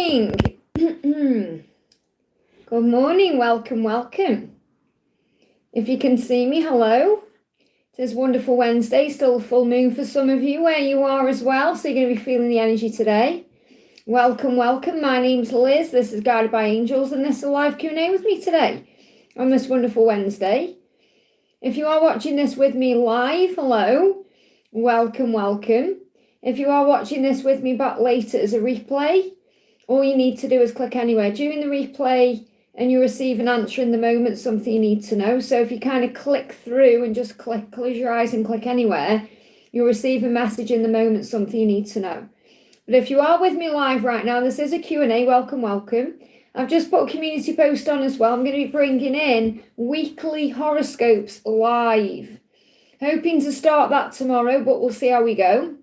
morning. Good morning. Welcome. If you can see me, hello. It is wonderful Wednesday, still a full moon for some of you where you are as well. So you're going to be feeling the energy today. Welcome. My name's Liz. This is Guided by Angels, and this is a live Q&A with me today on this wonderful Wednesday. If you are watching this with me live, hello. Welcome. If you are watching this with me back later as a replay, all you need to do is click anywhere during the replay and you receive an answer in the moment, something you need to know. So if you kind of click through and just close your eyes and click anywhere, you'll receive a message in the moment, something you need to know. But if you are with me live right now, this is a Q&A, welcome. I've just put a community post on as well. I'm going to be bringing in weekly horoscopes live. Hoping to start that tomorrow, but we'll see how we go.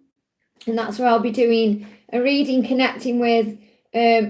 And that's where I'll be doing a reading, connecting with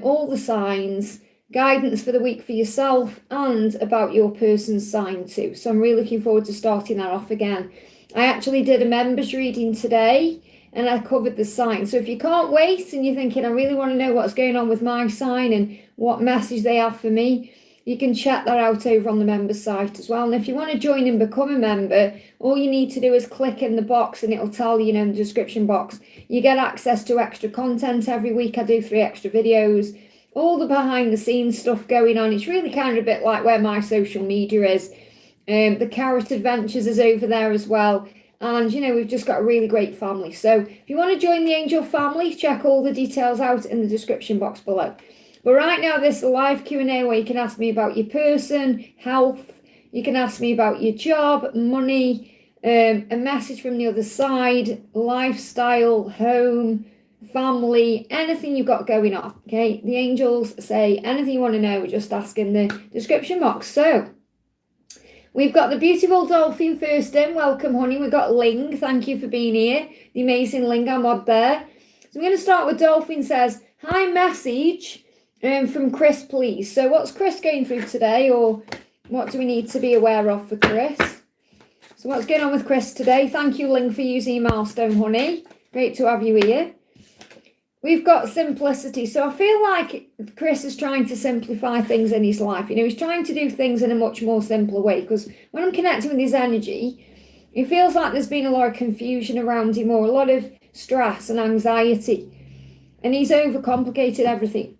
all the signs, guidance for the week for yourself and about your person's sign too. So I'm really looking forward to starting that off again. I actually did a members reading today and I covered the sign. So if you can't wait and you're thinking, I really want to know what's going on with my sign and what message they have for me, you can check that out over on the members site as well. And if you want to join and become a member, all you need to do is click in the box and it'll tell you, in the description box. You get access to extra content every week. I do 3 extra videos, all the behind the scenes stuff going on. It's really kind of a bit like where my social media is. The Carrot Adventures is over there as well. And, we've just got a really great family. So if you want to join the Angel family, check all the details out in the description box below. But right now, this is a live Q&A where you can ask me about your person, health. You can ask me about your job, money, a message from the other side, lifestyle, home, family, anything you've got going on, okay? The angels say anything you want to know, just ask in the description box. So we've got the beautiful dolphin first in. Welcome, honey. We've got Ling. Thank you for being here. The amazing Ling, I'm up there. So we're going to start with Dolphin says, hi, message. From Chris, please. So what's Chris going through today, or what do we need to be aware of for Chris? So what's going on with Chris today? Thank you, Ling, for using Milestone, honey. Great to have you here. We've got simplicity. So I feel like Chris is trying to simplify things in his life. He's trying to do things in a much more simpler way, because when I'm connecting with his energy, it feels like there's been a lot of confusion around him, or a lot of stress and anxiety, and he's overcomplicated everything.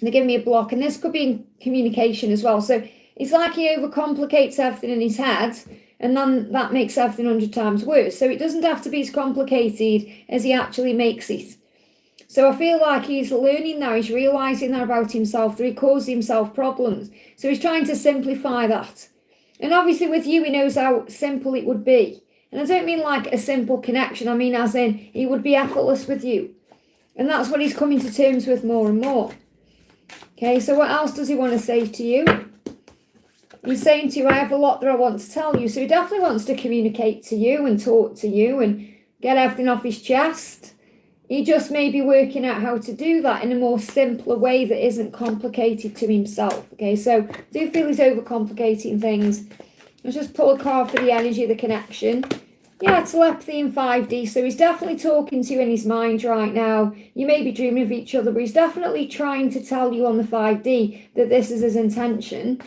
They're giving me a block, and this could be in communication as well. So it's like he overcomplicates everything in his head, and then that makes everything 100 times worse. So it doesn't have to be as complicated as he actually makes it. So I feel like he's learning now, he's realising that about himself, that he causes himself problems. So he's trying to simplify that. And obviously with you, he knows how simple it would be. And I don't mean like a simple connection, I mean as in he would be effortless with you. And that's what he's coming to terms with more and more. Okay, so what else does he want to say to you? He's saying to you, I have a lot that I want to tell you. So he definitely wants to communicate to you and talk to you and get everything off his chest. He just may be working out how to do that in a more simpler way that isn't complicated to himself. Okay, so I do feel he's overcomplicating things. Let's just pull a card for the energy of the connection. Yeah, telepathy in 5D. So he's definitely talking to you in his mind right now. You may be dreaming of each other, but he's definitely trying to tell you on the 5D that this is his intention.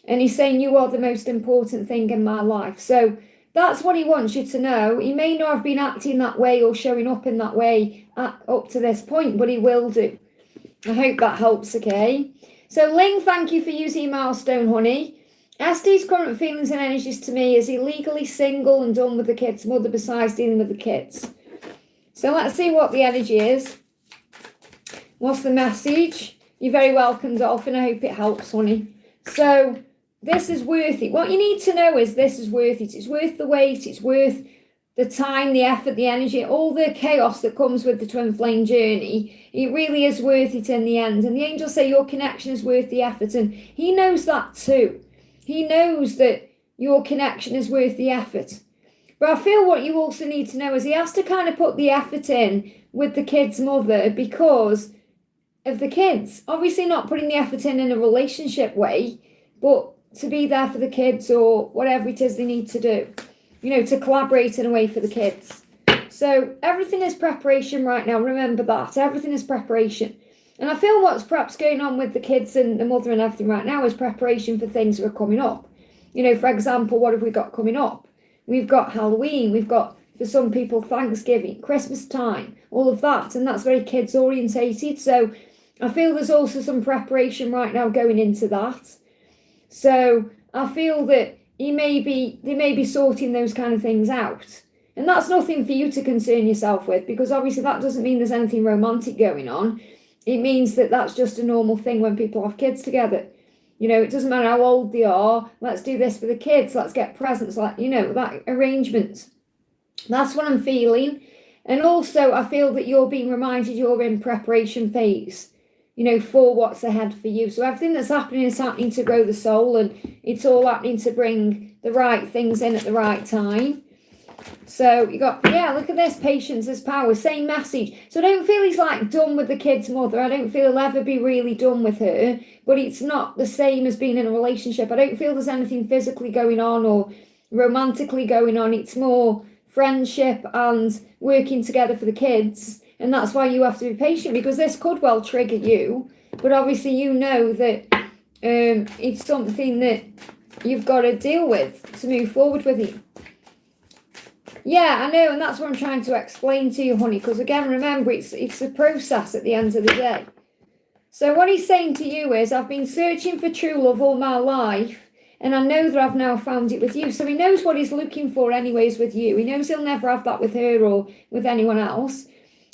And he's saying you are the most important thing in my life. So that's what he wants you to know. He may not have been acting that way or showing up in that way up to this point, but he will do. I hope that helps, okay? So Ling, thank you for using Milestone, honey. SD's current feelings and energies to me, is he legally single and done with the kid's mother besides dealing with the kids? So let's see what the energy is. What's the message? You're very welcome, Dolphin. I hope it helps, honey. So this is worth it. What you need to know is this is worth it. It's worth the wait. It's worth the time, the effort, the energy, all the chaos that comes with the twin flame journey. It really is worth it in the end. And the angels say your connection is worth the effort. And he knows that too. He knows that your connection is worth the effort. But I feel what you also need to know is he has to kind of put the effort in with the kid's mother because of the kids. Obviously not putting the effort in a relationship way, but to be there for the kids or whatever it is they need to do. To collaborate in a way for the kids. So everything is preparation right now. Remember that. Everything is preparation. And I feel what's perhaps going on with the kids and the mother and everything right now is preparation for things that are coming up. You know, for example, what have we got coming up? We've got Halloween, we've got, for some people, Thanksgiving, Christmas time, all of that. And that's very kids orientated. So I feel there's also some preparation right now going into that. So I feel that they may be sorting those kind of things out. And that's nothing for you to concern yourself with, because obviously that doesn't mean there's anything romantic going on. It means that that's just a normal thing when people have kids together. You know, it doesn't matter how old they are. Let's do this for the kids. Let's get presents, like, you know, that arrangement. That's what I'm feeling. And also I feel that you're being reminded you're in preparation phase, you know, for what's ahead for you. So everything that's happening is happening to grow the soul, and it's all happening to bring the right things in at the right time. So you got, yeah, look at this, patience is power, same message. So I don't feel he's like done with the kid's mother. I don't feel he'll ever be really done with her, but it's not the same as being in a relationship. I don't feel there's anything physically going on or romantically going on. It's more friendship and working together for the kids. And that's why you have to be patient, because this could well trigger you. But obviously you know that it's something that you've got to deal with to move forward with you. Yeah, I know, and that's what I'm trying to explain to you, honey, because again, remember, it's a process at the end of the day. So what he's saying to you is, I've been searching for true love all my life, and I know that I've now found it with you. So he knows what he's looking for anyways with you. He knows he'll never have that with her or with anyone else.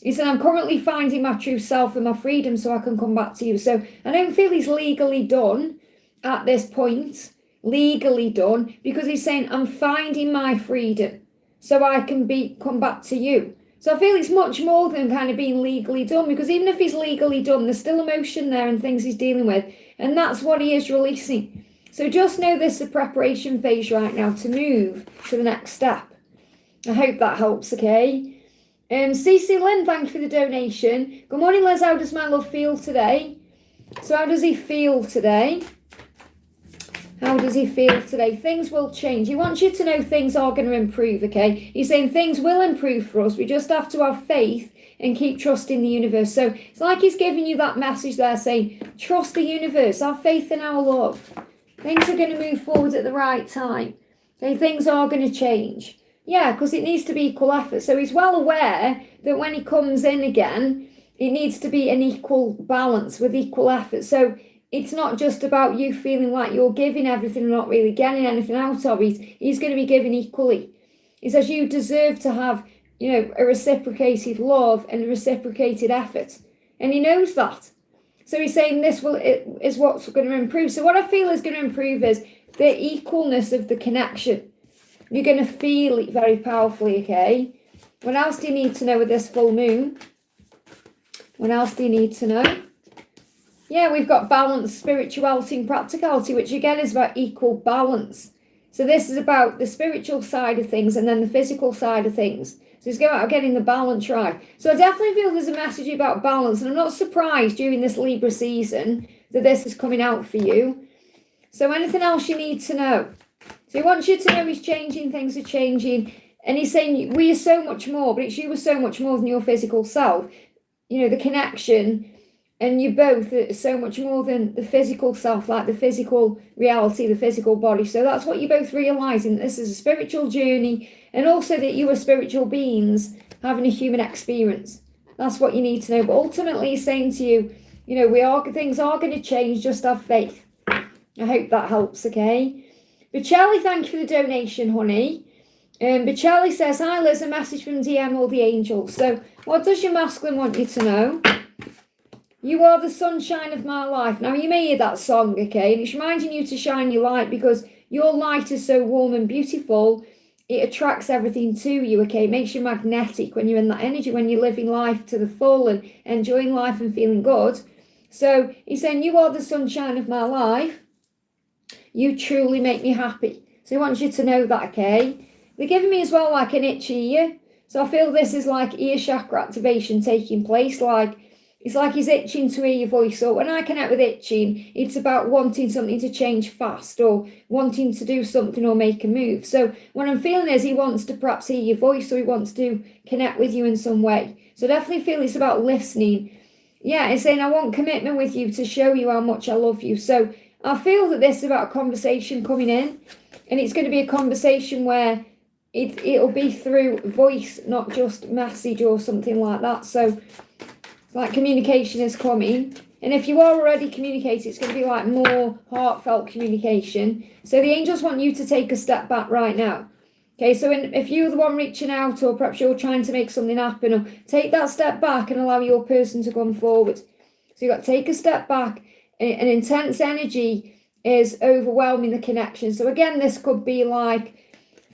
He said, I'm currently finding my true self and my freedom so I can come back to you. So I don't feel he's legally done at this point, legally done, because he's saying, I'm finding my freedom so I can come back to you. So I feel it's much more than kind of being legally done, because even if he's legally done, there's still emotion there and things he's dealing with. And that's what he is releasing. So just know this is a preparation phase right now to move to the next step. I hope that helps, okay? CC Lynn, thank you for the donation. Good morning, Liz. How does my love feel today? So how does he feel today? How does he feel today? Things will change. He wants you to know things are going to improve, okay? He's saying things will improve for us. We just have to have faith and keep trusting the universe. So it's like he's giving you that message there saying, trust the universe, have faith in our love. Things are going to move forward at the right time. Okay, things are going to change. Yeah, because it needs to be equal effort. So he's well aware that when he comes in again, it needs to be an equal balance with equal effort. So it's not just about you feeling like you're giving everything and not really getting anything out of it. He's going to be giving equally. He says you deserve to have, you know, a reciprocated love and a reciprocated effort. And he knows that. So he's saying this is what's going to improve. So what I feel is going to improve is the equalness of the connection. You're going to feel it very powerfully, okay? What else do you need to know with this full moon? What else do you need to know? Yeah, we've got balance, spirituality and practicality, which again is about equal balance. So this is about the spiritual side of things and then the physical side of things. So it's about getting the balance right. So I definitely feel there's a message about balance, and I'm not surprised during this Libra season that this is coming out for you. So anything else you need to know? So he wants you to know he's changing, things are changing, and he's saying we are so much more, but it's you are so much more than your physical self. You know, the connection, and you both are so much more than the physical self, like the physical reality, the physical body. So that's what you're both realizing. This is a spiritual journey, and also that you are spiritual beings having a human experience. That's what you need to know. But ultimately, he's saying to you, you know, things are going to change. Just have faith. I hope that helps, okay? But Charlie, thank you for the donation, honey. But Charlie says, hi Liz, a message from DM or the angels. So what does your masculine want you to know? You are the sunshine of my life. Now you may hear that song, okay? And it's reminding you to shine your light, because your light is so warm and beautiful. It attracts everything to you, okay? It makes you magnetic when you're in that energy, when you're living life to the full and enjoying life and feeling good. So he's saying, you are the sunshine of my life. You truly make me happy. So he wants you to know that, okay? They're giving me as well like an itchy ear. So I feel this is like ear chakra activation taking place. Like it's like he's itching to hear your voice. So when I connect with itching, it's about wanting something to change fast or wanting to do something or make a move. So what I'm feeling is he wants to perhaps hear your voice, or he wants to connect with you in some way. So definitely feel it's about listening. yeah, it's saying I want commitment with you to show you how much I love you. So I feel that this is about a conversation coming in, and it's going to be a conversation where it'll be through voice, not just message or something like that. So like communication is coming. And if you are already communicating, it's going to be like more heartfelt communication. So the angels want you to take a step back right now. Okay, so if you're the one reaching out, or perhaps you're trying to make something happen, or take that step back and allow your person to come forward. So you've got to take a step back. An intense energy is overwhelming the connection. So again, this could be like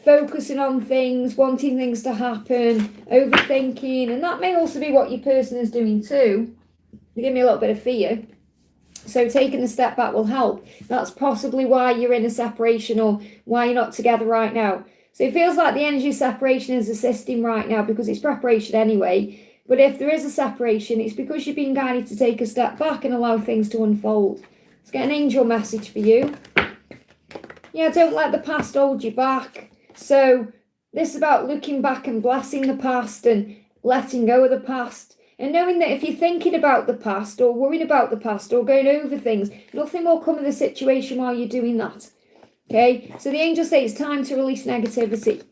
focusing on things, wanting things to happen, overthinking, and that may also be what your person is doing too. You give me a little bit of fear. So taking a step back will help. That's possibly why you're in a separation, or why you're not together right now. So it feels like the energy of separation is assisting right now, because it's preparation anyway. But if there is a separation, it's because you're being guided to take a step back and allow things to unfold. Let's get an angel message for you. Yeah, don't let the past hold you back. So this is about looking back and blessing the past and letting go of the past. And knowing that if you're thinking about the past, or worrying about the past, or going over things, nothing will come of the situation while you're doing that. Okay, so the angels say it's time to release negativity,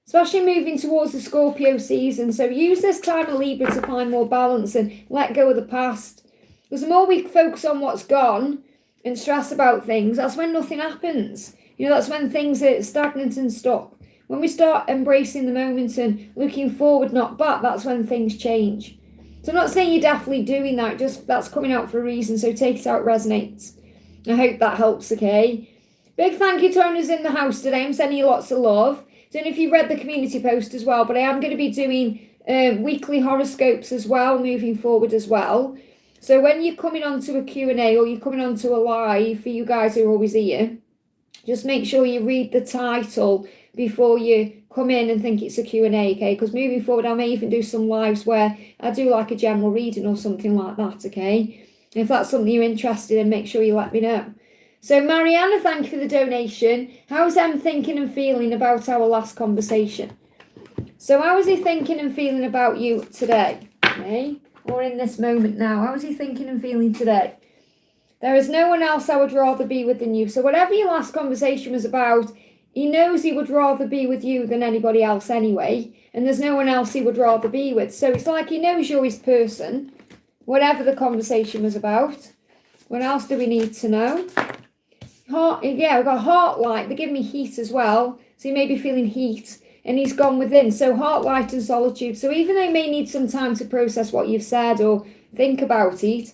especially moving towards the Scorpio season. So use this time of Libra to find more balance and let go of the past. Because the more we focus on what's gone and stress about things, that's when nothing happens. That's when things are stagnant and stuck. When we start embracing the moment and looking forward, not back, that's when things change. So I'm not saying you're definitely doing that, just that's coming out for a reason. So take it out, resonates. I hope that helps, okay? Big thank you to owners in the house today. I'm sending you lots of love. Don't know if you've read the community post as well, but I am going to be doing weekly horoscopes as well, moving forward as well. So when you're coming onto a Q&A, or you're coming onto a live, for you guys who are always here, just make sure you read the title before you come in and think it's a Q&A, okay? Because moving forward, I may even do some lives where I do like a general reading or something like that, okay? And if that's something you're interested in, make sure you let me know. So Mariana, thank you for the donation. How's Em thinking and feeling about our last conversation? So how is he thinking and feeling about you today? Okay? Or in this moment now, how is he thinking and feeling today? There is no one else I would rather be with than you. So whatever your last conversation was about, he knows he would rather be with you than anybody else anyway. And there's no one else he would rather be with. So it's like he knows you're his person, whatever the conversation was about. What else do we need to know? Heart, yeah, we've got heart light. They give me heat as well. So you may be feeling heat. And he's gone within. So heart light and solitude. So even though you may need some time to process what you've said or think about it,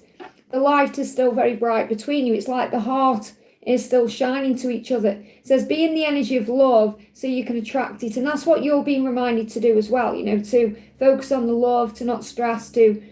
the light is still very bright between you. It's like the heart is still shining to each other. It says be in the energy of love so you can attract it. And that's what you're being reminded to do as well, to focus on the love, to not stress, to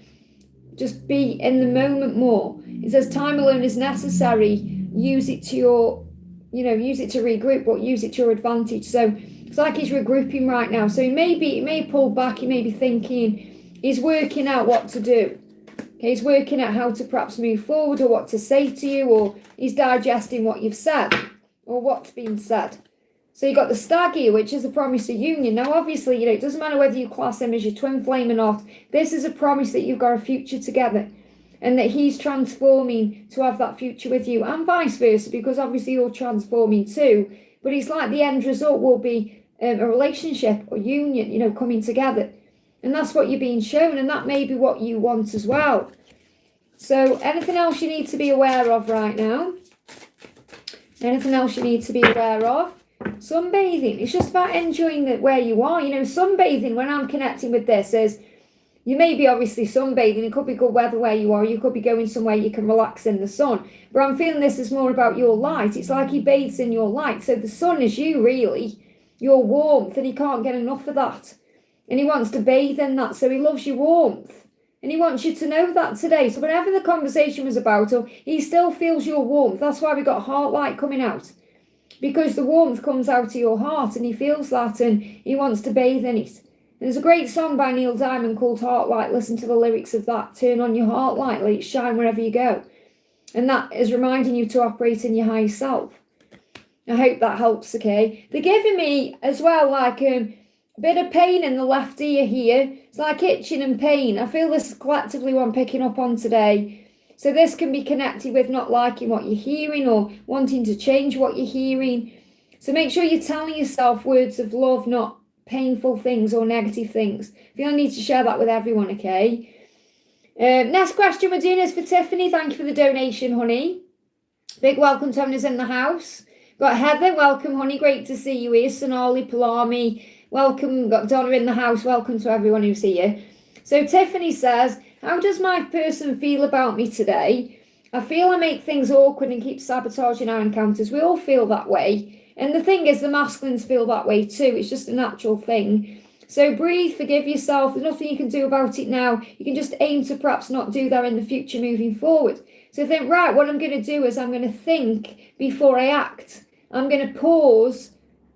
just be in the moment more. It says time alone is necessary. Use it to your, use it to regroup, but use it to your advantage. So it's like he's regrouping right now. So he may pull back, he may be thinking, he's working out what to do. Okay, he's working out how to perhaps move forward, or what to say to you, or he's digesting what you've said or what's been said. So you've got the stag here, which is a promise of union. Now, obviously, it doesn't matter whether you class him as your twin flame or not. This is a promise that you've got a future together and that he's transforming to have that future with you, and vice versa, because obviously you're transforming too. But it's like the end result will be a relationship or union, coming together. And that's what you're being shown, and that may be what you want as well. So anything else you need to be aware of right now? Anything else you need to be aware of? Sunbathing. It's just about enjoying where you are. Sunbathing, when I'm connecting with this, is you may be obviously sunbathing. It could be good weather where you are. You could be going somewhere you can relax in the sun. But I'm feeling this is more about your light. It's like he bathes in your light. So the sun is you, really. Your warmth, and he can't get enough of that. And he wants to bathe in that, so he loves your warmth. And he wants you to know that today. So whatever the conversation was about, or he still feels your warmth. That's why we got heart light coming out. Because the warmth comes out of your heart, and he feels that, and he wants to bathe in it. And there's a great song by Neil Diamond called Heart Light. Listen to the lyrics of that. Turn on your heart light, let it shine wherever you go. And that is reminding you to operate in your higher self. I hope that helps, okay? They're giving me as well, bit of pain in the left ear here. It's like itching and pain. I feel this is collectively what I'm picking up on today. So this can be connected with not liking what you're hearing or wanting to change what you're hearing. So make sure you're telling yourself words of love, not painful things or negative things. I feel I need to share that with everyone, okay? Next question we're doing is for Tiffany. Thank you for the donation, honey. Big welcome to owners in the house. Got Heather, welcome, honey. Great to see you here. Sonali, Palami, welcome. Got Donna in the house. Welcome to everyone who's here. So Tiffany says, how does my person feel about me today? I feel I make things awkward and keep sabotaging our encounters. We all feel that way. And the thing is, the masculines feel that way too. It's just a natural thing. So breathe, forgive yourself. There's nothing you can do about it now. You can just aim to perhaps not do that in the future moving forward. So think, right, what I'm going to do is I'm going to think before I act. I'm going to pause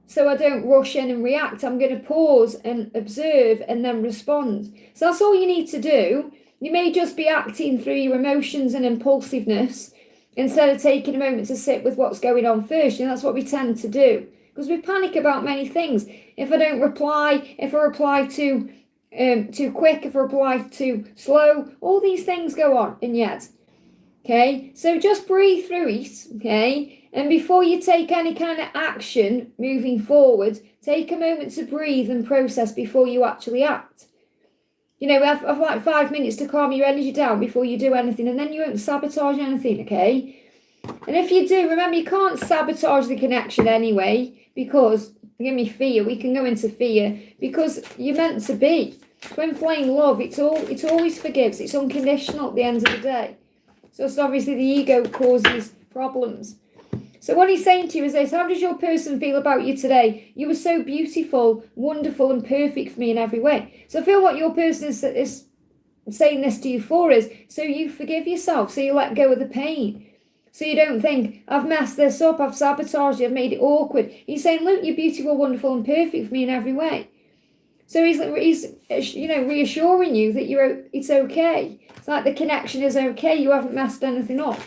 so I don't rush in and react. I'm going to pause and observe and then respond. So that's all you need to do. You may just be acting through your emotions and impulsiveness instead of taking a moment to sit with what's going on first. And that's what we tend to do because we panic about many things. If I don't reply, if I reply too quick, if I reply too slow, all these things go on in your head. Okay, so just breathe through it, okay? And before you take any kind of action moving forward, take a moment to breathe and process before you actually act. You know, have like 5 minutes to calm your energy down before you do anything, and then you won't sabotage anything, okay? And if you do, remember, you can't sabotage the connection anyway, because, give me fear, we can go into fear, because you're meant to be. Twin flame love, it always forgives, it's unconditional at the end of the day. So obviously the ego causes problems. So what he's saying to you is this: how does your person feel about you today? You were so beautiful, wonderful, and perfect for me in every way. So I feel what your person is saying this to you for is, so you forgive yourself, so you let go of the pain. So you don't think, I've messed this up, I've sabotaged it, I've made it awkward. He's saying, look, you're beautiful, wonderful, and perfect for me in every way. So he's reassuring you that it's okay. It's like the connection is okay. You haven't messed anything up.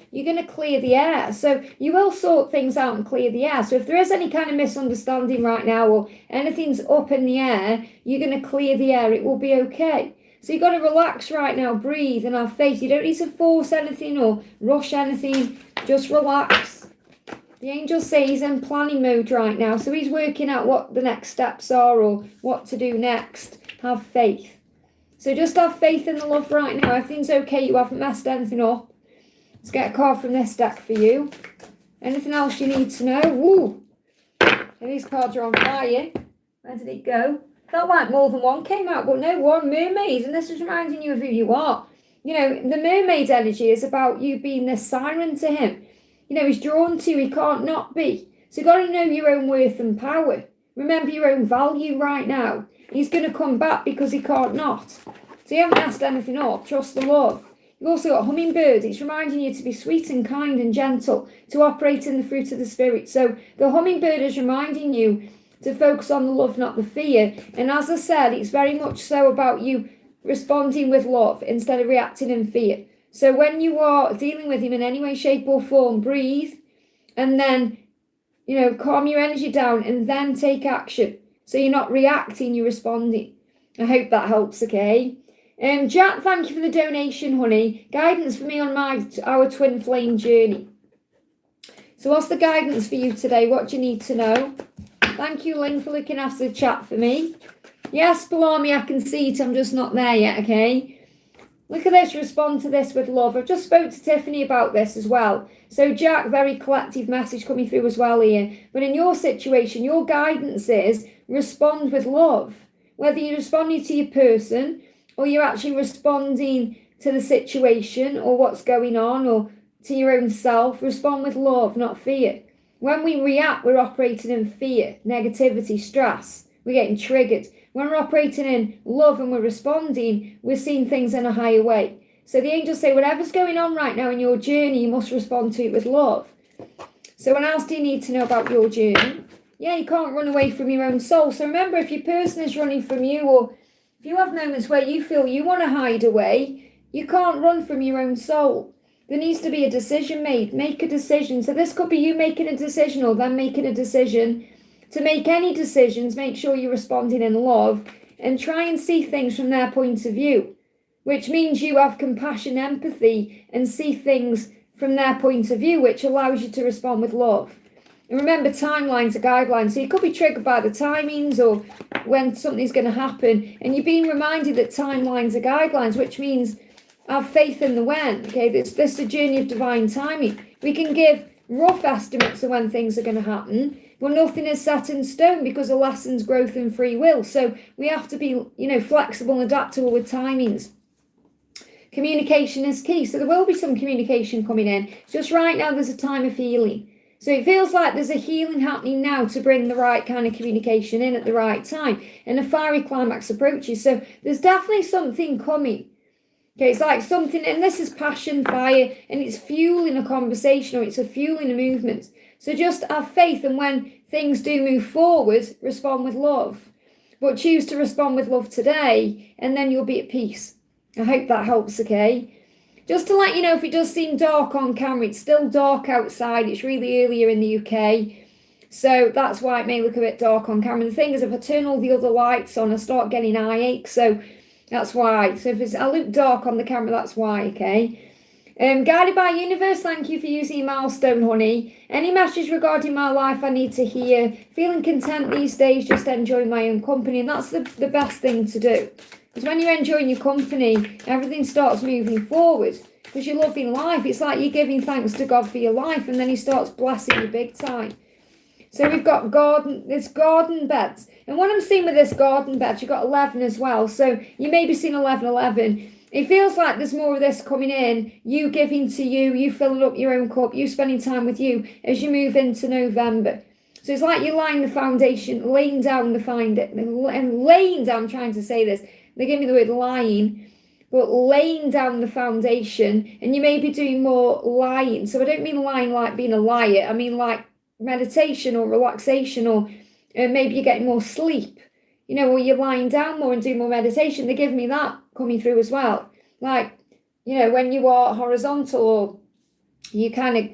You're going to clear the air. So you will sort things out and clear the air. So if there is any kind of misunderstanding right now or anything's up in the air, you're going to clear the air. It will be okay. So you've got to relax right now, breathe and have faith. You don't need to force anything or rush anything. Just relax. The angels say he's in planning mode right now. So he's working out what the next steps are or what to do next. Have faith. So just have faith in the love right now. Everything's okay. You haven't messed anything up. Let's get a card from this deck for you. Anything else you need to know? Woo! So these cards are on fire. Where did it go? Felt like more than one came out, but no, one. Mermaid. And this is reminding you of who you are. You know, the mermaid energy is about you being this siren to him. You know, he's drawn to you. He can't not be. So you've got to know your own worth and power. Remember your own value right now. He's going to come back because he can't not. So you haven't messed anything up. Trust the love. You've also got hummingbird. It's reminding you to be sweet and kind and gentle, to operate in the fruit of the spirit. So the hummingbird is reminding you to focus on the love, not the fear. And as I said, it's very much so about you responding with love instead of reacting in fear. So when you are dealing with him in any way, shape or form, breathe and then, calm your energy down and then take action. So you're not reacting, you're responding. I hope that helps, okay? Jack, thank you for the donation, honey. Guidance for me on our twin flame journey. So what's the guidance for you today? What do you need to know? Thank you, Ling, for looking after the chat for me. Yes, Palami, I can see it. I'm just not there yet, okay? Look at this. Respond to this with love. I've just spoke to Tiffany about this as well. So, Jack, very collective message coming through as well here. But in your situation, your guidance is respond with love. Whether you're responding to your person or you're actually responding to the situation or what's going on or to your own self, respond with love, not fear. When we react, we're operating in fear, negativity, stress. We're getting triggered. When we're operating in love and we're responding, we're seeing things in a higher way. So the angels say, whatever's going on right now in your journey, you must respond to it with love. So what else do you need to know about your journey? Yeah, you can't run away from your own soul. So remember, if your person is running from you, or if you have moments where you feel you want to hide away, you can't run from your own soul. There needs to be a decision made. Make a decision. So this could be you making a decision or them making a decision to make any decisions, make sure you're responding in love and try and see things from their point of view, which means you have compassion, empathy, and see things from their point of view, which allows you to respond with love. And remember, timelines are guidelines. So you could be triggered by the timings or when something's going to happen. And you're being reminded that timelines are guidelines, which means have faith in the when. Okay, this is a journey of divine timing. We can give rough estimates of when things are going to happen, but nothing is set in stone because of lessons, growth, and free will. So we have to be, flexible and adaptable with timings. Communication is key. So there will be some communication coming in. Just right now, there's a time of healing. So it feels like there's a healing happening now to bring the right kind of communication in at the right time. And a fiery climax approaches. So there's definitely something coming. Okay, it's like something, and this is passion, fire, and it's fueling a conversation or it's a fueling a movement. So just have faith, and when things do move forward, respond with love. But choose to respond with love today, and then you'll be at peace. I hope that helps, okay? Just to let you know, if it does seem dark on camera, it's still dark outside. It's really earlier in the UK. So that's why it may look a bit dark on camera. The thing is, if I turn all the other lights on, I start getting eye ache. So that's why. So if I look dark on the camera, that's why, okay? Guided by universe, thank you for using milestone, honey. Any message regarding my life I need to hear? Feeling content these days, just enjoying my own company. And that's the best thing to do. Because when you're enjoying your company, everything starts moving forward. Because you're loving life. It's like you're giving thanks to God for your life. And then he starts blessing you big time. So we've got garden beds. And what I'm seeing with this garden bed, you've got 11 as well. So you may be seeing 11. It feels like there's more of this coming in. You giving to you filling up your own cup, you spending time with you as you move into November. So it's like you're laying the foundation, laying down, I'm trying to say this. They give me the word lying, but laying down the foundation, and you may be doing more lying. So I don't mean lying like being a liar. I mean like meditation or relaxation, or maybe you're getting more sleep, or you're lying down more and doing more meditation. They give me that coming through as well. Like, when you are horizontal or you kind of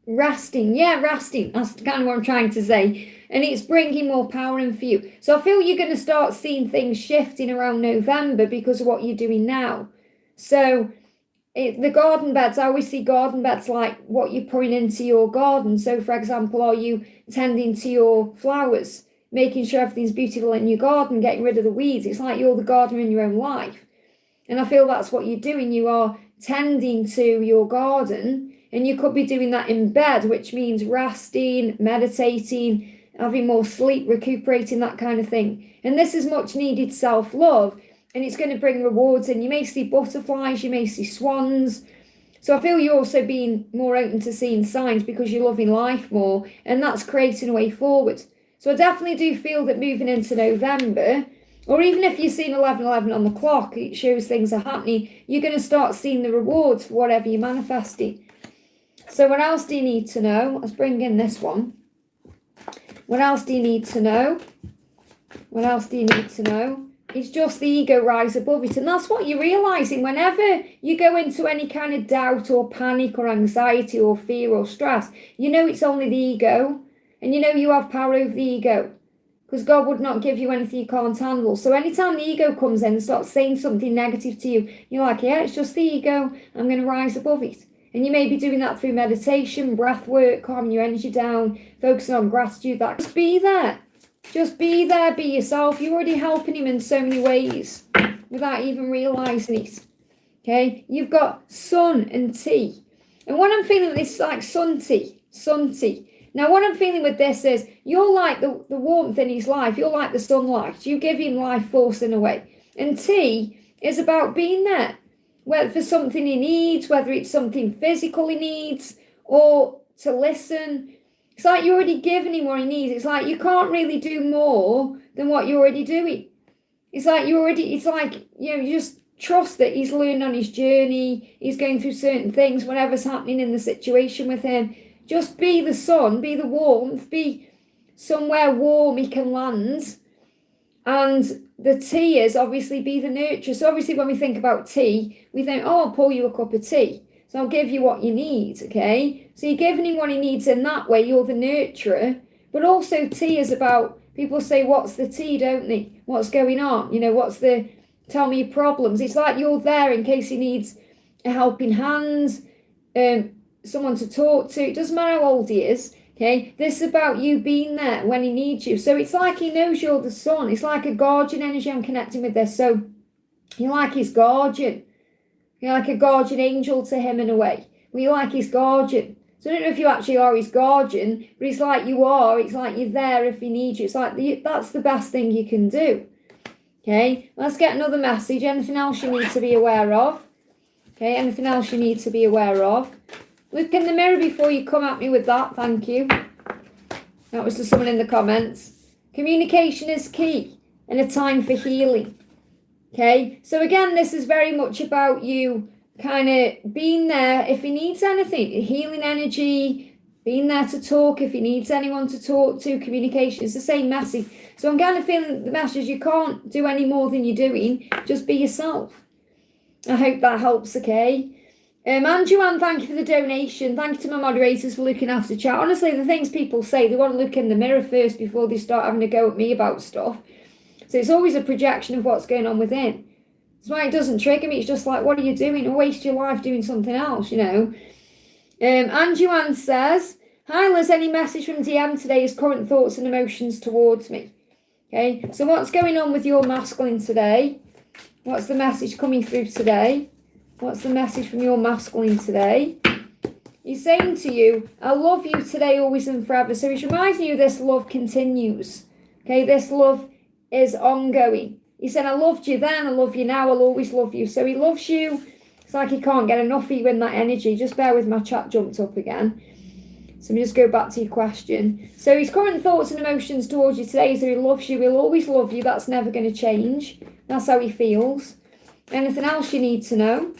resting. Yeah, resting. That's kind of what I'm trying to say. And it's bringing more power in for you. So I feel you're going to start seeing things shifting around November because of what you're doing now. So the garden beds, I always see garden beds like what you're putting into your garden. So for example, are you tending to your flowers, making sure everything's beautiful in your garden, getting rid of the weeds? It's like you're the gardener in your own life. And I feel that's what you're doing. You are tending to your garden, and you could be doing that in bed, which means resting, meditating, having more sleep, recuperating, that kind of thing. And this is much needed self-love, and it's going to bring rewards. And you may see butterflies, you may see swans. So I feel you're also being more open to seeing signs because you're loving life more, and that's creating a way forward. So I definitely do feel that moving into November, or even if you're seeing 11:11 on the clock, it shows things are happening, you're going to start seeing the rewards for whatever you're manifesting. So what else do you need to know? Let's bring in this one. What else do you need to know? What else do you need to know? It's just the ego rise above it. And that's what you're realizing whenever you go into any kind of doubt or panic or anxiety or fear or stress. It's only the ego. And you have power over the ego. Because God would not give you anything you can't handle. So anytime the ego comes in and starts saying something negative to you, you're like, yeah, it's just the ego. I'm going to rise above it. And you may be doing that through meditation, breath work, calming your energy down, focusing on gratitude. Just be there. Just be there, be yourself. You're already helping him in so many ways without even realising it. Okay? You've got sun and tea. And what I'm feeling is like sun tea. Now, what I'm feeling with this is you're like the warmth in his life. You're like the sunlight. You give him life force in a way. And tea is about being there. Whether for something he needs, whether it's something physical he needs, or to listen. It's like you're already giving him what he needs. It's like you can't really do more than what you're already doing. It's like you just trust that he's learning on his journey. He's going through certain things, whatever's happening in the situation with him. Just be the sun, be the warmth, be somewhere warm he can land. And the tea is obviously be the nurture. So obviously when we think about tea, we think, oh, I'll pour you a cup of tea. So I'll give you what you need, okay? So you're giving him what he needs in that way. You're the nurturer. But also tea is about, people say, what's the tea, don't they? What's going on? Tell me your problems. It's like you're there in case he needs a helping hand, someone to talk to. It doesn't matter how old he is. Okay, this is about you being there when he needs you. So it's like he knows you're the sun. It's like a guardian energy I'm connecting with this. So you're like his guardian. You're like a guardian angel to him in a way. Well, you're like his guardian. So I don't know if you actually are his guardian, but it's like you are. It's like you're there if he needs you. It's like that's the best thing you can do. Okay, let's get another message. Anything else you need to be aware of? Okay, anything else you need to be aware of? Look in the mirror before you come at me with that. Thank you. That was to someone in the comments. Communication is key and a time for healing. Okay, so again, this is very much about you kind of being there if he needs anything. Healing energy, being there to talk if he needs anyone to talk to. Communication is the same message. So I'm kind of feeling the message, you can't do any more than you're doing. Just be yourself. I hope that helps, okay? And Joanne, thank you for the donation. Thank you to my moderators for looking after chat. Honestly, the things people say, they want to look in the mirror first before they start having a go at me about stuff. So it's always a projection of what's going on within. That's why it doesn't trigger me. It's just like, what are you doing? Or waste your life doing something else, And Joanne says, hi Liz, any message from DM today is current thoughts and emotions towards me. Okay, so what's going on with your masculine today? What's the message coming through today? What's the message from your masculine today? He's saying to you, I love you today, always and forever. So he's reminding you this love continues. Okay, this love is ongoing. He said, I loved you then, I love you now, I'll always love you. So he loves you. It's like he can't get enough of you in that energy. Just bear with, my chat jumped up again. So let me just go back to your question. So his current thoughts and emotions towards you today is that he loves you, he'll always love you. That's never going to change. That's how he feels. Anything else you need to know?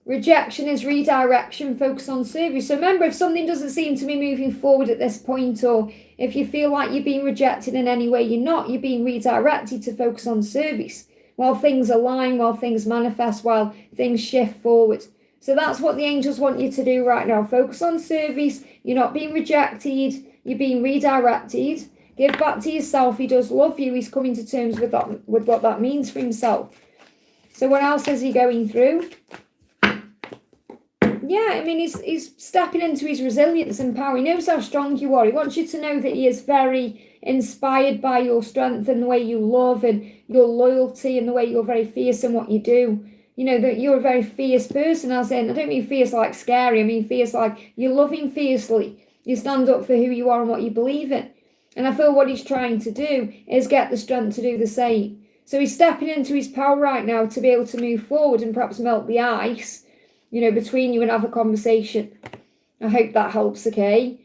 Rejection is redirection, focus on service. So remember, if something doesn't seem to be moving forward at this point, or if you feel like you're being rejected in any way, you're not. You're being redirected to focus on service. While things align, while things manifest, while things shift forward. So that's what the angels want you to do right now. Focus on service. You're not being rejected. You're being redirected. Give back to yourself. He does love you. He's coming to terms with that, with what that means for himself. So what else is he going through? Yeah, I mean, he's stepping into his resilience and power. He knows how strong you are. He wants you to know that he is very inspired by your strength and the way you love and your loyalty and the way you're very fierce in what you do. That you're a very fierce person, as in, I don't mean fierce like scary. I mean fierce like you're loving fiercely. You stand up for who you are and what you believe in. And I feel what he's trying to do is get the strength to do the same. So he's stepping into his power right now to be able to move forward and perhaps melt the ice, between you and have a conversation. I hope that helps, okay?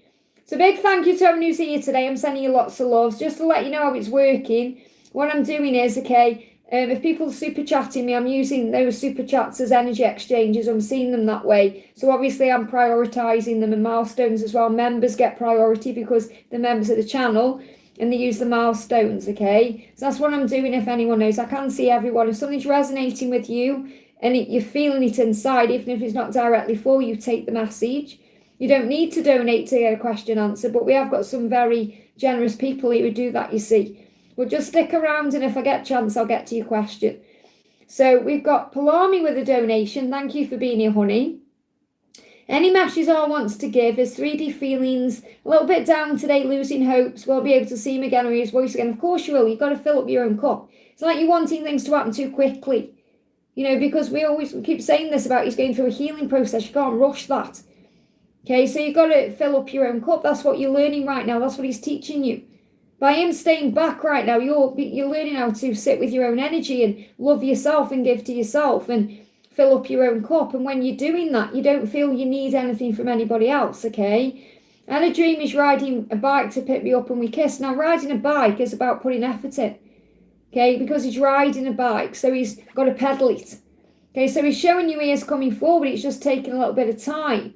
So big thank you to everyone who's here today. I'm sending you lots of loves. Just to let you know how it's working, what I'm doing is, okay, if people are super chatting me, I'm using those super chats as energy exchanges. I'm seeing them that way. So obviously I'm prioritising them in milestones as well. Members get priority because they're members of the channel and they use the milestones, okay? So that's what I'm doing, if anyone knows. I can see everyone. If something's resonating with you and you're feeling it inside, even if it's not directly for you, take the message. You don't need to donate to get a question answered, but we have got some very generous people here who do that, you see. Well, just stick around, and if I get a chance, I'll get to your question. So we've got Palami with a donation. Thank you for being here, honey. Any messages I wants to give is 3D feelings, a little bit down today, losing hopes. We'll be able to see him again or hear his voice again. Of course you will. You've got to fill up your own cup. It's like you're wanting things to happen too quickly. Because we keep saying this about he's going through a healing process. You can't rush that. Okay, so you've got to fill up your own cup. That's what you're learning right now. That's what he's teaching you. By him staying back right now, you're learning how to sit with your own energy and love yourself and give to yourself and fill up your own cup. And when you're doing that, you don't feel you need anything from anybody else, okay? I had a dream he's riding a bike to pick me up and we kissed. Now, riding a bike is about putting effort in, okay? Because he's riding a bike, so he's got to pedal it. Okay, so he's showing you he is coming forward. It's just taking a little bit of time.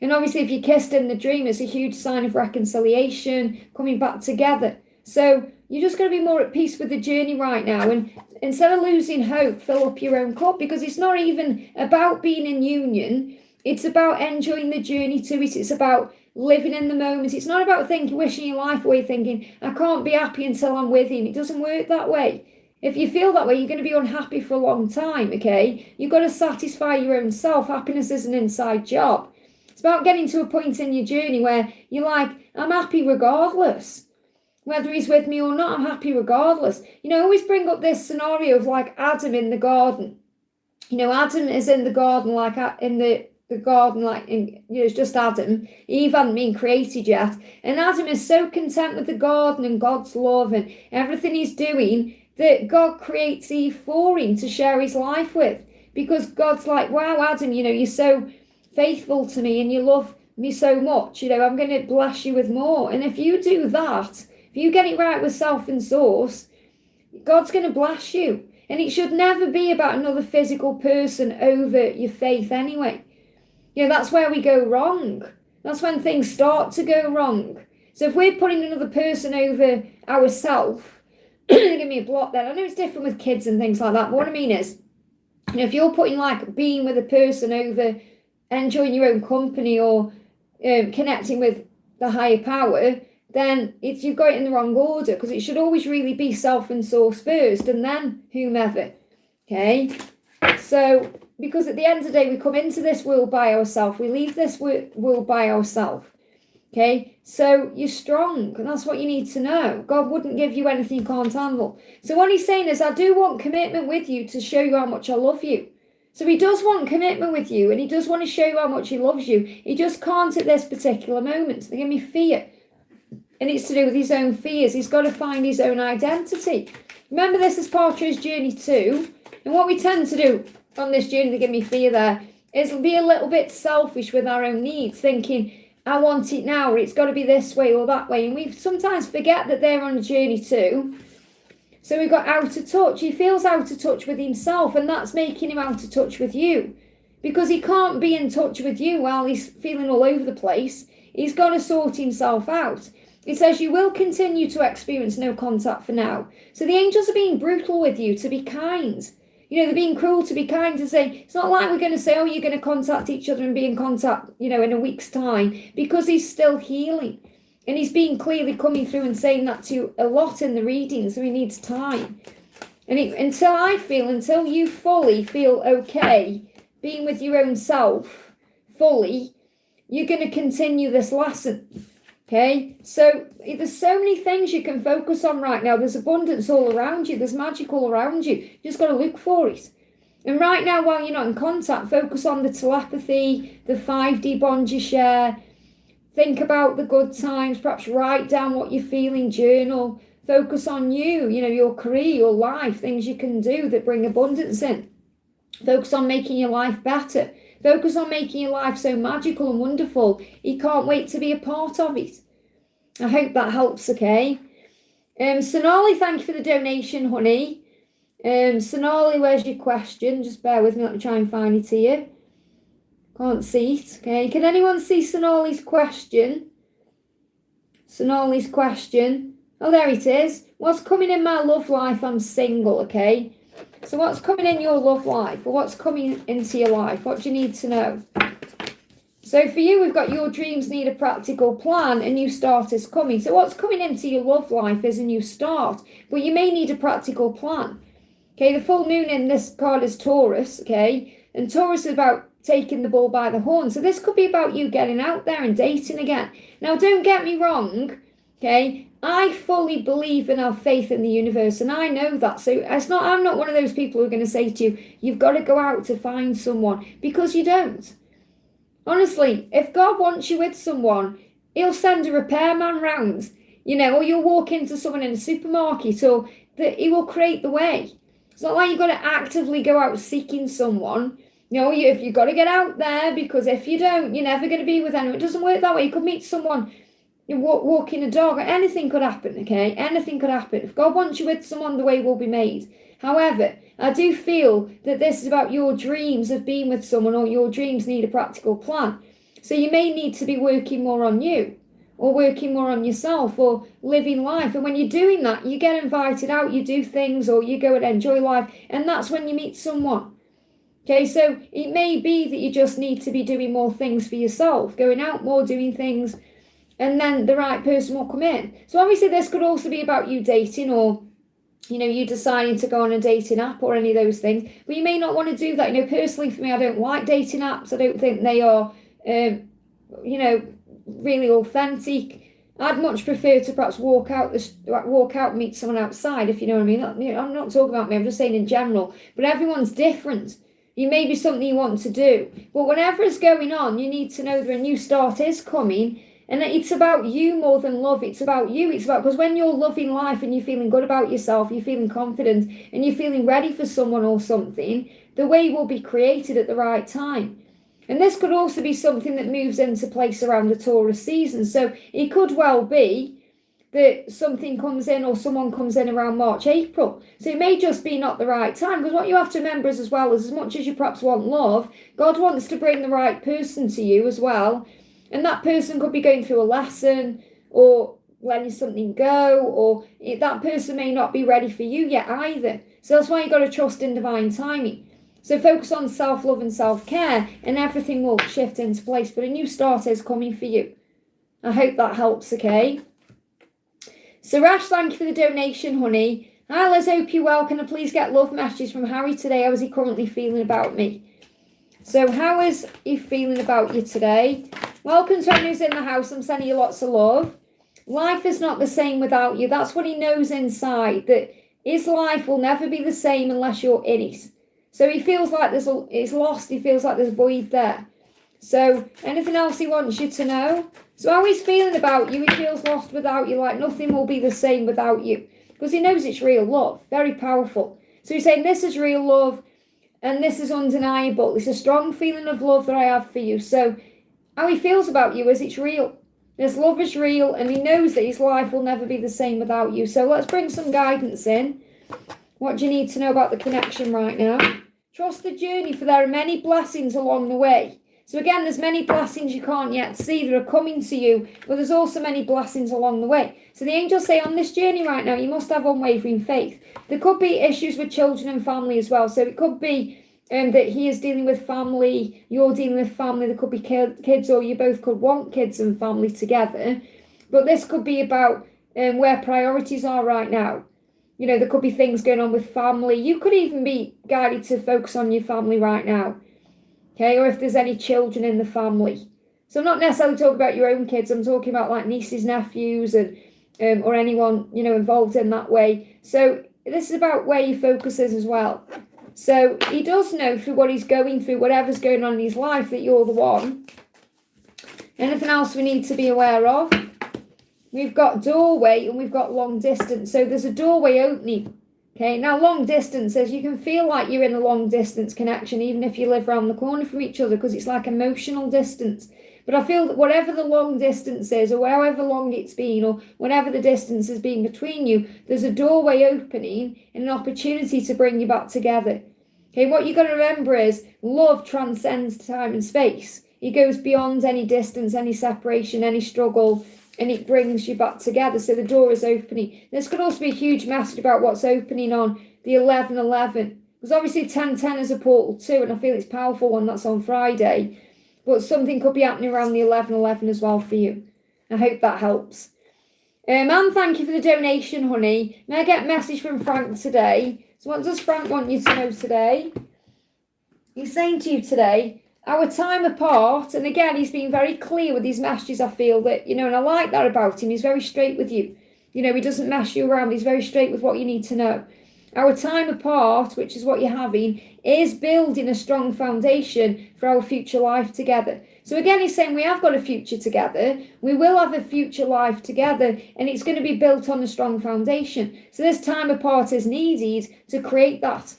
And obviously, if you kissed in the dream, it's a huge sign of reconciliation, coming back together. So you're just going to be more at peace with the journey right now. And instead of losing hope, fill up your own cup, because it's not even about being in union. It's about enjoying the journey to it. It's about living in the moment. It's not about wishing your life away, thinking, I can't be happy until I'm with him. It doesn't work that way. If you feel that way, you're going to be unhappy for a long time, okay? You've got to satisfy your own self. Happiness is an inside job. It's about getting to a point in your journey where you're like, I'm happy regardless. Whether he's with me or not, I'm happy regardless. I always bring up this scenario of like Adam in the garden. Adam is in the garden, like in the garden, like it's just Adam. Eve hadn't been created yet. And Adam is so content with the garden and God's love and everything he's doing that God creates Eve for him to share his life with. Because God's like, wow, Adam, you're so faithful to me and you love me so much. I'm going to bless you with more. And if you do that, if you get it right with self and source, God's going to bless you. And it should never be about another physical person over your faith anyway. That's where we go wrong. That's when things start to go wrong. So if we're putting another person over ourselves, give me a block there. I know it's different with kids and things like that, but what I mean is, if you're putting like being with a person over enjoying your own company or connecting with the higher power, then you've got it in the wrong order, because it should always really be self and source first and then whomever. Okay? So, because at the end of the day, we come into this world by ourselves, we leave this world by ourselves. Okay? So, you're strong, and that's what you need to know. God wouldn't give you anything you can't handle. So, what he's saying is, I do want commitment with you to show you how much I love you. So he does want commitment with you, and he does want to show you how much he loves you. He just can't at this particular moment. They give me fear. And it's to do with his own fears. He's got to find his own identity. Remember, this is part of his journey too. And what we tend to do on this journey, to give me fear there, is be a little bit selfish with our own needs, thinking, I want it now, or it's got to be this way or that way. And we sometimes forget that they're on a journey too. So we've got out of touch. He feels out of touch with himself, and that's making him out of touch with you. Because he can't be in touch with you while he's feeling all over the place. He's got to sort himself out. It says you will continue to experience no contact for now. So the angels are being brutal with you to be kind. They're being cruel to be kind, to say, it's not like we're going to say, oh, you're going to contact each other and be in contact, in a week's time, because he's still healing. And he's been clearly coming through and saying that to you a lot in the reading, so he needs time. And until you fully feel okay being with your own self fully, you're going to continue this lesson. Okay, so there's so many things you can focus on right now. There's abundance all around you. There's magic all around you. You just got to look for it. And right now, while you're not in contact, focus on the telepathy, the 5D bond you share. Think about the good times. Perhaps write down what you're feeling, journal. Focus on you, your career, your life, things you can do that bring abundance in. Focus on making your life better. Focus on making your life so magical and wonderful. You can't wait to be a part of it. I hope that helps, okay? Sonali, thank you for the donation, honey. Sonali, where's your question? Just bear with me, let me try and find it here. Can't see it, okay? Can anyone see Sonali's question? Sonali's question. Oh, there it is. What's coming in my love life? I'm single, okay? So what's coming in your love life? Or what's coming into your life? What do you need to know? So for you, we've got your dreams need a practical plan. A new start is coming. So what's coming into your love life is a new start. But you may need a practical plan. Okay, the full moon in this card is Taurus, okay? And Taurus is about taking the bull by the horn. So this could be about you getting out there and dating again. Now, don't get me wrong, okay? I fully believe and have faith in the universe, and I know that. So I'm not one of those people who are going to say to you, you've got to go out to find someone, because you don't. Honestly, if God wants you with someone, he'll send a repairman round, or you'll walk into someone in a supermarket, or that he will create the way. It's not like you've got to actively go out seeking someone. If you've got to get out there, because if you don't, you're never going to be with anyone. It doesn't work that way. You could meet someone, you walking a dog, anything could happen, okay? Anything could happen. If God wants you with someone, the way will be made. However, I do feel that this is about your dreams of being with someone, or your dreams need a practical plan. So you may need to be working more on you, or working more on yourself, or living life. And when you're doing that, you get invited out, you do things, or you go and enjoy life. And that's when you meet someone. Okay, so it may be that you just need to be doing more things for yourself, going out more, doing things, and then the right person will come in. So obviously this could also be about you dating, or you deciding to go on a dating app or any of those things, but you may not want to do that. Personally for me, I don't like dating apps. I don't think they are, really authentic. I'd much prefer to perhaps walk out and meet someone outside, if you know what I mean. I'm not talking about me, I'm just saying in general, but everyone's different. It may be something you want to do, but whatever is going on, you need to know that a new start is coming. And it's about you more than love. It's about you. It's about, because when you're loving life and you're feeling good about yourself, you're feeling confident, and you're feeling ready for someone or something, the way will be created at the right time. And this could also be something that moves into place around the Taurus season. So it could well be that something comes in, or someone comes in around March, April. So it may just be not the right time. Because what you have to remember is, as well, as much as you perhaps want love, God wants to bring the right person to you as well. And that person could be going through a lesson, or letting something go, or that person may not be ready for you yet either. So that's why you've got to trust in divine timing. So focus on self-love and self-care, and everything will shift into place. But a new start is coming for you. I hope that helps, okay? So Rash, thank you for the donation, honey. Hi Liz, hope you're well. Can I please get love messages from Harry today? How is he currently feeling about me? So how is he feeling about you today? Welcome to everyone who's in the house. I'm sending you lots of love. Life is not the same without you. That's what he knows inside, that his life will never be the same unless you're in it. So he feels like it's lost. He feels like there's a void there. So anything else he wants you to know? So how he's feeling about you, he feels lost without you, like nothing will be the same without you. Because he knows it's real love. Very powerful. So he's saying this is real love, and this is undeniable. It's a strong feeling of love that I have for you. So how he feels about you is it's real. This love is real, and he knows that his life will never be the same without you. So let's bring some guidance in. What do you need to know about the connection right now? Trust the journey, for there are many blessings along the way. So again, there's many blessings you can't yet see that are coming to you, but there's also many blessings along the way. So the angels say on this journey right now, you must have unwavering faith. There could be issues with children and family as well. So it could be that he is dealing with family, you're dealing with family, there could be kids, or you both could want kids and family together. But this could be about where priorities are right now. There could be things going on with family. You could even be guided to focus on your family right now. Okay, or if there's any children in the family. So I'm not necessarily talking about your own kids, I'm talking about like nieces, nephews, and or anyone, involved in that way. So this is about where your focus is as well. So he does know through what he's going through, whatever's going on in his life, that you're the one. Anything else we need to be aware of? We've got doorway and we've got long distance. So there's a doorway opening. Okay, now long distance is, you can feel like you're in a long distance connection, even if you live around the corner from each other, because it's like emotional distance. But I feel that whatever the long distance is, or however long it's been, or whatever the distance has been between you, there's a doorway opening and an opportunity to bring you back together. Okay, what you've got to remember is love transcends time and space. It goes beyond any distance, any separation, any struggle, and it brings you back together. So the door is opening. This could also be a huge message about what's opening on the 11/11. Because obviously 10/10 is a portal too, and I feel it's a powerful one. That's on Friday. But something could be happening around the 11/11 as well for you. I hope that helps. And thank you for the donation, honey. May I get a message from Frank today? So what does Frank want you to know today? He's saying to you today, our time apart, and again, he's been very clear with his messages, I feel that, and I like that about him. He's very straight with you. He doesn't mess you around. He's very straight with what you need to know. Our time apart, which is what you're having, is building a strong foundation for our future life together. So again, he's saying we have got a future together. We will have a future life together, and it's going to be built on a strong foundation. So this time apart is needed to create that.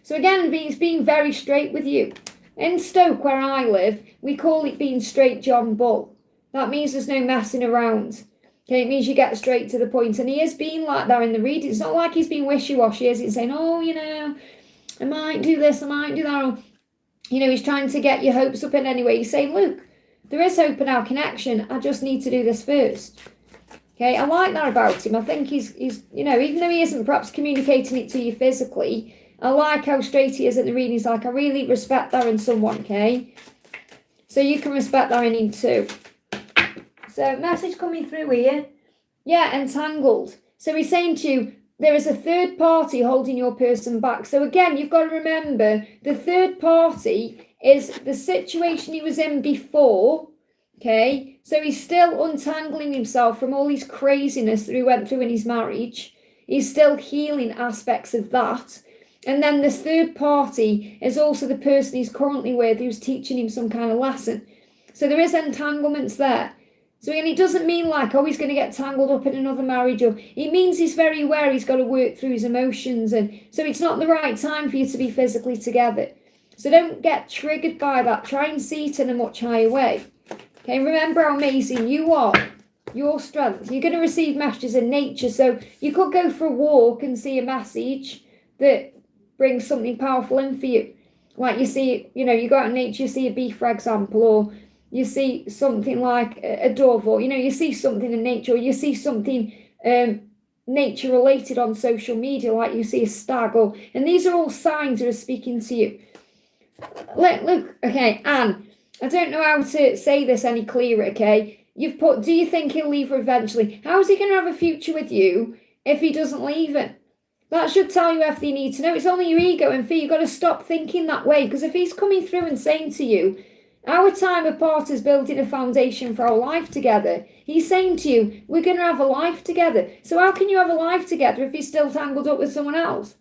So again, he's being very straight with you. In Stoke, where I live, we call it being straight John Bull. That means there's no messing around. Okay, it means you get straight to the point. And he has been like that in the reading. It's not like he's been wishy-washy, is he? Saying, I might do this, I might do that. Or, he's trying to get your hopes up in any way. He's saying, look, there is hope in our connection. I just need to do this first. Okay, I like that about him. I think he's even though he isn't perhaps communicating it to you physically, I like how straight he is at the reading. He's like, I really respect that in someone, okay? So you can respect that in him too. So message coming through here. Yeah, entangled. So he's saying to you, there is a third party holding your person back. So again, you've got to remember the third party is the situation he was in before. Okay, so he's still untangling himself from all his craziness that he went through in his marriage. He's still healing aspects of that. And then this third party is also the person he's currently with who's teaching him some kind of lesson. So there is entanglements there. So and it doesn't mean like, oh, he's going to get tangled up in another marriage. Or it means he's very aware he's got to work through his emotions. And so it's not the right time for you to be physically together. So don't get triggered by that. Try and see it in a much higher way. Okay, remember how amazing you are. Your strength. You're going to receive messages in nature. So you could go for a walk and see a message that brings something powerful in for you. Like you see, you go out in nature, you see a bee, for example, or you see something like a dove, or, you see something in nature, or you see something nature related on social media, like you see a stag, and these are all signs that are speaking to you. Look, okay, Anne, I don't know how to say this any clearer, okay? You've put, do you think he'll leave her eventually? How is he going to have a future with you if he doesn't leave her? That should tell you everything you need to know. It's only your ego and fear. You've got to stop thinking that way, because if he's coming through and saying to you, our time apart is building a foundation for our life together. He's saying to you, we're going to have a life together. So how can you have a life together if he's still tangled up with someone else?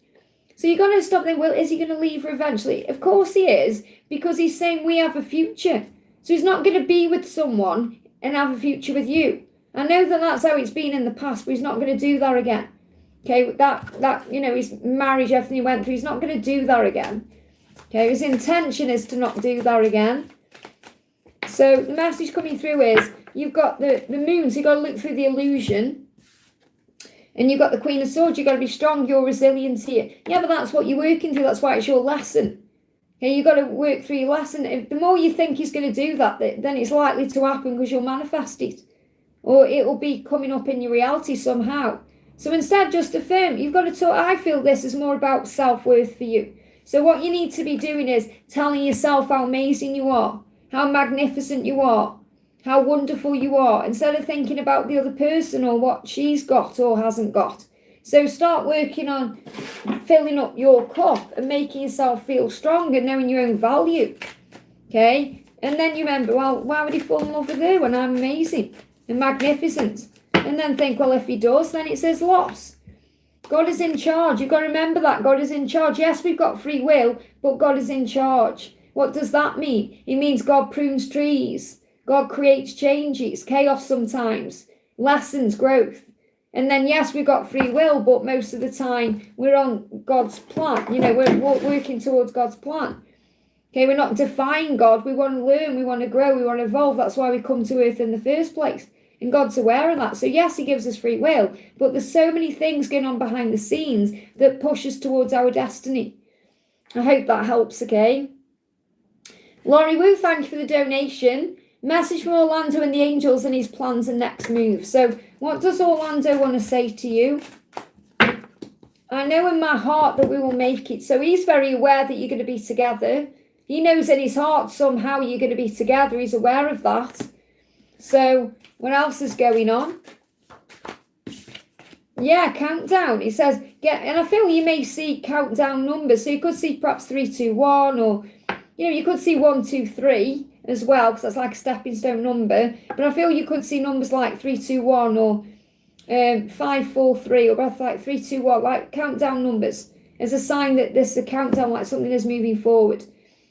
So you've got to stop thinking, well, is he going to leave her eventually? Of course he is, because he's saying we have a future. So he's not going to be with someone and have a future with you. I know that that's how it's been in the past, but he's not going to do that again. Okay, that his marriage, everything he went through, he's not going to do that again. Okay, his intention is to not do that again. So the message coming through is, you've got the moon, so you've got to look through the illusion. And you've got the Queen of Swords, you've got to be strong, your resilience here. Yeah, but that's what you're working through, that's why it's your lesson. Okay, you've got to work through your lesson. If the more you think he's going to do that, then it's likely to happen because you'll manifest it. Or it will be coming up in your reality somehow. So instead, just affirm. You've got to talk. I feel this is more about self-worth for you. So what you need to be doing is telling yourself how amazing you are, how magnificent you are, how wonderful you are, instead of thinking about the other person or what she's got or hasn't got. So start working on filling up your cup and making yourself feel strong and knowing your own value. Okay? And then you remember, well, why would he fall in love with her when I'm amazing and magnificent? And then think, well, if he does, then it's his loss. God is in charge. You've got to remember that. God is in charge. Yes, we've got free will, but God is in charge. What does that mean? It means God prunes trees. God creates changes, chaos sometimes, lessons, growth. And then, yes, we've got free will, but most of the time we're on God's plan. We're working towards God's plan. Okay, we're not defying God. We want to learn, we want to grow, we want to evolve. That's why we come to earth in the first place. And God's aware of that. So yes, he gives us free will, but there's so many things going on behind the scenes that push us towards our destiny. I hope that helps, okay? Laurie Wu, thank you for the donation. Message from Orlando and the angels and his plans and next move. So what does Orlando want to say to you? I know in my heart that we will make it. So he's very aware that you're going to be together. He knows in his heart somehow you're going to be together. He's aware of that. So what else is going on? Yeah, countdown. It says, and I feel you may see countdown numbers. So you could see perhaps 3, 2, 1, or, you could see 1, 2, 3 as well, because that's like a stepping stone number. But I feel you could see numbers like 3, 2, 1, or 5, 4, 3, or both like 3, 2, 1, like countdown numbers as a sign that this is a countdown, like something is moving forward.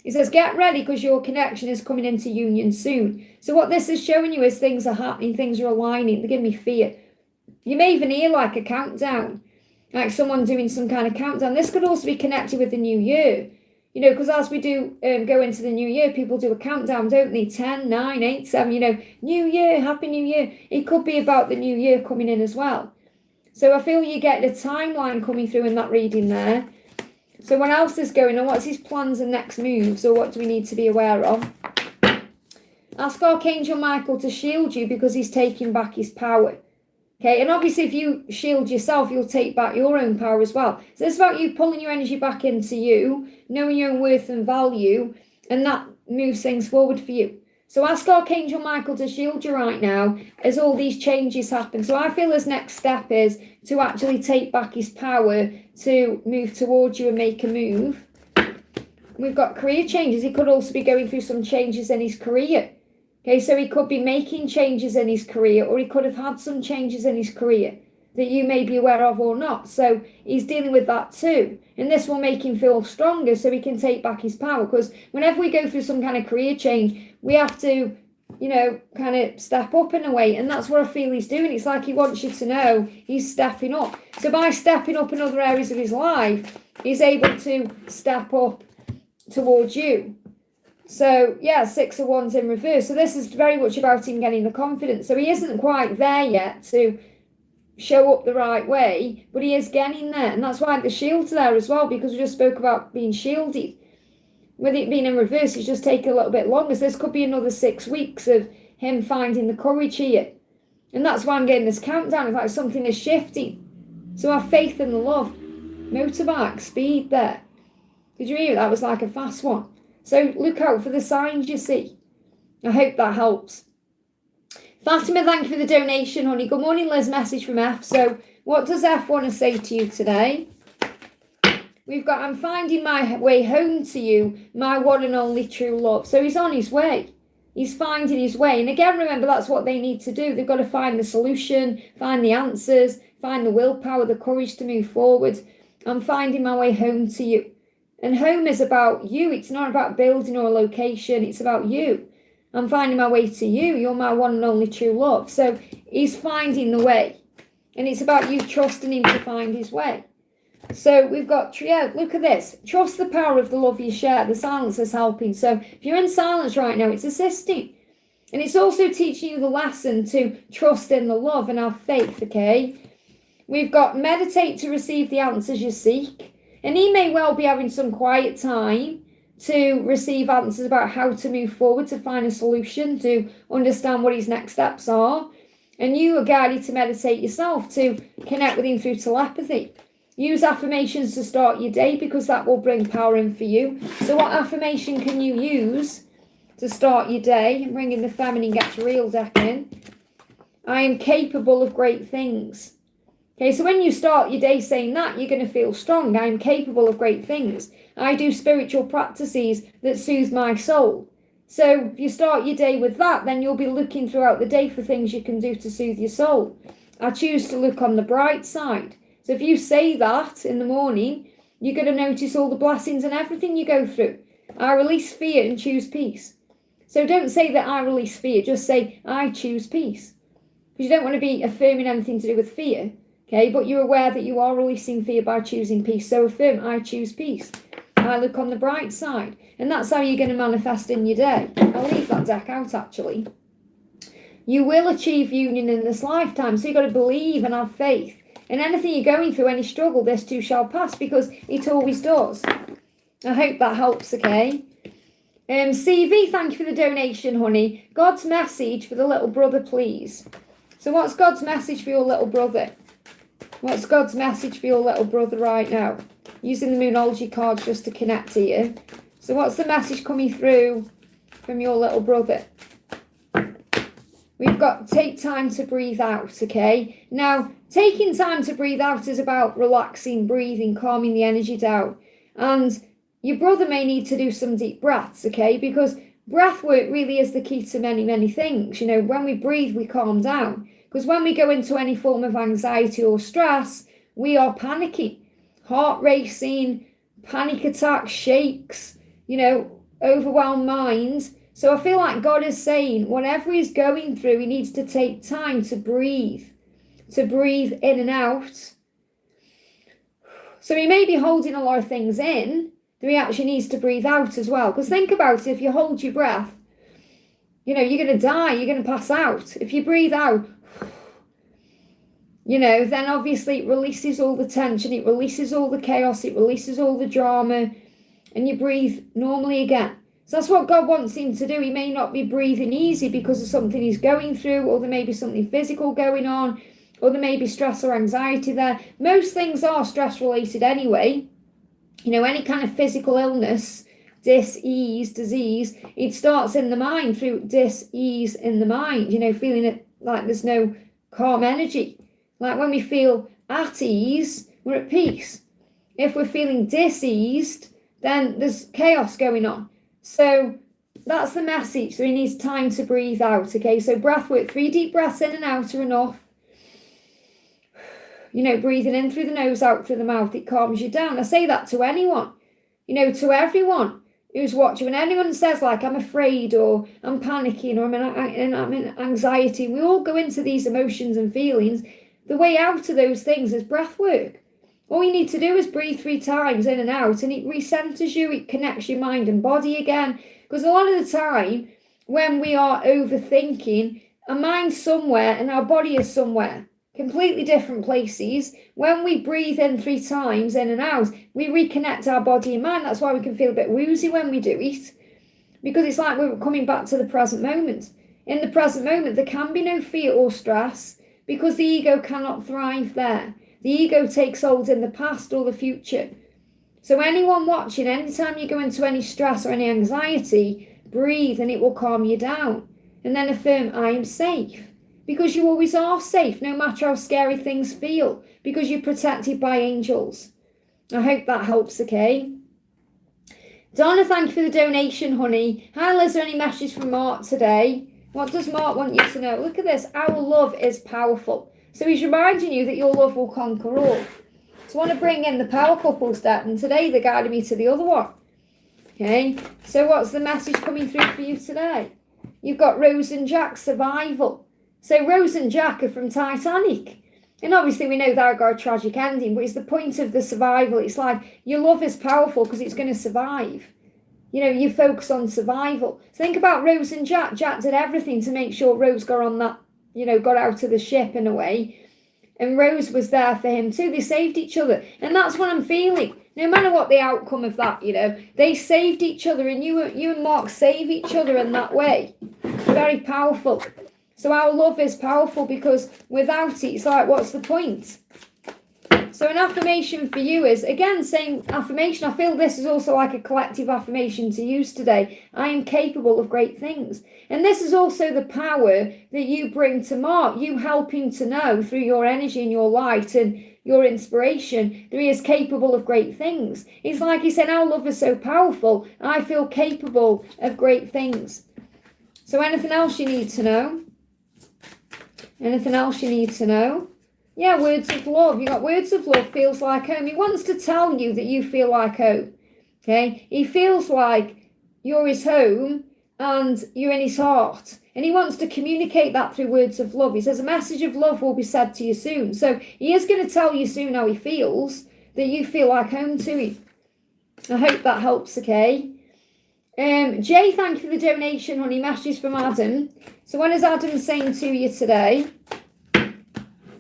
It says, get ready because your connection is coming into union soon. So what this is showing you is things are happening, things are aligning. They're giving me fear. You may even hear like a countdown, like someone doing some kind of countdown. This could also be connected with the new year. Because as we do go into the new year, people do a countdown, don't they? 10, 9, 8, 7, new year, happy new year. It could be about the new year coming in as well. So I feel you get the timeline coming through in that reading there. So what else is going on? What's his plans and next moves, or what do we need to be aware of? Ask Archangel Michael to shield you because he's taking back his power. Okay, and obviously if you shield yourself, you'll take back your own power as well. So it's about you pulling your energy back into you, knowing your own worth and value, and that moves things forward for you. So ask Archangel Michael to shield you right now as all these changes happen. So I feel his next step is to actually take back his power to move towards you and make a move. We've got career changes. He could also be going through some changes in his career. Okay, so he could be making changes in his career, or he could have had some changes in his career that you may be aware of or not. So he's dealing with that too. And this will make him feel stronger so he can take back his power. Because whenever we go through some kind of career change, we have to, kind of step up in a way. And that's what I feel he's doing. It's like he wants you to know he's stepping up. So by stepping up in other areas of his life, he's able to step up towards you. So yeah, 6 of Wands in reverse. So this is very much about him getting the confidence. So he isn't quite there yet to show up the right way, but he is getting there. And that's why the shield's there as well, because we just spoke about being shielded. With it being in reverse, it's just taking a little bit longer. So this could be another 6 weeks of him finding the courage here. And that's why I'm getting this countdown. It's like something is shifting. So have faith in the love. Motorbike, speed there. Did you hear it? That was like a fast one. So look out for the signs you see. I hope that helps. Fatima, thank you for the donation, honey. Good morning, Liz. Message from F. So what does F want to say to you today? We've got, I'm finding my way home to you, my one and only true love. So he's on his way. He's finding his way. And again, remember, that's what they need to do. They've got to find the solution, find the answers, find the willpower, the courage to move forward. I'm finding my way home to you. And home is about you. It's not about building or a location. It's about you. I'm finding my way to you. You're my one and only true love. So he's finding the way. And it's about you trusting him to find his way. So we've got, look at this. Trust the power of the love you share. The silence is helping. So if you're in silence right now, it's assisting. And it's also teaching you the lesson to trust in the love and have faith, okay? We've got meditate to receive the answers you seek. And he may well be having some quiet time to receive answers about how to move forward, to find a solution, to understand what his next steps are. And you are guided to meditate yourself, to connect with him through telepathy. Use affirmations to start your day, because that will bring power in for you. So what affirmation can you use to start your day? And bring in the feminine gets real deck in. I am capable of great things. Okay, so when you start your day saying that, you're going to feel strong. I am capable of great things. I do spiritual practices that soothe my soul. So if you start your day with that, then you'll be looking throughout the day for things you can do to soothe your soul. I choose to look on the bright side. So if you say that in the morning, you're going to notice all the blessings and everything you go through. I release fear and choose peace. So don't say that I release fear. Just say I choose peace. Because you don't want to be affirming anything to do with fear. Okay, but you're aware that you are releasing fear by choosing peace. So affirm, I choose peace. I look on the bright side. And that's how you're going to manifest in your day. I'll leave that deck out, actually. You will achieve union in this lifetime. So you've got to believe and have faith. And anything you're going through, any struggle, this too shall pass, because it always does. I hope that helps, okay? CV, thank you for the donation, honey. God's message for the little brother, please. So what's God's message for your little brother? What's God's message for your little brother right now? Using the Moonology cards just to connect to you. So what's the message coming through from your little brother? We've got take time to breathe out, okay? Now, taking time to breathe out is about relaxing, breathing, calming the energy down. And your brother may need to do some deep breaths, okay? Because breath work really is the key to many, many things. You know, when we breathe, we calm down. Because when we go into any form of anxiety or stress, we are panicking, heart racing, panic attacks, shakes, overwhelmed minds. So I feel like God is saying whatever he's going through, he needs to take time to breathe in and out. So he may be holding a lot of things in, that he actually needs to breathe out as well. Because think about it, if you hold your breath, you're going to die, you're going to pass out. If you breathe out, then obviously it releases all the tension, it releases all the chaos, it releases all the drama, and you breathe normally again. So that's what God wants him to do. He may not be breathing easy because of something he's going through, or there may be something physical going on, or there may be stress or anxiety there. Most things are stress related anyway. You know, any kind of physical illness, dis-ease, disease, it starts in the mind through dis-ease in the mind, you know, feeling it like there's no calm energy. Like when we feel at ease, we're at peace. If we're feeling diseased, then there's chaos going on. So that's the message. So he needs time to breathe out. Okay, so breath work, 3 deep breaths in and out are enough. You know, breathing in through the nose, out through the mouth, it calms you down. I say that to anyone, you know, to everyone who's watching. When anyone says like, I'm afraid or I'm panicking or I'm in anxiety, we all go into these emotions and feelings. The way out of those things is breath work. All you need to do is breathe 3 times in and out, and it recenters you, it connects your mind and body again. Because a lot of the time, when we are overthinking, our mind's somewhere and our body is somewhere. Completely different places. When we breathe in 3 times in and out, we reconnect our body and mind. That's why we can feel a bit woozy when we do it, because it's like we're coming back to the present moment. In the present moment, there can be no fear or stress because the ego cannot thrive there. The ego takes hold in the past or the future. So anyone watching, anytime you go into any stress or any anxiety, breathe and it will calm you down. And then affirm, I am safe. Because you always are safe, no matter how scary things feel, because you're protected by angels. I hope that helps, okay? Donna, thank you for the donation, honey. Hi, Liz, any message from Mark today? What does Mark want you to know? Look at this. Our love is powerful. So he's reminding you that your love will conquer all. So I want to bring in the power couple step, and today they're guiding me to the other one. Okay, so what's the message coming through for you today? You've got Rose and Jack, survival. So Rose and Jack are from Titanic. And obviously we know that got a tragic ending, but it's the point of the survival. It's like your love is powerful because it's going to survive. You know, you focus on survival. Think about Rose and Jack. Jack did everything to make sure Rose got on that, you know, got out of the ship in a way. And Rose was there for him too. They saved each other. And that's what I'm feeling. No matter what the outcome of that, you know, they saved each other, and you and Mark save each other in that way. Very powerful. So our love is powerful because without it, it's like, what's the point? So an affirmation for you is, again, same affirmation. I feel this is also like a collective affirmation to use today. I am capable of great things. And this is also the power that you bring to Mark. You help him to know through your energy and your light and your inspiration that he is capable of great things. It's like he said, our love is so powerful. I feel capable of great things. So anything else you need to know? Anything else you need to know? Yeah, words of love. You got words of love, feels like home. He wants to tell you that you feel like home. Okay? He feels like you're his home and you're in his heart. And he wants to communicate that through words of love. He says a message of love will be said to you soon. So he is going to tell you soon how he feels, that you feel like home to him. I hope that helps, okay? Jay, thank you for the donation, honey. Messages from Adam. So what is Adam saying to you today?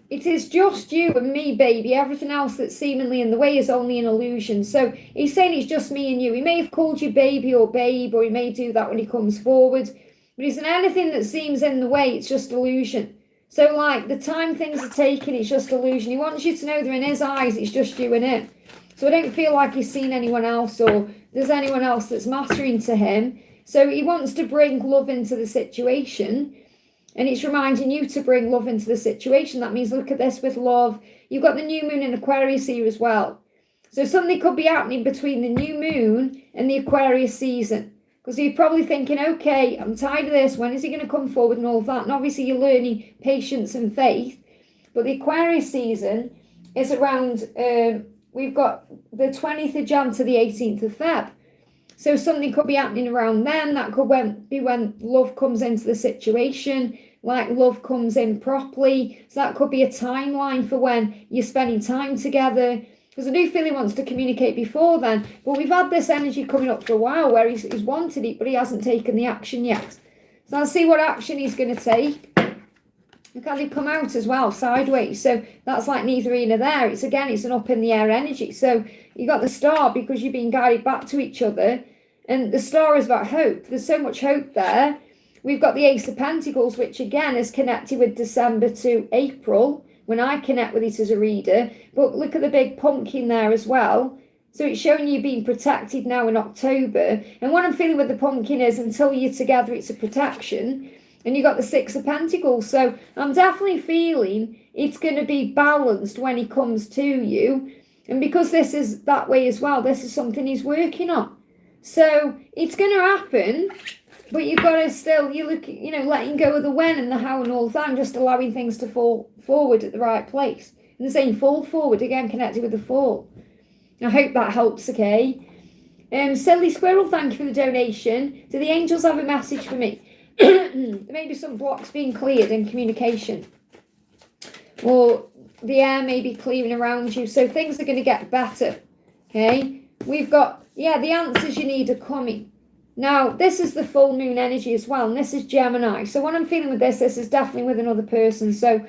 It is just you and me, baby. Everything else that's seemingly in the way is only an illusion. So he's saying it's just me and you. He may have called you baby or babe, or he may do that when he comes forward. But he's saying anything that seems in the way, it's just illusion. So like the time things are taking, it's just illusion. He wants you to know that in his eyes, it's just you and him. So I don't feel like he's seen anyone else or there's anyone else that's mattering to him. So he wants to bring love into the situation. And it's reminding you to bring love into the situation. That means look at this with love. You've got the new moon in Aquarius here as well. So something could be happening between the new moon and the Aquarius season. Because you're probably thinking, okay, I'm tired of this. When is he going to come forward and all of that? And obviously you're learning patience and faith. But the Aquarius season is around, we've got the 20th of Jan to the 18th of Feb. So something could be happening around then. That could be when love comes into the situation, like love comes in properly. So that could be a timeline for when you're spending time together. Because I do feel he wants to communicate before then. But we've had this energy coming up for a while where he's wanted it, but he hasn't taken the action yet. So let's see what action he's going to take. Look how they come out as well, sideways. So that's like neither here nor there. It's an up in the air energy. So you got the star because you're being guided back to each other. And the star is about hope. There's so much hope there. We've got the Ace of Pentacles, which again is connected with December to April. when I connect with it as a reader. But look at the big pumpkin there as well. So it's showing you being protected now in October. And what I'm feeling with the pumpkin is until you're together, it's a protection. And you got the Six of Pentacles. So I'm definitely feeling it's going to be balanced when he comes to you. And because this is that way as well, this is something he's working on. So it's going to happen, but you've got to still, letting go of the when and the how and all of that, and just allowing things to fall forward at the right place. And the same fall forward, again, connected with the fall. I hope that helps, okay? Silly Squirrel, thank you for the donation. Do the angels have a message for me? There may be some blocks being cleared in communication. Or the air may be clearing around you. So things are going to get better, okay? We've got, the answers you need are coming. Now, this is the full moon energy as well, and this is Gemini. So what I'm feeling with this is definitely with another person. So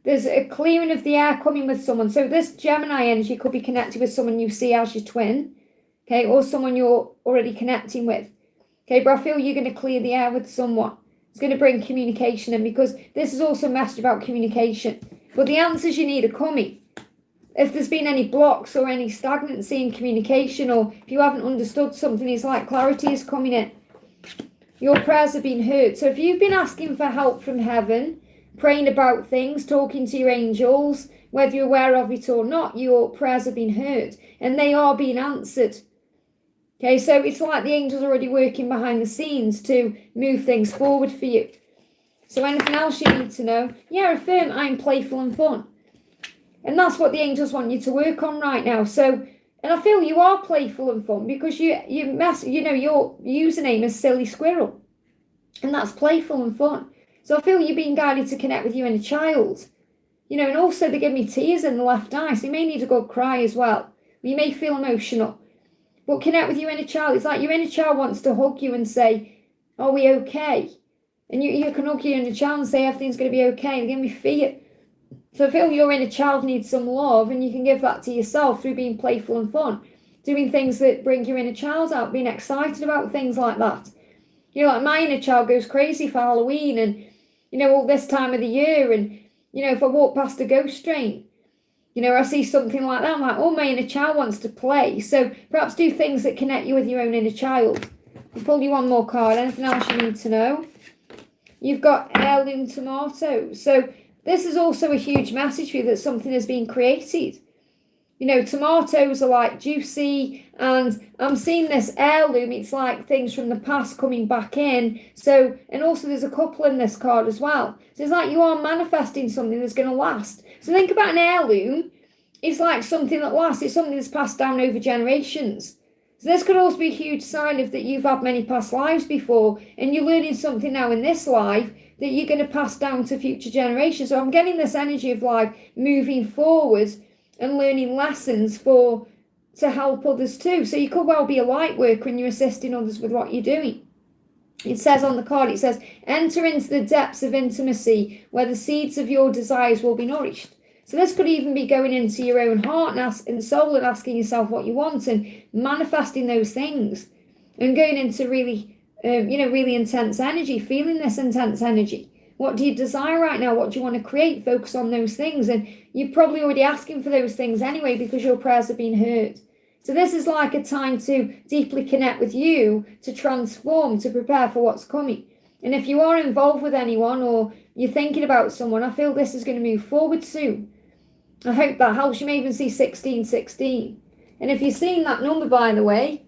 there's a clearing of the air coming with someone. So this Gemini energy could be connected with someone you see as your twin, okay, or someone you're already connecting with. Okay, but I feel you're going to clear the air with someone. It's going to bring communication in, because this is also a message about communication. But the answers you need are coming. If there's been any blocks or any stagnancy in communication, or if you haven't understood something, it's like clarity is coming in. Your prayers have been heard. So if you've been asking for help from heaven, praying about things, talking to your angels, whether you're aware of it or not, your prayers have been heard and they are being answered. Okay, so it's like the angels are already working behind the scenes to move things forward for you. So anything else you need to know? Affirm I'm playful and fun. And that's what the angels want you to work on right now. So, and I feel you are playful and fun, because your username is Silly Squirrel. And that's playful and fun. So I feel you're being guided to connect with your inner child. And also they give me tears in the left eye. So you may need a good cry as well. You may feel emotional. But connect with your inner child. It's like your inner child wants to hug you and say, are we okay? And you can hug your inner child and say everything's going to be okay. They're going to be fear. So I feel your inner child needs some love, and you can give that to yourself through being playful and fun. Doing things that bring your inner child out, being excited about things like that. Like my inner child goes crazy for Halloween and, all this time of the year. And, if I walk past a ghost train, I see something like that, I'm like, oh, my inner child wants to play. So perhaps do things that connect you with your own inner child. I'll pull you one more card. Anything else you need to know? You've got heirloom tomatoes. So this is also a huge message for you that something has been created. Tomatoes are like juicy, and I'm seeing this heirloom. It's like things from the past coming back in. So, and also there's a couple in this card as well. So it's like you are manifesting something that's going to last. So think about an heirloom. It's like something that lasts. It's something that's passed down over generations. So this could also be a huge sign of that you've had many past lives before, and you're learning something now in this life that you're going to pass down to future generations. So I'm getting this energy of like moving forward and learning lessons to help others too. So you could well be a light worker and you're assisting others with what you're doing. It says on the card, it says, enter into the depths of intimacy where the seeds of your desires will be nourished. So this could even be going into your own heart and soul and asking yourself what you want and manifesting those things and going into really, really intense energy, feeling this intense energy. What do you desire right now? What do you want to create? Focus on those things. And you're probably already asking for those things anyway because your prayers have been heard. So this is like a time to deeply connect with you, to transform, to prepare for what's coming. And if you are involved with anyone or you're thinking about someone, I feel this is going to move forward soon. I hope that helps. You may even see 1616. And if you've seen that number, by the way,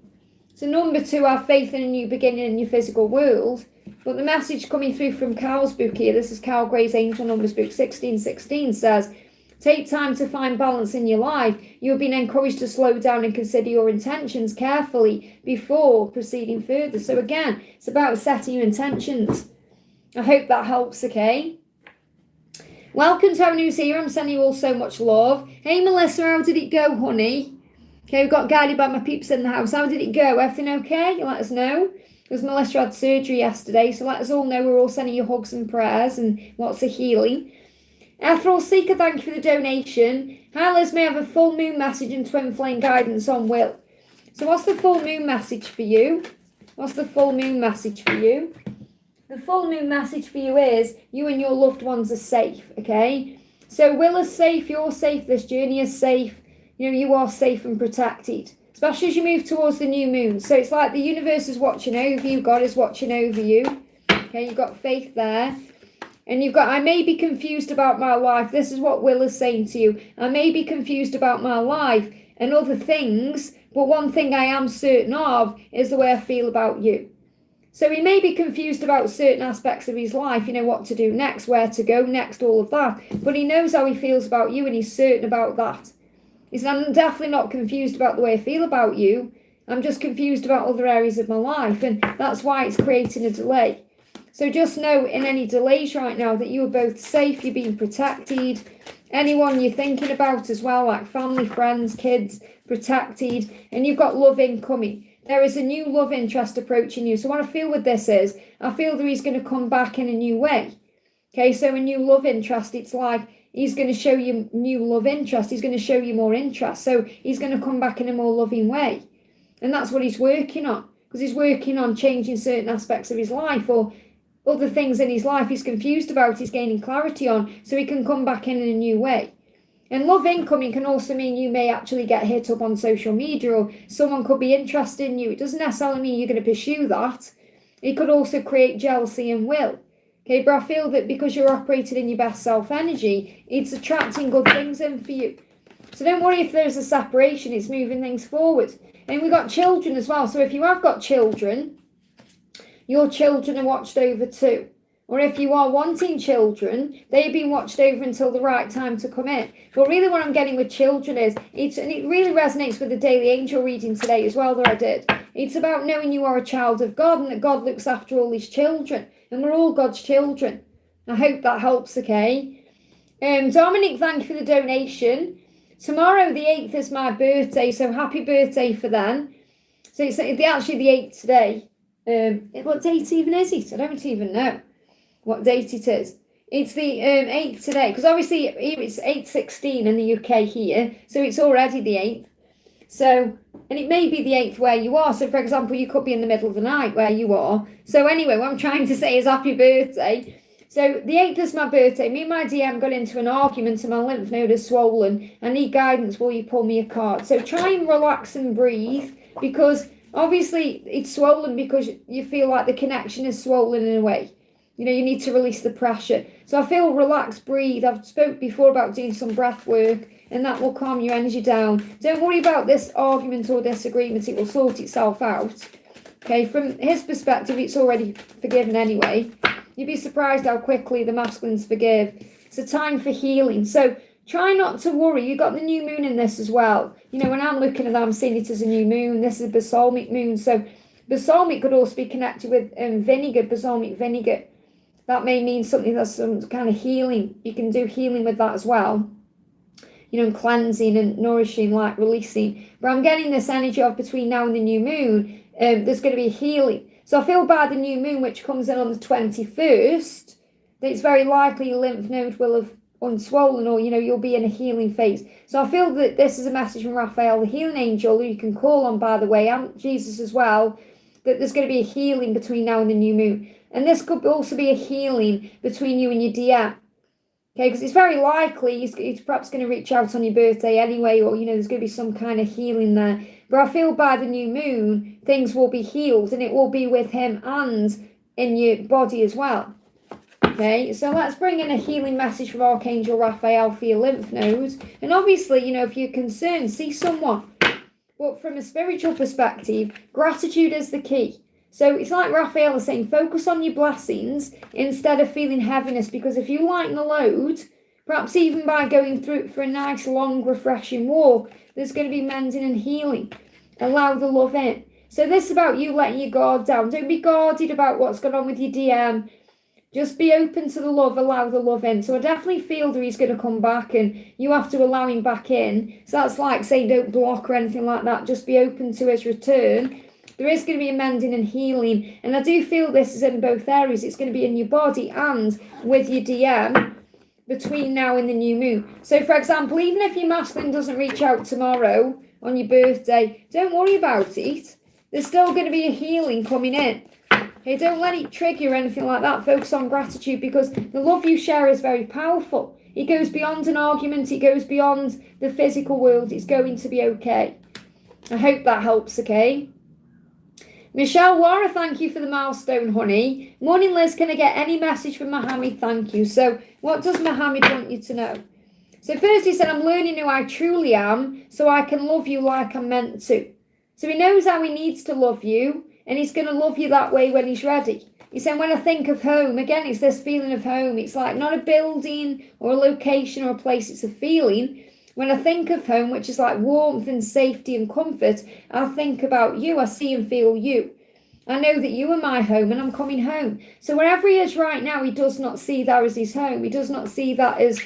it's a number to have faith in a new beginning in your physical world. But the message coming through from Carl's book here, this is Carl Gray's Angel Numbers book, 1616, says, take time to find balance in your life. You've been encouraged to slow down and consider your intentions carefully before proceeding further. So again, it's about setting your intentions. I hope that helps, okay? Welcome to everyone who's here. I'm sending you all so much love. Hey, Melissa, how did it go, honey? Okay, we've got guided by my peeps in the house. How did it go? Everything okay? You let us know. Because Melissa had surgery yesterday, so let us all know we're all sending you hugs and prayers and lots of healing. Ethereal Seeker, thank you for the donation. Hi, Liz, may I have a full moon message and twin flame guidance on Will. So what's the full moon message for you? What's the full moon message for you? The full moon message for you is you and your loved ones are safe, okay? So Will is safe, you're safe, this journey is safe. You are safe and protected, especially as you move towards the new moon. So it's like the universe is watching over you, God is watching over you. Okay, you've got faith there. And you've got, I may be confused about my life. This is what Will is saying to you. I may be confused about my life and other things, but one thing I am certain of is the way I feel about you. So he may be confused about certain aspects of his life, what to do next, where to go next, all of that. But he knows how he feels about you and he's certain about that. He said, I'm definitely not confused about the way I feel about you. I'm just confused about other areas of my life. And that's why it's creating a delay. So just know in any delays right now that you are both safe, you're being protected. Anyone you're thinking about as well, like family, friends, kids, protected. And you've got love incoming. There is a new love interest approaching you. So what I feel with this is, I feel that he's going to come back in a new way. Okay, so a new love interest, it's like he's going to show you new love interest. He's going to show you more interest. So he's going to come back in a more loving way. And that's what he's working on. Because he's working on changing certain aspects of his life or other things in his life he's confused about, he's gaining clarity on, so he can come back in a new way. And love incoming can also mean you may actually get hit up on social media or someone could be interested in you. It doesn't necessarily mean you're going to pursue that. It could also create jealousy and will. Okay, but I feel that because you're operating in your best self energy, it's attracting good things in for you. So don't worry if there's a separation, it's moving things forward. And we've got children as well. So if you have got children, your children are watched over too. Or if you are wanting children, they've been watched over until the right time to come in. But really what I'm getting with children is, and it really resonates with the daily angel reading today as well that I did. It's about knowing you are a child of God and that God looks after all his children. And we're all God's children. I hope that helps, okay? Dominic, thank you for the donation. Tomorrow, the 8th, is my birthday, so happy birthday for then. So it's actually the 8th today. What date even is it? I don't even know what date it is. It's the 8th today, because obviously it's 8:16 in the UK here, so it's already the 8th. So, and it may be the 8th where you are. So, for example, you could be in the middle of the night where you are. So anyway, what I'm trying to say is happy birthday. So the 8th is my birthday. Me and my DM got into an argument and my lymph node is swollen. I need guidance. Will you pull me a card? So try and relax and breathe, because obviously it's swollen because you feel like the connection is swollen in a way. You need to release the pressure. So I feel relax, breathe. I've spoke before about doing some breath work and that will calm your energy down. Don't worry about this argument or disagreement. It will sort itself out. Okay, from his perspective, it's already forgiven anyway. You'd be surprised how quickly the masculines forgive. It's a time for healing. So try not to worry. You've got the new moon in this as well. When I'm looking at that, I'm seeing it as a new moon. This is a balsamic moon. So balsamic could also be connected with vinegar, balsamic vinegar. That may mean something that's some kind of healing. You can do healing with that as well. Cleansing and nourishing, like releasing. But I'm getting this energy of between now and the new moon, there's going to be healing. So I feel by the new moon, which comes in on the 21st, that it's very likely your lymph node will have unswollen or, you'll be in a healing phase. So I feel that this is a message from Raphael, the healing angel, who you can call on, by the way, and Jesus as well, that there's going to be a healing between now and the new moon. And this could also be a healing between you and your DM. Okay, because it's very likely he's perhaps going to reach out on your birthday anyway, or, there's going to be some kind of healing there. But I feel by the new moon, things will be healed, and it will be with him and in your body as well. Okay, so let's bring in a healing message from Archangel Raphael for your lymph nodes. And obviously, if you're concerned, see someone. But from a spiritual perspective, gratitude is the key. So it's like Raphael is saying, focus on your blessings instead of feeling heaviness, because if you lighten the load, perhaps even by going through for a nice, long, refreshing walk, there's going to be mending and healing. Allow the love in. So this is about you letting your guard down. Don't be guarded about what's going on with your DM. Just be open to the love, allow the love in. So I definitely feel that he's going to come back and you have to allow him back in. So that's like saying don't block or anything like that. Just be open to his return. There is going to be a mending and healing. And I do feel this is in both areas. It's going to be in your body and with your DM between now and the new moon. So, for example, even if your masculine doesn't reach out tomorrow on your birthday, don't worry about it. There's still going to be a healing coming in. Okay, don't let it trigger or anything like that. Focus on gratitude, because the love you share is very powerful. It goes beyond an argument. It goes beyond the physical world. It's going to be okay. I hope that helps, okay? Michelle Wara, thank you for the milestone, honey. Morning, Liz. Can I get any message from Mohammed? Thank you. So what does Mohammed want you to know? So first he said, I'm learning who I truly am so I can love you like I'm meant to. So he knows how he needs to love you, and he's going to love you that way when he's ready. He said, when I think of home, again, it's this feeling of home. It's like not a building or a location or a place. It's a feeling. When I think of home, which is like warmth and safety and comfort, I think about you. I see and feel you. I know that you are my home and I'm coming home. So wherever he is right now, he does not see that as his home. He does not see that as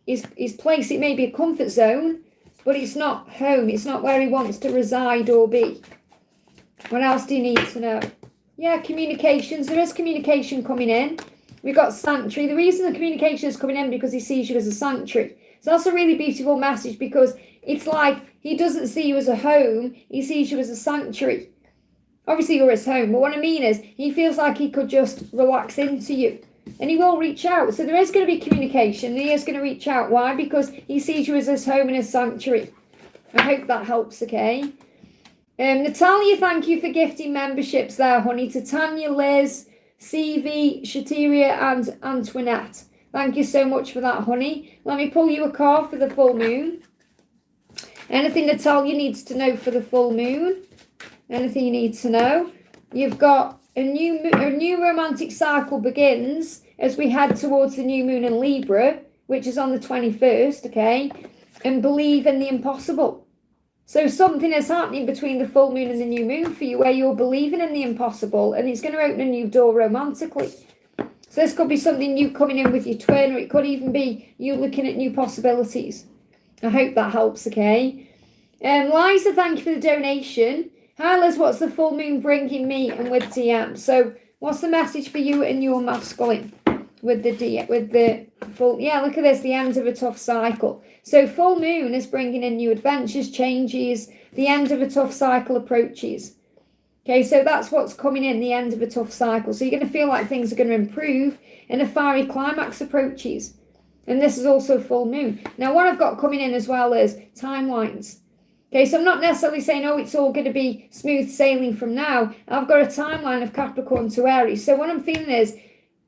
his place. It may be a comfort zone, but it's not home. It's not where he wants to reside or be. What else do you need to know? Yeah, communications. There is communication coming in. We've got sanctuary. The reason the communication is coming in because he sees you as a sanctuary. So that's a really beautiful message because it's like he doesn't see you as a home. He sees you as a sanctuary. Obviously, you're his home. But what I mean is he feels like he could just relax into you. And he will reach out. So there is going to be communication. And he is going to reach out. Why? Because he sees you as his home and his sanctuary. I hope that helps, okay? Natalia, thank you for gifting memberships there, honey. To Tanya, Liz, CV, Shatiria, and Antoinette. Thank you so much for that, honey. Let me pull you a card for the full moon. Anything Natalia needs to know for the full moon? Anything you need to know? You've got a new romantic cycle begins as we head towards the new moon in Libra, which is on the 21st, okay? And believe in the impossible. So something is happening between the full moon and the new moon for you where you're believing in the impossible and it's going to open a new door romantically. So this could be something new coming in with your twin, or it could even be you looking at new possibilities. I hope that helps, okay? Liza, thank you for the donation. Hi Liz, what's the full moon bringing me and with DM? So what's the message for you and your masculine with the full, yeah, look at this, the end of a tough cycle. So full moon is bringing in new adventures, changes, the end of a tough cycle approaches. Okay, so that's what's coming in, the end of a tough cycle. So you're going to feel like things are going to improve and a fiery climax approaches. And this is also full moon. Now what I've got coming in as well is timelines. Okay, so I'm not necessarily saying, oh, it's all going to be smooth sailing from now. I've got a timeline of Capricorn to Aries. So what I'm feeling is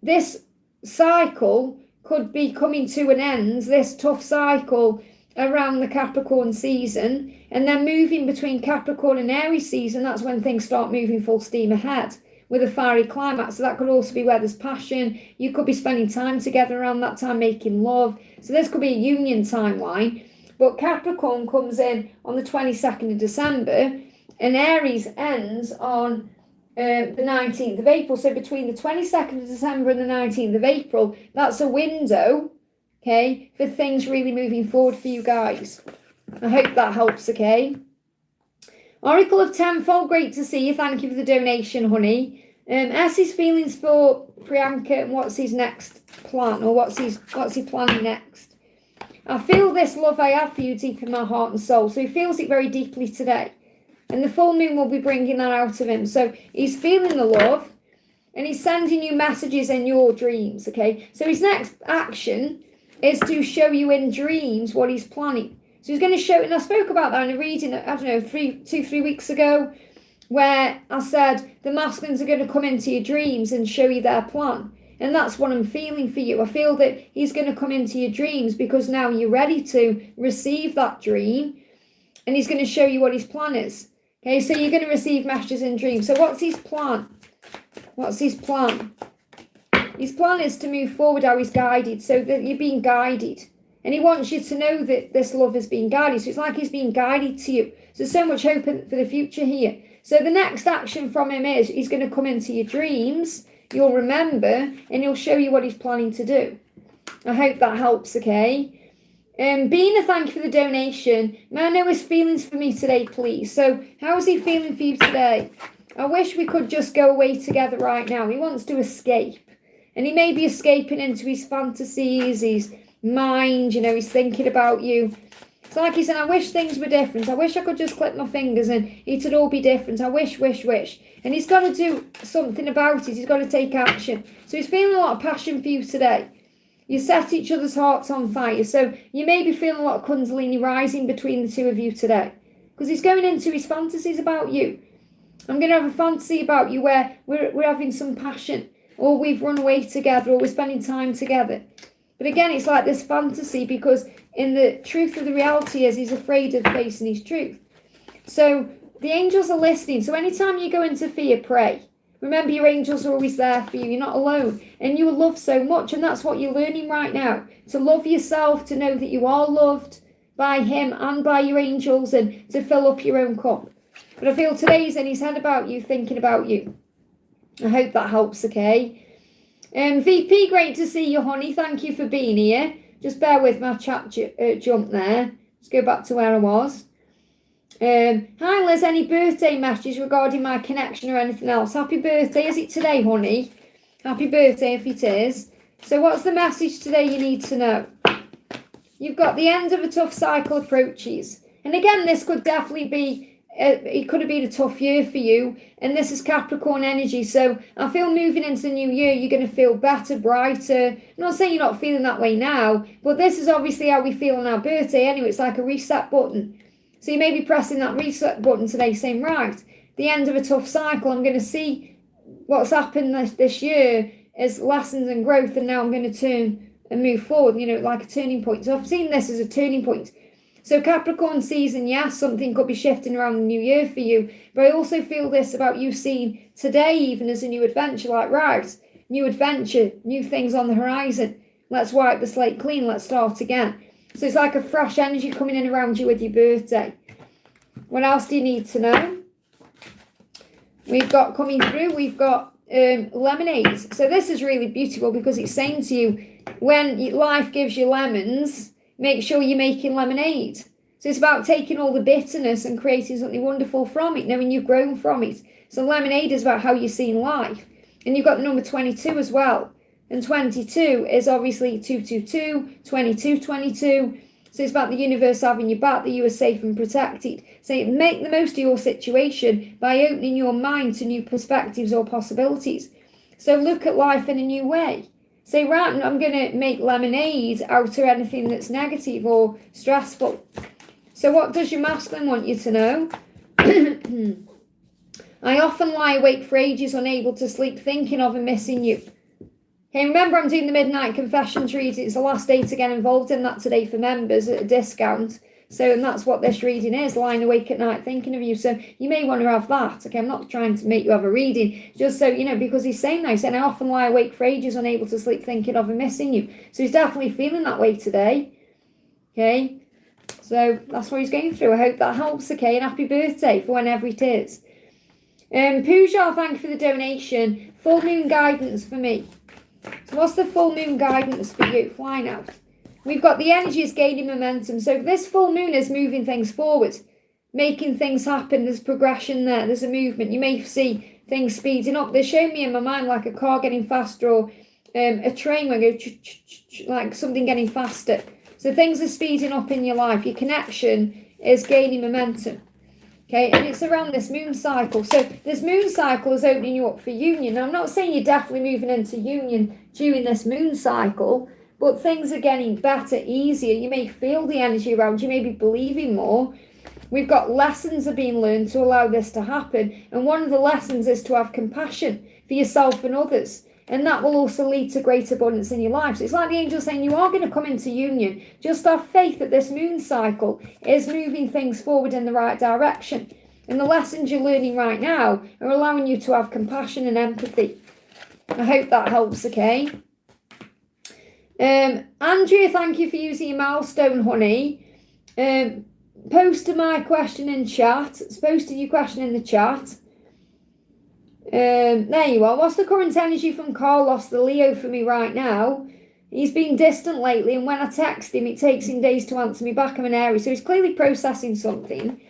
this cycle could be coming to an end, this tough cycle around the Capricorn season, and then moving between Capricorn and Aries season, that's when things start moving full steam ahead with a fiery climax. So that could also be where there's passion. You could be spending time together around that time, making love. So this could be a union timeline. But Capricorn comes in on the 22nd of December and Aries ends on the 19th of April. So between the 22nd of December and the 19th of April, that's a window, okay, for things really moving forward for you guys. I hope that helps, okay? Oracle of Tenfold, great to see you. Thank you for the donation, honey. Essie's feelings for Priyanka and what's his next plan, or what's he planning next? I feel this love I have for you deep in my heart and soul. So he feels it very deeply today. And the full moon will be bringing that out of him. So he's feeling the love and he's sending you messages in your dreams, okay? So his next action is to show you in dreams what he's planning. So he's going to show, and I spoke about that in a reading, I don't know, 3 weeks ago, where I said the masculines are going to come into your dreams and show you their plan. And that's what I'm feeling for you. I feel that he's going to come into your dreams because now you're ready to receive that dream. And he's going to show you what his plan is. Okay, so you're going to receive messages in dreams. So what's his plan? What's his plan? His plan is to move forward how he's guided. So that you're being guided. And he wants you to know that this love is being guided. So it's like he's being guided to you. So there's so much hope for the future here. So the next action from him is he's going to come into your dreams. You'll remember and he'll show you what he's planning to do. I hope that helps, okay? Bina, thank you for the donation. May I know his feelings for me today, please? So how is he feeling for you today? I wish we could just go away together right now. He wants to escape. And he may be escaping into his fantasies, his mind, you know, he's thinking about you. It's like he's saying, I wish things were different. I wish I could just clip my fingers and it would all be different. I wish. And he's got to do something about it. He's got to take action. So he's feeling a lot of passion for you today. You set each other's hearts on fire. So you may be feeling a lot of Kundalini rising between the two of you today. Because he's going into his fantasies about you. I'm going to have a fantasy about you where we're having some passion. Or we've run away together. Or we're spending time together. But again, it's like this fantasy because in the truth of the reality is he's afraid of facing his truth. So the angels are listening. So anytime you go into fear, pray. Remember, your angels are always there for you. You're not alone. And you are loved so much. And that's what you're learning right now. To love yourself, to know that you are loved by him and by your angels, and to fill up your own cup. But I feel today's in his head about you, thinking about you. I hope that helps, okay? VP, great to see you, honey. Thank you for being here. Just bear with my chat jump there. Let's go back to where I was. Hi, Liz. Any birthday messages regarding my connection or anything else? Happy birthday. Is it today, honey? Happy birthday if it is. So what's the message today you need to know? You've got the end of a tough cycle approaches. And again, this could definitely be, it could have been a tough year for you. And this is Capricorn energy. So I feel moving into the new year, you're going to feel better, brighter. I'm not saying you're not feeling that way now, but this is obviously how we feel on our birthday anyway. It's like a reset button. So you may be pressing that reset button today saying, right, the end of a tough cycle. I'm going to see what's happened this year as lessons and growth. And now I'm going to turn and move forward, like a turning point. So I've seen this as a turning point. So Capricorn season, yes, something could be shifting around the new year for you. But I also feel this about you seeing today even as a new adventure, like, right, new adventure, new things on the horizon. Let's wipe the slate clean. Let's start again. So it's like a fresh energy coming in around you with your birthday. What else do you need to know? We've got coming through, we've got lemonade. So this is really beautiful because it's saying to you, when life gives you lemons, make sure you're making lemonade. So it's about taking all the bitterness and creating something wonderful from it, knowing you've grown from it. So lemonade is about how you're seeing life. And you've got the number 22 as well. And 22 is obviously 222, 22, 22. So it's about the universe having your back, that you are safe and protected. So make the most of your situation by opening your mind to new perspectives or possibilities. So look at life in a new way. Say, right, I'm going to make lemonade out of anything that's negative or stressful. So what does your masculine want you to know? I often lie awake for ages, unable to sleep, thinking of and missing you. Okay, remember I'm doing the Midnight Confessions reading. It's the last day to get involved in that today for members at a discount. So, and that's what this reading is, lying awake at night thinking of you. So you may want to have that. Okay, I'm not trying to make you have a reading. Just so, because he's saying that. He's saying, I often lie awake for ages, unable to sleep, thinking of and missing you. So he's definitely feeling that way today. Okay, so that's what he's going through. I hope that helps, okay, and happy birthday for whenever it is. Pooja, thank you for the donation. Full moon guidance for me. So what's the full moon guidance for you? Flying out. We've got the energy is gaining momentum. So this full moon is moving things forward, making things happen. There's progression there. There's a movement. You may see things speeding up. They're showing me in my mind like a car getting faster or a train going like something getting faster. So things are speeding up in your life. Your connection is gaining momentum. Okay, and it's around this moon cycle. So this moon cycle is opening you up for union. Now, I'm not saying you're definitely moving into union during this moon cycle, but things are getting better, easier. You may feel the energy around you, may be believing more. We've got lessons are being learned to allow this to happen. And one of the lessons is to have compassion for yourself and others. And that will also lead to great abundance in your life. So it's like the angel saying you are going to come into union. Just have faith that this moon cycle is moving things forward in the right direction. And the lessons you're learning right now are allowing you to have compassion and empathy. I hope that helps, okay? Andrea, thank you for using your milestone, honey. Posted my question in chat. Posted your question in the chat. There you are. What's the current energy from Carlos, the Leo, for me right now? He's been distant lately, and when I text him, it takes him days to answer me back. I'm an Aries, so he's clearly processing something.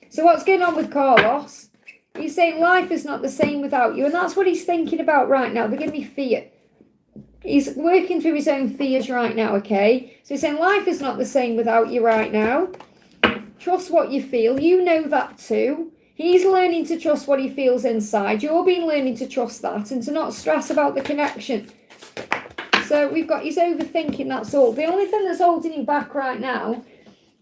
So what's going on with Carlos? He's saying life is not the same without you, and that's what he's thinking about right now. They're giving me fear. He's working through his own fears right now, okay? So he's saying life is not the same without you right now. Trust what you feel. You know that too. He's learning to trust what he feels inside. You're being learning to trust that and to not stress about the connection. So we've got he's overthinking, that's all. The only thing that's holding him back right now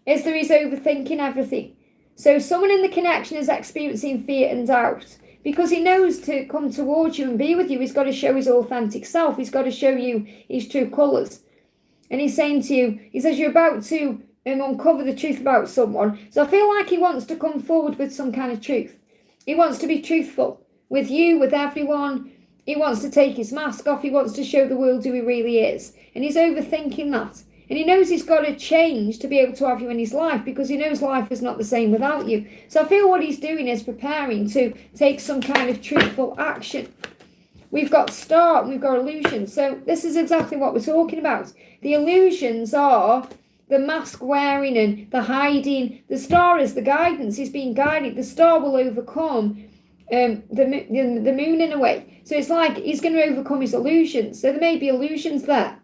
is that he's overthinking everything. So someone in the connection is experiencing fear and doubt. Because he knows to come towards you and be with you, he's got to show his authentic self. He's got to show you his true colours. And he's saying to you, he says you're about to uncover the truth about someone. So I feel like he wants to come forward with some kind of truth. He wants to be truthful with you, with everyone. He wants to take his mask off. He wants to show the world who he really is. And he's overthinking that. And he knows he's got to change to be able to have you in his life, because he knows life is not the same without you. So I feel what he's doing is preparing to take some kind of truthful action. We've got star and we've got illusions. So this is exactly what we're talking about. The illusions are the mask wearing and the hiding. The star is the guidance. He's being guided. The star will overcome the moon in a way. So it's like he's going to overcome his illusions. So there may be illusions there.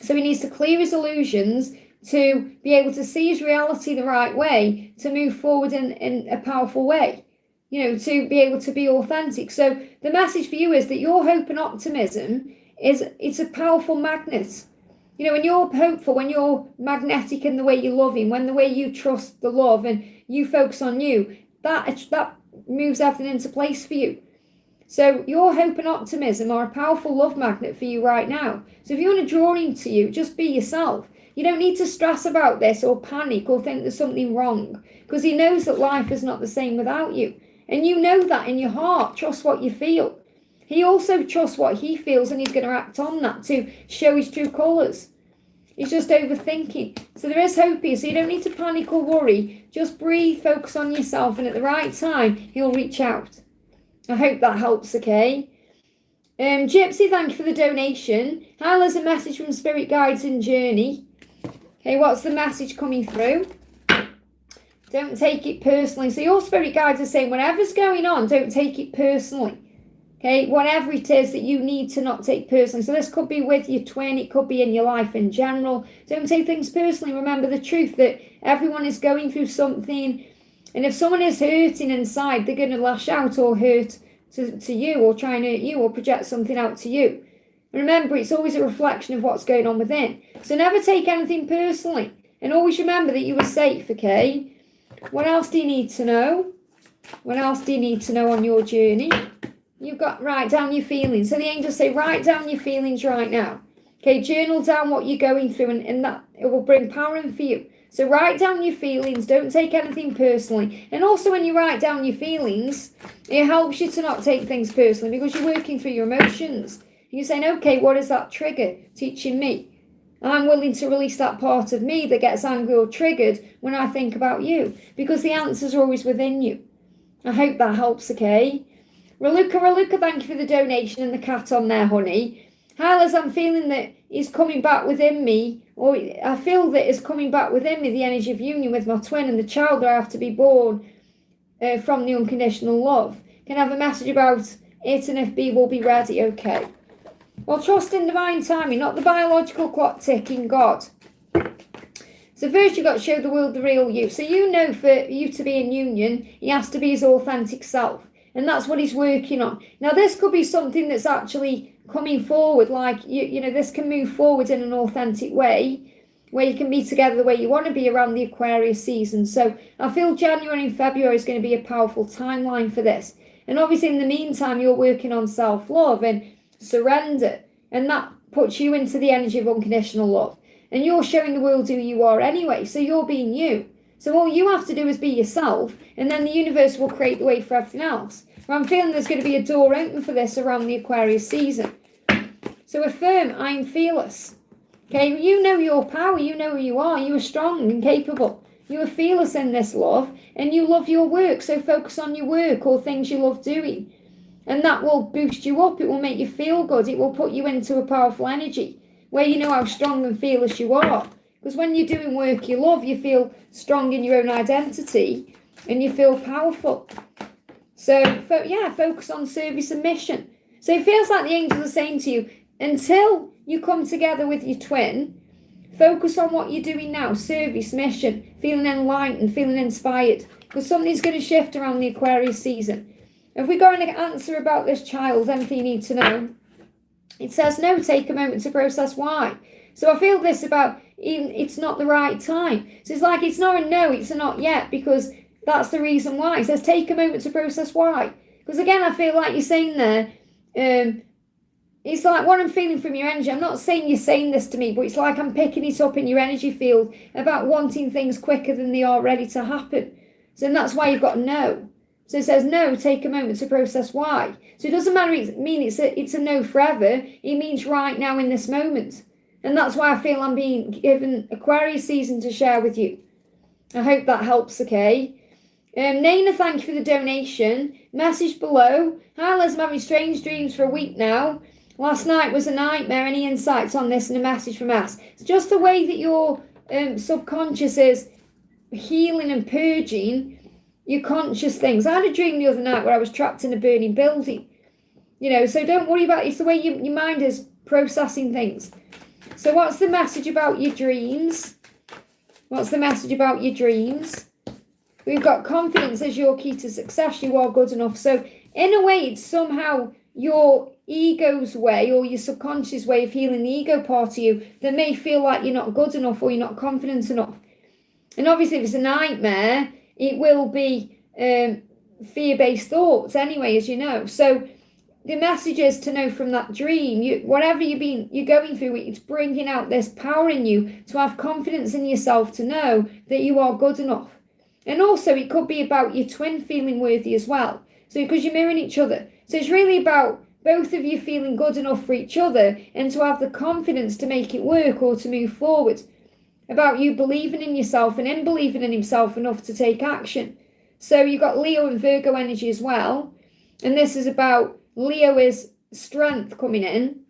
So he needs to clear his illusions to be able to see his reality the right way, to move forward in a powerful way, to be able to be authentic. So the message for you is that your hope and optimism it's a powerful magnet. When you're hopeful, when you're magnetic in the way you love him, when the way you trust the love and you focus on you, that moves everything into place for you. So your hope and optimism are a powerful love magnet for you right now. So if you want to draw him to you, just be yourself. You don't need to stress about this or panic or think there's something wrong, because he knows that life is not the same without you. And you know that in your heart. Trust what you feel. He also trusts what he feels, and he's going to act on that to show his true colours. He's just overthinking. So there is hope here. So you don't need to panic or worry. Just breathe, focus on yourself, and at the right time, he'll reach out. I hope that helps, okay? Gypsy, thank you for the donation. Hi, there's a message from Spirit Guides and Journey. Okay, what's the message coming through? Don't take it personally. So your Spirit Guides are saying whatever's going on, don't take it personally. Okay, whatever it is that you need to not take personally. So this could be with your twin. It could be in your life in general. Don't take things personally. Remember the truth that everyone is going through something. And if someone is hurting inside, they're going to lash out or hurt to you, or try and hurt you, or project something out to you. And remember, it's always a reflection of what's going on within. So never take anything personally. And always remember that you are safe, okay? What else do you need to know? What else do you need to know on your journey? You've got write down your feelings. So the angels say, write down your feelings right now. Okay, journal down what you're going through, and that it will bring power in for you. So write down your feelings. Don't take anything personally. And also when you write down your feelings, it helps you to not take things personally, because you're working through your emotions. You're saying, okay, what is that trigger teaching me? I'm willing to release that part of me that gets angry or triggered when I think about you, because the answers are always within you. I hope that helps, okay? Raluca, thank you for the donation and the cat on there, honey. Hi, Liz, I'm feeling that he's coming back within me, or I feel that it's coming back within me, the energy of union with my twin and the child that I have to be born from the unconditional love. Can I have a message about it, and if B will be ready? Okay. Well, trust in divine timing, not the biological clock ticking, God. So first you've got to show the world the real you. So you know for you to be in union, he has to be his authentic self. And that's what he's working on. Now, this could be something that's actually coming forward, like, this can move forward in an authentic way, where you can be together the way you want to be around the Aquarius season. So I feel January and February is going to be a powerful timeline for this. And obviously, in the meantime, you're working on self-love and surrender. And that puts you into the energy of unconditional love. And you're showing the world who you are anyway. So you're being you. So all you have to do is be yourself, and then the universe will create the way for everything else. I'm feeling there's going to be a door open for this around the Aquarius season. So affirm, I'm fearless. Okay, you know your power, you know who you are, you are strong and capable. You are fearless in this love, and you love your work, so focus on your work or things you love doing. And that will boost you up, it will make you feel good, it will put you into a powerful energy, where you know how strong and fearless you are. Because when you're doing work you love, you feel strong in your own identity, and you feel powerful. So, focus on service and mission. So it feels like the angels are saying to you, until you come together with your twin, focus on what you're doing now, service, mission, feeling enlightened, feeling inspired. Because something's going to shift around the Aquarius season. Have we got an answer about this child, anything you need to know? It says no, take a moment to process why. So I feel this about even it's not the right time. So it's like it's not a no, it's a not yet, because that's the reason why. It says take a moment to process why. Because again, I feel like you're saying there, it's like what I'm feeling from your energy. I'm not saying you're saying this to me, but it's like I'm picking it up in your energy field about wanting things quicker than they are ready to happen. So that's why you've got no. So it says no, take a moment to process why. So it doesn't matter, it's a no forever. It means right now in this moment. And that's why I feel I'm being given Aquarius season to share with you. I hope that helps, okay? Naina, thank you for the donation. Message below. Hi Liz, I'm having strange dreams for a week now. Last night was a nightmare. Any insights on this? And a message from us. It's just the way that your subconscious is healing and purging your conscious things. I had a dream the other night where I was trapped in a burning building. So don't worry about it. It's the way your mind is processing things. So what's the message about your dreams? What's the message about your dreams? We've got confidence as your key to success. You are good enough. So in a way, it's somehow your ego's way or your subconscious way of healing the ego part of you that may feel like you're not good enough or you're not confident enough. And obviously, if it's a nightmare, it will be fear-based thoughts anyway, as you know. So the message is to know from that dream, whatever you're going through, it's bringing out this power in you to have confidence in yourself, to know that you are good enough. And also, it could be about your twin feeling worthy as well. So because you're mirroring each other. So it's really about both of you feeling good enough for each other and to have the confidence to make it work or to move forward. About you believing in yourself and him believing in himself enough to take action. So you've got Leo and Virgo energy as well. And this is about Leo is strength coming in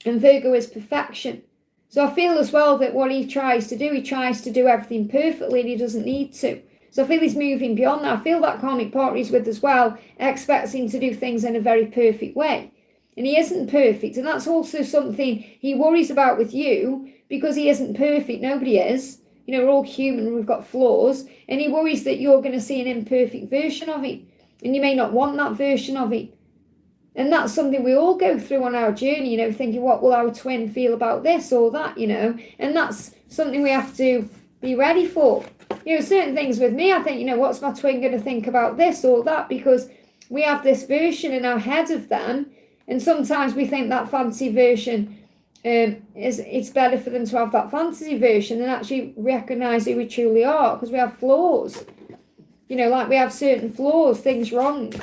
and Virgo is perfection. So I feel as well that what he tries to do everything perfectly and he doesn't need to. So I feel he's moving beyond that. I feel that karmic partner he's with as well, expecting to do things in a very perfect way. And he isn't perfect. And that's also something he worries about with you, because he isn't perfect. Nobody is. We're all human. We've got flaws. And he worries that you're going to see an imperfect version of it. And you may not want that version of it. And that's something we all go through on our journey, thinking, what will our twin feel about this or that, And that's something we have to be ready for. Certain things with me, I think, what's my twin going to think about this or that? Because we have this version in our head of them. And sometimes we think that fantasy version it's better for them to have that fantasy version than actually recognise who we truly are, because we have flaws. Like we have certain flaws, things wrong.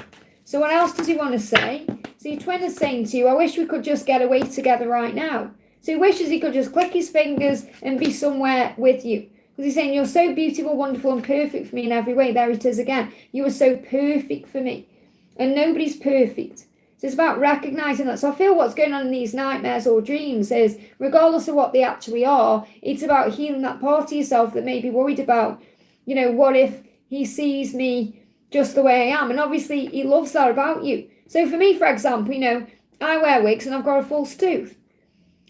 So what else does he want to say? So your twin is saying to you, I wish we could just get away together right now. So he wishes he could just click his fingers and be somewhere with you. Because he's saying, you're so beautiful, wonderful and perfect for me in every way. There it is again. You are so perfect for me. And nobody's perfect. So it's about recognising that. So I feel what's going on in these nightmares or dreams is, regardless of what they actually are, it's about healing that part of yourself that may be worried about, what if he sees me just the way I am? And obviously he loves that about you. So for me, for example, I wear wigs and I've got a false tooth.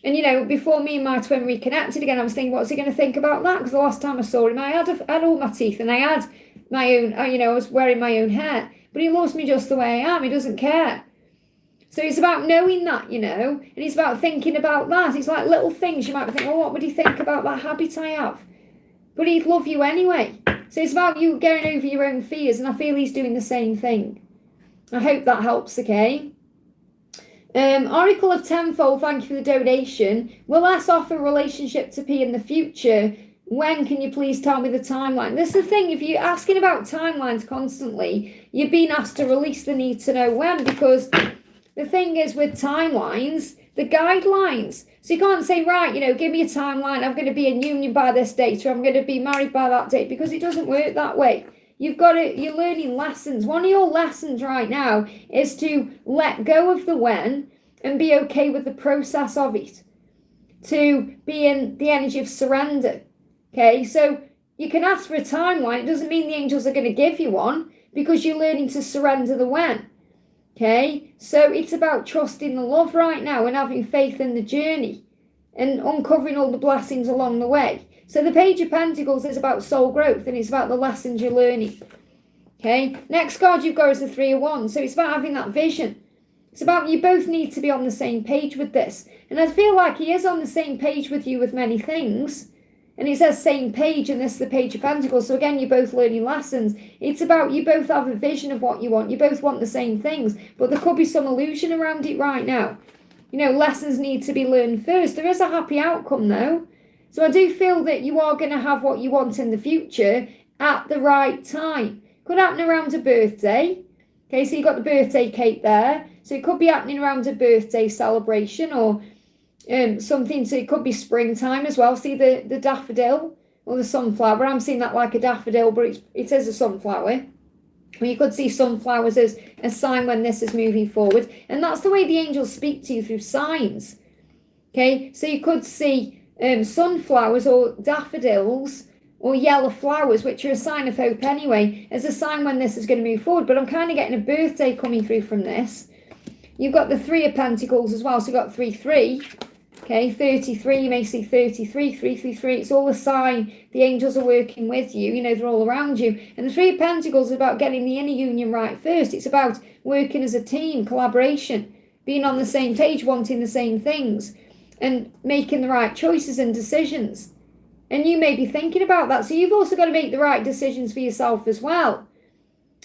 And, before me and my twin reconnected again, I was thinking, what's he going to think about that? Because the last time I saw him, I had all my teeth and I had my own, I was wearing my own hair. But he loves me just the way I am. He doesn't care. So it's about knowing that, and it's about thinking about that. It's like little things you might think, well, what would he think about that habit I have? But he'd love you anyway. So it's about you going over your own fears, and I feel he's doing the same thing. I hope that helps, okay? Oracle of Tenfold, thank you for the donation. Will S offer a relationship to P in the future? When can you please tell me the timeline? This is the thing, if you're asking about timelines constantly, you're being asked to release the need to know when, because the thing is with timelines, the guidelines. So you can't say, right, give me a timeline. I'm going to be in union by this date, or I'm going to be married by that date, because it doesn't work that way. You're learning lessons. One of your lessons right now is to let go of the when and be okay with the process of it. To be in the energy of surrender. Okay, so you can ask for a timeline. It doesn't mean the angels are going to give you one, because you're learning to surrender the when. Okay, so it's about trusting the love right now and having faith in the journey and uncovering all the blessings along the way. So the Page of Pentacles is about soul growth and it's about the lessons you're learning. Okay, next card you've got is the Three of Wands. So it's about having that vision. It's about you both need to be on the same page with this. And I feel like he is on the same page with you with many things. And it says same page, and this is the Page of Pentacles. So again, you're both learning lessons. It's about you both have a vision of what you want. You both want the same things. But there could be some illusion around it right now. You know, lessons need to be learned first. There is a happy outcome though. So I do feel that you are going to have what you want in the future at the right time. Could happen around a birthday. Okay, so you've got the birthday cake there. So it could be happening around a birthday celebration or something. So it could be springtime as well. See the daffodil or the sunflower. I'm seeing that like a daffodil, but it is a sunflower. Well, you could see sunflowers as a sign when this is moving forward. And that's the way the angels speak to you, through signs. Okay, so you could see sunflowers or daffodils or yellow flowers, which are a sign of hope anyway, as a sign when this is going to move forward. But I'm kind of getting a birthday coming through from this. You've got the 3 of Pentacles as well, so you've got 3, 3. Okay, 33, you may see 33, 333. It's all a sign the angels are working with you. You know, they're all around you. And the 3 of Pentacles is about getting the inner union right first. It's about working as a team, collaboration, being on the same page, wanting the same things, and making the right choices and decisions. And you may be thinking about that. So you've also got to make the right decisions for yourself as well.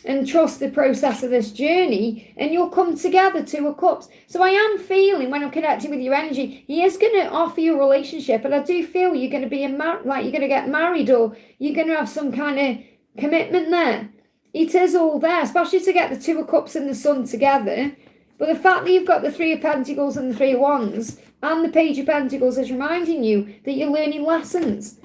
And trust the process of this journey, and you'll come together. 2 of Cups. So I am feeling, when I'm connecting with your energy, he is going to offer you a relationship, and I do feel you're going to be like you're going to get married, or you're going to have some kind of commitment there. It is all there, especially to get the 2 of Cups and the Sun together. But the fact that you've got the 3 of Pentacles and the 3 of Wands and the Page of Pentacles is reminding you that you're learning lessons.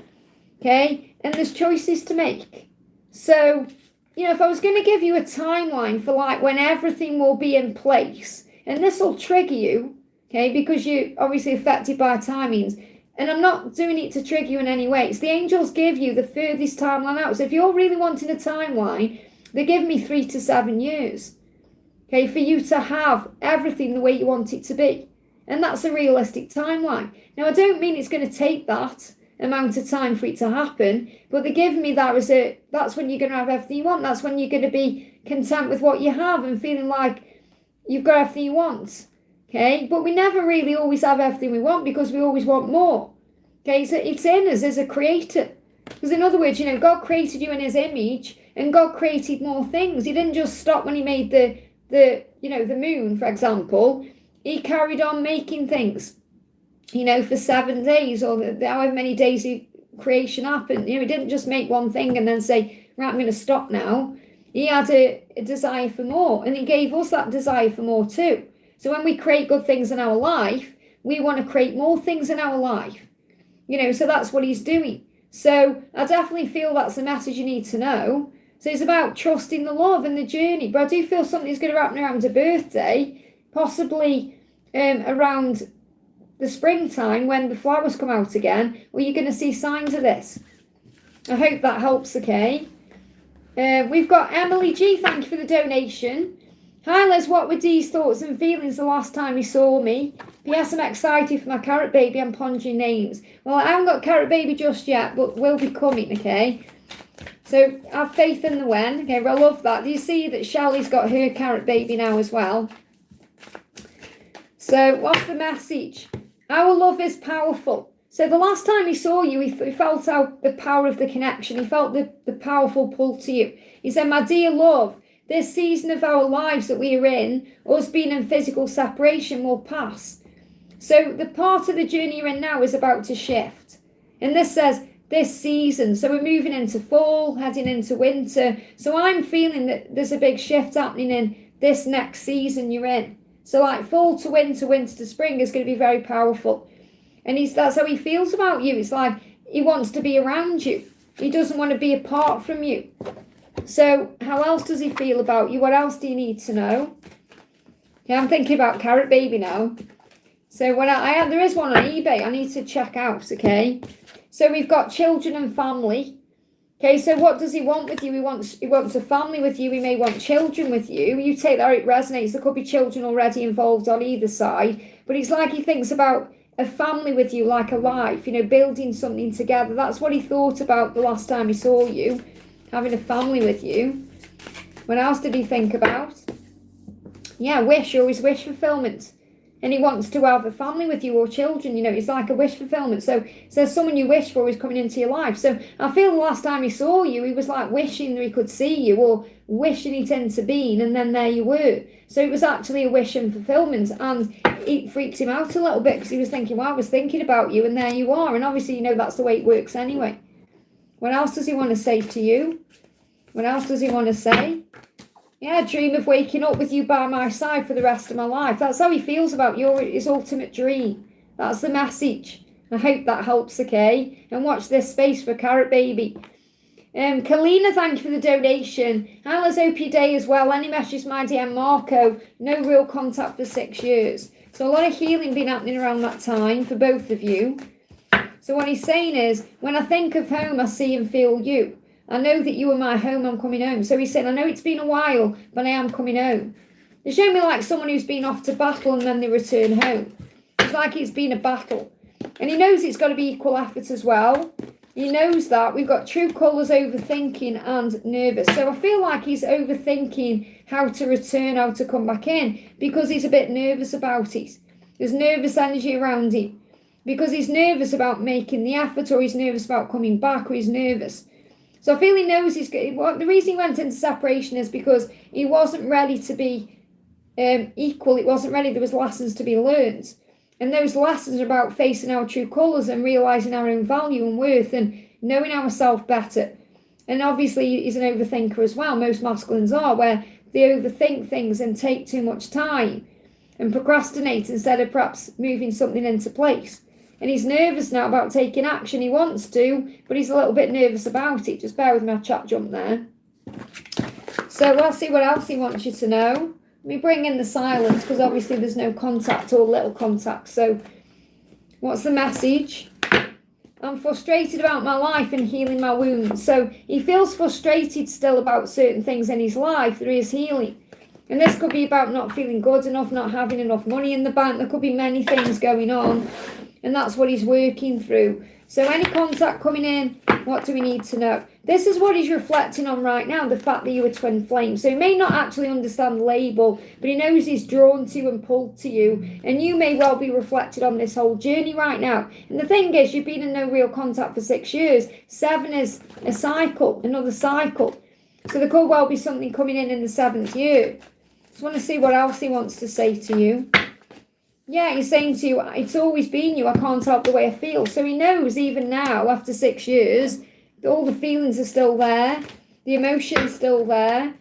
Okay, and there's choices to make. So, you know, if I was going to give you a timeline for like when everything will be in place, and this will trigger you, okay, because you're obviously affected by timings, and I'm not doing it to trigger you in any way. It's the angels give you the furthest timeline out. So if you're really wanting a timeline, they give me 3 to 7 years, okay, for you to have everything the way you want it to be. And that's a realistic timeline. Now, I don't mean it's going to take that amount of time for it to happen, but they give me that as that's when you're going to have everything you want. That's when you're going to be content with what you have and feeling like you've got everything you want. Okay, but we never really always have everything we want, because we always want more. Okay, so it's in us as a creator. Because in other words, you know, God created you in his image, and God created more things. He didn't just stop when he made the moon, for example. He carried on making things, you know, for 7 days, or however many days creation happened. You know, he didn't just make one thing and then say, right, I'm going to stop now. He had a desire for more, and he gave us that desire for more too. So when we create good things in our life, we want to create more things in our life. You know, so that's what he's doing. So I definitely feel that's the message you need to know. So it's about trusting the love and the journey. But I do feel something's going to happen around a birthday, possibly around the springtime when the flowers come out again, where you're going to see signs of this. I hope that helps, okay? We've got Emily G. Thank you for the donation. Hi Les, what were Dee's thoughts and feelings the last time he saw me? Yes, I'm excited for my carrot baby. I'm pondering names. Well, I haven't got carrot baby just yet, but will be coming, okay? So have faith in the when. Okay, well, I love that. Do you see that Shelley's got her carrot baby now as well? So what's the message? Our love is powerful. So the last time he saw you, he felt the power of the connection. He felt the powerful pull to you. He said, my dear love, this season of our lives that we are in, us being in physical separation, will pass. So the part of the journey you're in now is about to shift. And this says this season. So we're moving into fall, heading into winter. So I'm feeling that there's a big shift happening in this next season you're in. So like fall to winter, winter to spring is going to be very powerful. And that's how he feels about you. It's like he wants to be around you. He doesn't want to be apart from you. So how else does he feel about you? What else do you need to know? Yeah, I'm thinking about carrot baby now. So when there is one on eBay I need to check out, okay? So we've got children and family. Okay, so what does he want with you? He wants a family with you. He may want children with you. You take that, it resonates. There could be children already involved on either side. But it's like he thinks about a family with you, like a life, you know, building something together. That's what he thought about the last time he saw you, having a family with you. What else did he think about? Yeah, wish, always wish fulfillment. And he wants to have a family with you or children, it's like a wish fulfillment. So there's someone you wish for is coming into your life. So I feel the last time he saw you, he was like wishing that he could see you or wishing he'd intervened, and then there you were. So it was actually a wish and fulfillment, and it freaked him out a little bit because he was thinking, well, I was thinking about you and there you are. And obviously, that's the way it works anyway. What else does he want to say to you? What else does he want to say? Yeah, dream of waking up with you by my side for the rest of my life. That's how he feels about his ultimate dream. That's the message. I hope that helps, okay? And watch this space for Carrot Baby. Kalina, thank you for the donation. Alice, hope your day as well. Any messages, my DM Marco? No real contact for 6 years. So a lot of healing been happening around that time for both of you. So what he's saying is, when I think of home, I see and feel you. I know that you are my home, I'm coming home. So he's saying, I know it's been a while, but I am coming home. They show me like someone who's been off to battle and then they return home. It's like it's been a battle. And he knows it's got to be equal effort as well. He knows that. We've got true colours, overthinking and nervous. So I feel like he's overthinking how to return, how to come back in, because he's a bit nervous about it. There's nervous energy around him. Because he's nervous about making the effort, or he's nervous about coming back, or he's nervous. So I feel he knows the reason he went into separation is because he wasn't ready to be equal. It wasn't ready. There was lessons to be learned. And those lessons are about facing our true colours and realising our own value and worth and knowing ourselves better. And obviously he's an overthinker as well. Most masculines are, where they overthink things and take too much time and procrastinate instead of perhaps moving something into place. And he's nervous now about taking action. He wants to, but he's a little bit nervous about it. Just bear with me, I'll chat jump there. So let's see what else he wants you to know. Let me bring in the silence, because obviously there's no contact or little contact. So what's the message? I'm frustrated about my life and healing my wounds. So he feels frustrated still about certain things in his life that he is healing. And this could be about not feeling good enough, not having enough money in the bank. There could be many things going on. And that's what he's working through. So any contact coming in, what do we need to know? This is what he's reflecting on right now, the fact that you were twin flames. So he may not actually understand the label, but he knows he's drawn to and pulled to you. And you may well be reflected on this whole journey right now. And the thing is, you've been in no real contact for 6 years. 7 is a cycle, another cycle. So there could well be something coming in the 7th year. Just want to see what else he wants to say to you. Yeah, he's saying to you, it's always been you, I can't help the way I feel. So he knows even now, after 6 years, that all the feelings are still there, the emotion's still there.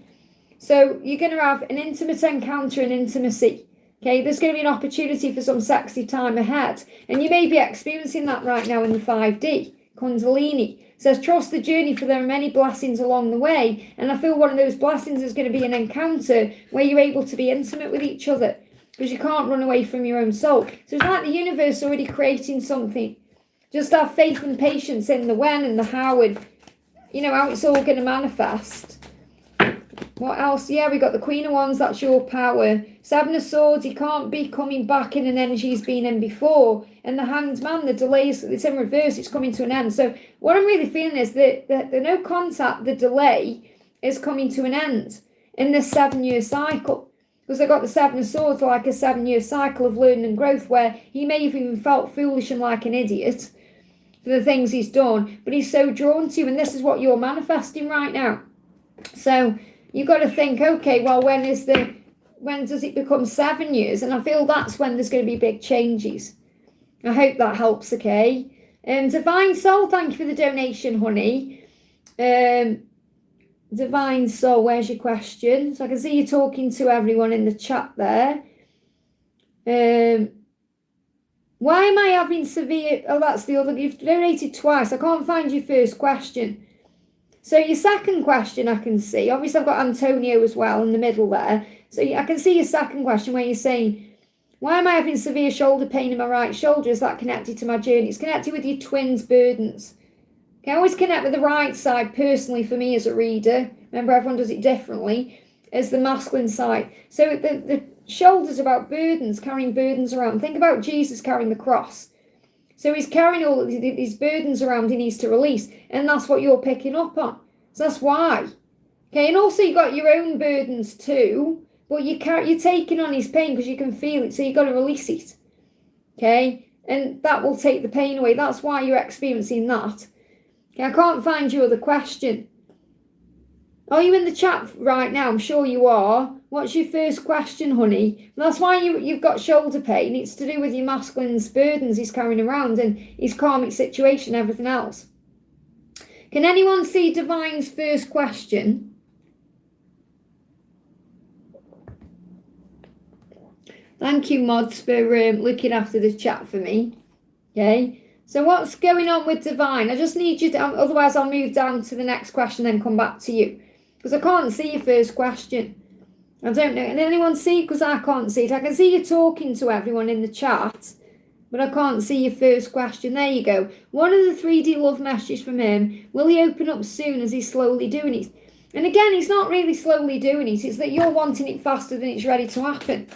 So you're going to have an intimate encounter and intimacy. Okay, there's going to be an opportunity for some sexy time ahead. And you may be experiencing that right now in the 5D. Kundalini says, trust the journey, for there are many blessings along the way. And I feel one of those blessings is going to be an encounter where you're able to be intimate with each other, because you can't run away from your own soul. So it's like the universe already creating something. Just have faith and patience in the when and the how, and how it's all going to manifest. What else? Yeah, we got the Queen of Wands, that's your power. 7 of Swords, he can't be coming back in an energy he's been in before. And the Hanged Man, the delays, it's in reverse, it's coming to an end. So what I'm really feeling is that the no contact, the delay is coming to an end in this 7-year cycle. Because I got the 7 of Swords like a 7-year cycle of learning and growth, where he may have even felt foolish and like an idiot for the things he's done, but he's so drawn to you, and this is what you're manifesting right now. So you've got to think, okay, well, when does it become 7 years? And I feel that's when there's going to be big changes. I hope that helps, okay? Divine Soul, thank you for the donation, honey. Divine Soul, where's your question? So I can see you talking to everyone in the chat there. Why am I having severe... Oh, that's the other... You've donated twice. I can't find your first question. So your second question I can see. Obviously, I've got Antonio as well in the middle there. So I can see your second question where you're saying, why am I having severe shoulder pain in my right shoulder? Is that connected to my journey? It's connected with your twins' burdens. I always connect with the right side, personally, for me as a reader. Remember, everyone does it differently, as the masculine side. So the shoulders are about burdens, carrying burdens around. Think about Jesus carrying the cross. So he's carrying all of these burdens around he needs to release, and that's what you're picking up on. So that's why. Okay, and also you've got your own burdens too, but you're taking on his pain because you can feel it, so you've got to release it. Okay? And that will take the pain away. That's why you're experiencing that. Okay, I can't find your other question. Are you in the chat right now? I'm sure you are. What's your first question, honey? That's why you've got shoulder pain. It's to do with your masculine's burdens he's carrying around and his karmic situation, everything else. Can anyone see Divine's first question? Thank you, mods, for looking after the chat for me. Okay. So what's going on with Divine? I just need you to, otherwise I'll move down to the next question and then come back to you. Because I can't see your first question. I don't know. Can anyone see? Because I can't see it. I can see you talking to everyone in the chat, but I can't see your first question. There you go. One of the 3D love messages from him. Will he open up soon as he's slowly doing it? And again, he's not really slowly doing it. It's that you're wanting it faster than it's ready to happen.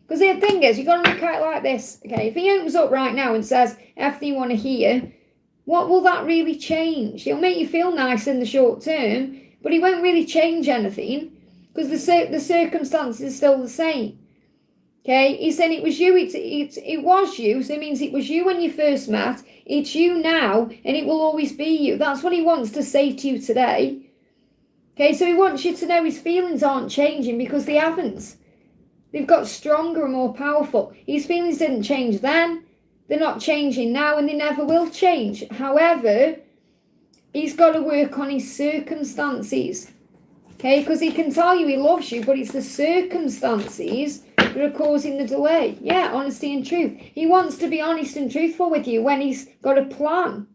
Because the thing is, you've got to look at it like this. Okay, if he opens up right now and says everything you want to hear, what will that really change? He'll make you feel nice in the short term, but he won't really change anything because the circumstances are still the same. Okay, he's saying it was you, it was you, so it means it was you when you first met, it's you now, and it will always be you. That's what he wants to say to you today. Okay, so he wants you to know his feelings aren't changing because they haven't. They've got stronger and more powerful. His feelings didn't change then, they're not changing now, and they never will change. However, he's got to work on his circumstances. Okay, because he can tell you he loves you, but it's the circumstances that are causing the delay. Yeah, honesty and truth. He wants to be honest and truthful with you when he's got a plan,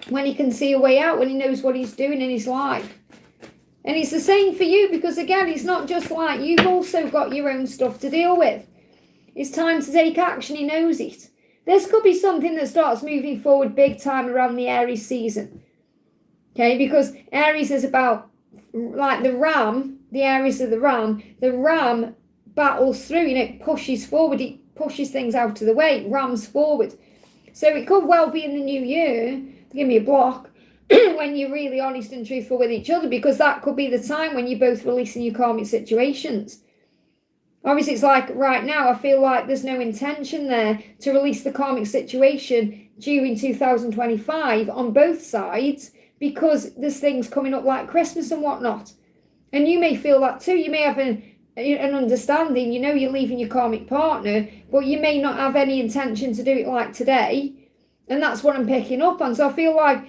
when he can see a way out, when he knows what he's doing in his life. And it's the same for you because, again, it's not just like you've also got your own stuff to deal with. It's time to take action. He knows it. This could be something that starts moving forward big time around the Aries season. Okay, because Aries is about, like the ram, the Aries of the ram battles through, pushes forward, it pushes things out of the way, rams forward. So it could well be in the new year, give me a block, when you're really honest and truthful with each other, because that could be the time when you're both releasing your karmic situations. Obviously, it's like right now, I feel like there's no intention there to release the karmic situation during 2025 on both sides, because there's things coming up like Christmas and whatnot. And you may feel that too. You may have an understanding, you're leaving your karmic partner, but you may not have any intention to do it like today. And that's what I'm picking up on. So I feel like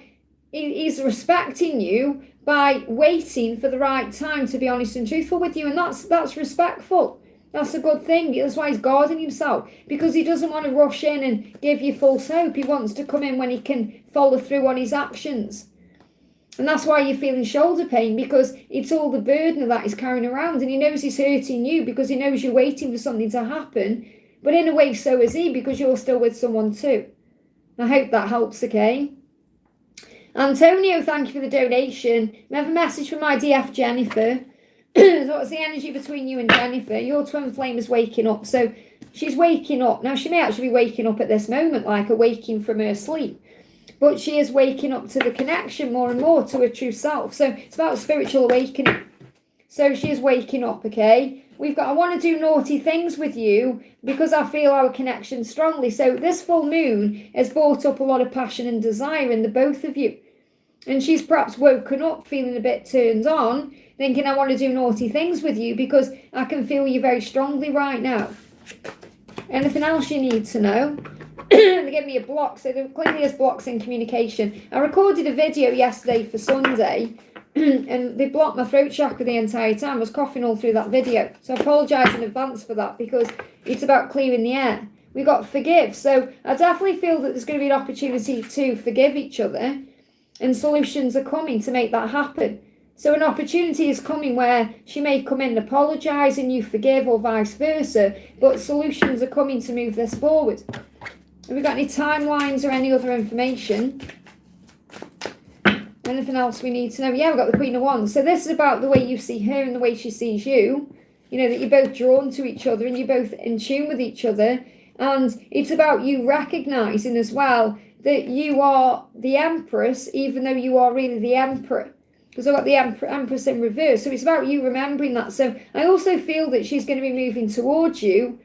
he's respecting you by waiting for the right time to be honest and truthful with you. And that's respectful. That's a good thing. That's why he's guarding himself, because he doesn't want to rush in and give you false hope. He wants to come in when he can follow through on his actions. And that's why you're feeling shoulder pain, because it's all the burden of that he's carrying around. And he knows he's hurting you because he knows you're waiting for something to happen. But in a way, so is he, because you're still with someone too. I hope that helps, okay? Antonio, thank you for the donation. We have a message from my DF Jennifer. So what's the energy between you and Jennifer? Your twin flame is waking up. So she's waking up. Now, she may actually be waking up at this moment, like awaking from her sleep. But she is waking up to the connection more and more to her true self. So it's about spiritual awakening. So she is waking up, okay? I want to do naughty things with you because I feel our connection strongly. So this full moon has brought up a lot of passion and desire in the both of you. And she's perhaps woken up feeling a bit turned on, thinking I want to do naughty things with you because I can feel you very strongly right now. Anything else you need to know? They gave me a block, so there clearly is blocks in communication. I recorded a video yesterday for Sunday, and they blocked my throat chakra the entire time. I was coughing all through that video. So I apologise in advance for that, because it's about clearing the air. We got forgive. So I definitely feel that there's going to be an opportunity to forgive each other, and solutions are coming to make that happen. So an opportunity is coming where she may come in and apologise and you forgive, or vice versa, but solutions are coming to move this forward. Have we got any timelines or any other information? Anything else we need to know? Yeah, we've got the Queen of Wands. So this is about the way you see her and the way she sees you. That you're both drawn to each other and you're both in tune with each other. And it's about you recognising as well that you are the Empress, even though you are really the Emperor. because I've got the Empress in reverse. So it's about you remembering that. So I also feel that she's going to be moving towards you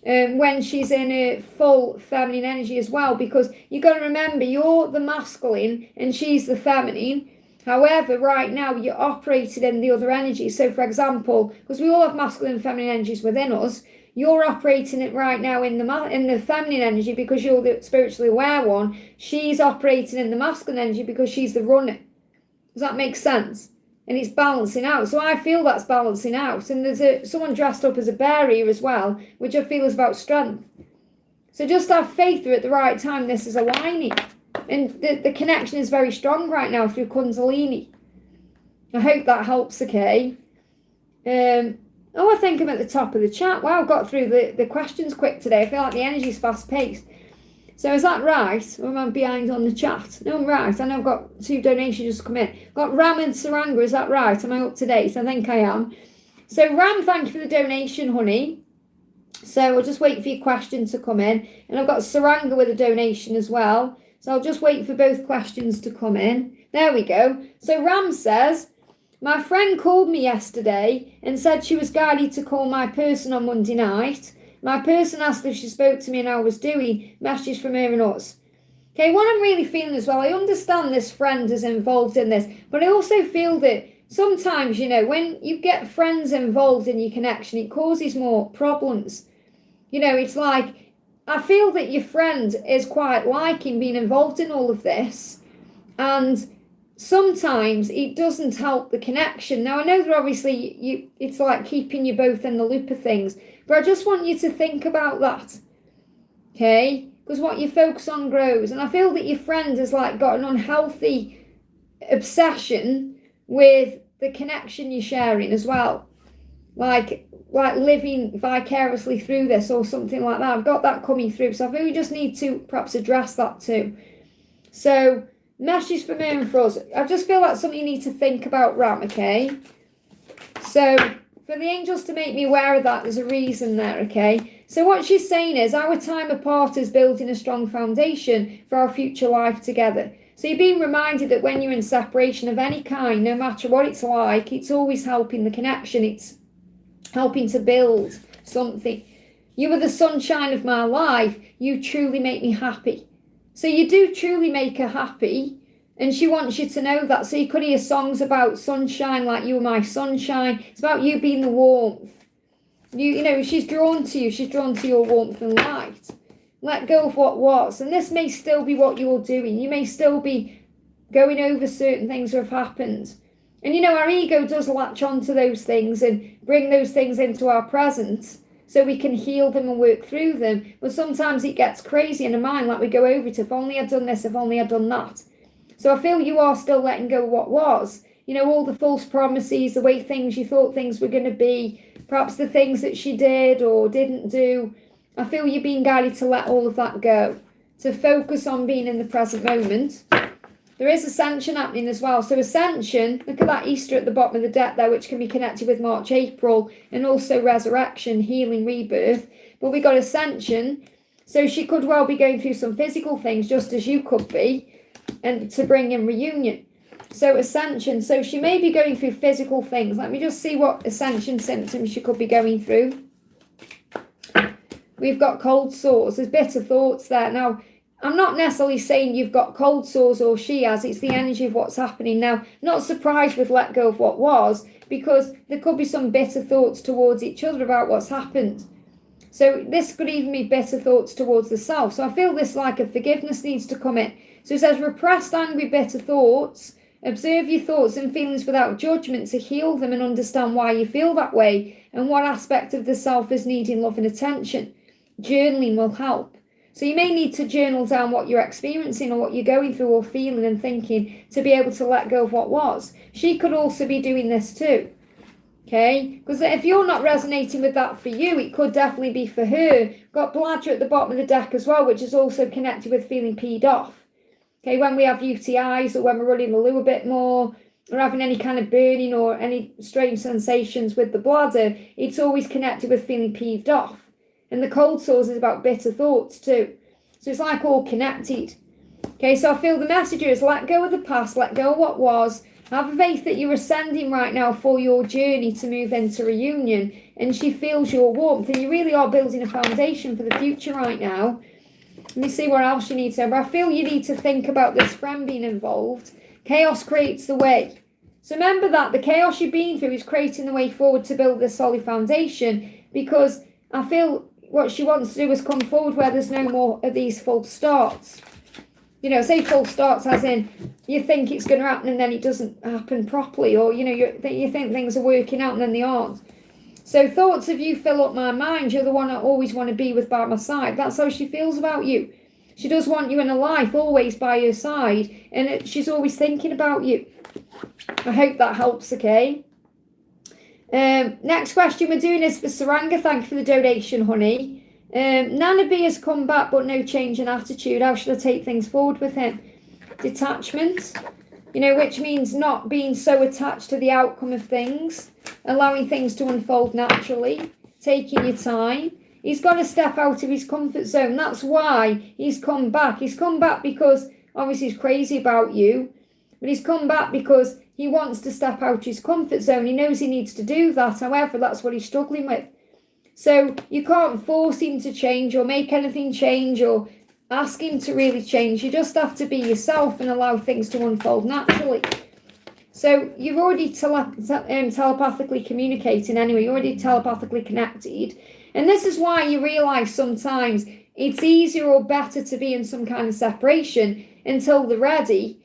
when she's in a full feminine energy as well, because you've got to remember you're the masculine and she's the feminine. However, right now you're operating in the other energy. So for example, because we all have masculine and feminine energies within us, you're operating it right now in the feminine energy because you're the spiritually aware one. She's operating in the masculine energy because she's the runner. Does that make sense? And it's balancing out. So I feel that's balancing out. And there's someone dressed up as a bear here as well, which I feel is about strength. So just have faith that at the right time this is aligning. And the connection is very strong right now through Kundalini. I hope that helps, okay? I think I'm at the top of the chat. Wow, I've got through the questions quick today. I feel like the energy's fast-paced. So is that right? Or am I behind on the chat? No, I'm right. I know I've got 2 donations just come in. Got Ram and Saranga, is that right? Am I up to date? I think I am. So Ram, thank you for the donation, honey. So I'll just wait for your question to come in. And I've got Saranga with a donation as well. So I'll just wait for both questions to come in. There we go. So Ram says, my friend called me yesterday and said she was guided to call my person on Monday night. My person asked if she spoke to me and how I was doing. Message from her and us. Okay, what I'm really feeling as well, I understand this friend is involved in this, but I also feel that sometimes, you know, when you get friends involved in your connection, it causes more problems. You know, it's like, I feel that your friend is quite liking being involved in all of this, and sometimes it doesn't help the connection. Now, I know that obviously it's like keeping you both in the loop of things, but I just want you to think about that, okay? Because what you focus on grows. And I feel that your friend has like got an unhealthy obsession with the connection you're sharing as well. Like living vicariously through this or something like that. I've got that coming through. So I feel we just need to perhaps address that too. So, message for me and for us. I just feel like something you need to think about, Ram, okay? So, for the angels to make me aware of that, there's a reason there, okay? So what she's saying is, our time apart is building a strong foundation for our future life together. So you're being reminded that when you're in separation of any kind, no matter what it's like, it's always helping the connection. It's helping to build something. You are the sunshine of my life. You truly make me happy. So you do truly make her happy, and she wants you to know that. So you could hear songs about sunshine, like you are my sunshine. It's about you being the warmth. You know, she's drawn to you. She's drawn to your warmth and light. Let go of what was. And this may still be what you're doing. You may still be going over certain things that have happened. And, you know, our ego does latch onto those things and bring those things into our present so we can heal them and work through them. But sometimes it gets crazy in the mind, like we go over it. If only I'd done this, if only I'd done that. So I feel you are still letting go of what was. You know, all the false promises, the way you thought things were going to be, perhaps the things that she did or didn't do. I feel you're being guided to let all of that go, to focus on being in the present moment. There is ascension happening as well. So ascension, look at that Easter at the bottom of the deck there, which can be connected with March, April, and also resurrection, healing, rebirth. But we got ascension. So she could well be going through some physical things, just as you could be, and to bring in reunion. So ascension. So she may be going through physical things. Let me just see what ascension symptoms she could be going through. We've got cold sores. There's bitter thoughts there. Now, I'm not necessarily saying you've got cold sores or she has. It's the energy of what's happening now. Not surprised with let go of what was, because there could be some bitter thoughts towards each other about what's happened. So this could even be bitter thoughts towards the self. So I feel this like a forgiveness needs to come in. So it says repressed, angry, bitter thoughts. Observe your thoughts and feelings without judgment to heal them and understand why you feel that way and what aspect of the self is needing love and attention. Journaling will help. So you may need to journal down what you're experiencing or what you're going through or feeling and thinking to be able to let go of what was. She could also be doing this too. Okay? Because if you're not resonating with that for you, it could definitely be for her. Got bladder at the bottom of the deck as well, which is also connected with feeling peed off. Okay, when we have UTIs or when we're running the loo a bit more or having any kind of burning or any strange sensations with the bladder, it's always connected with feeling peeved off. And the cold sores is about bitter thoughts too. So it's like all connected. Okay, so I feel the message is let go of the past, let go of what was, Have faith that you're ascending right now for your journey to move into reunion, and she feels your warmth, and you really are building a foundation for the future right now. Let me see what else you need to. But I feel you need to think about this friend being involved. Chaos creates the way. So remember that the chaos you've been through is creating the way forward to build this solid foundation, because I feel what she wants to do is come forward where there's no more of these false starts. You know, say false starts as in you think it's going to happen and then it doesn't happen properly, or, you know, you think things are working out and then they aren't. So thoughts of you fill up my mind. You're the one I always want to be with by my side. That's how she feels about you. She does want you in her life, always by her side, and she's always thinking about you. I hope that helps, okay? Next question we're doing is for Saranga. Thank you for the donation, honey. Nana B has come back, but no change in attitude. How should I take things forward with him? Detachment, you know, which means not being so attached to the outcome of things, allowing things to unfold naturally, taking your time. He's got to step out of his comfort zone. That's why he's come back. He's come back because obviously he's crazy about you, but he's come back because he wants to step out of his comfort zone. He knows he needs to do that. However, that's what he's struggling with. So you can't force him to change or make anything change or ask him to really change. You just have to be yourself and allow things to unfold naturally. So you're already telepathically communicating anyway. You're already telepathically connected. And this is why you realise sometimes it's easier or better to be in some kind of separation until they're ready.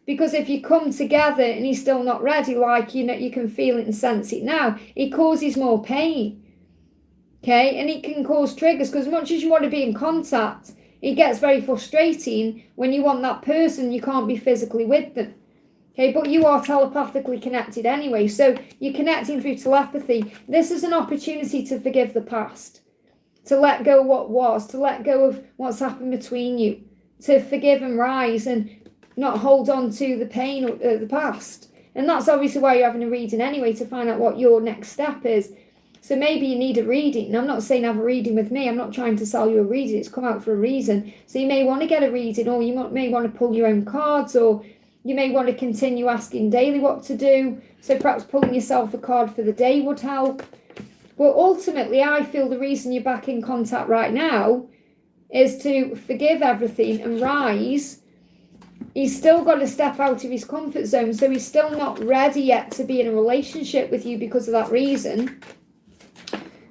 Because if you come together and he's still not ready, like, you know, you can feel it and sense it now, it causes more pain. Okay, and it can cause triggers, because as much as you want to be in contact, it gets very frustrating when you want that person, you can't be physically with them. Okay, but you are telepathically connected anyway, so you're connecting through telepathy. This is an opportunity to forgive the past, to let go of what was, to let go of what's happened between you, to forgive and rise and not hold on to the pain of the past. And that's obviously why you're having a reading anyway, to find out what your next step is. So maybe you need a reading. I'm not saying have a reading with me. I'm not trying to sell you a reading. It's come out for a reason. So you may want to get a reading, or you may want to pull your own cards, or you may want to continue asking daily what to do. So perhaps pulling yourself a card for the day would help. But ultimately, I feel the reason you're back in contact right now is to forgive everything and rise. He's still got to step out of his comfort zone. So he's still not ready yet to be in a relationship with you because of that reason.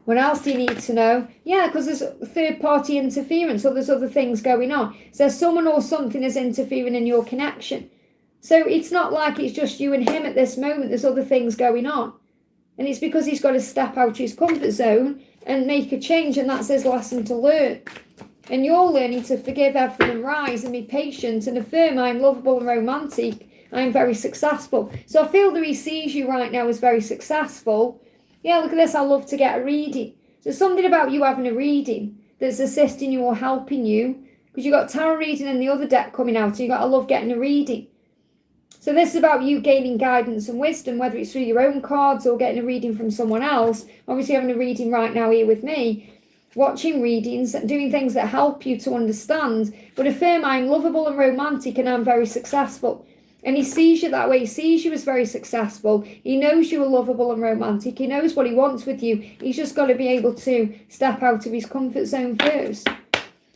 What else do you need to know? Yeah, because there's third-party interference, or there's other things going on. So there's someone or something is interfering in your connection. So it's not like it's just you and him at this moment. There's other things going on. And it's because he's got to step out of his comfort zone and make a change, and that's his lesson to learn. And you're learning to forgive everything and rise and be patient and affirm, I'm lovable and romantic. I'm very successful. So I feel that he sees you right now as very successful. Yeah, look at this. I love to get a reading. So something about you having a reading that's assisting you or helping you, because you've got tarot reading and the other deck coming out, and you've got I love getting a reading. So this is about you gaining guidance and wisdom, whether it's through your own cards or getting a reading from someone else. Obviously having a reading right now here with me, watching readings, doing things that help you to understand, but affirm I'm lovable and romantic and I'm very successful. And he sees you that way. He sees you as very successful. He knows you are lovable and romantic. He knows what he wants with you. He's just got to be able to step out of his comfort zone first.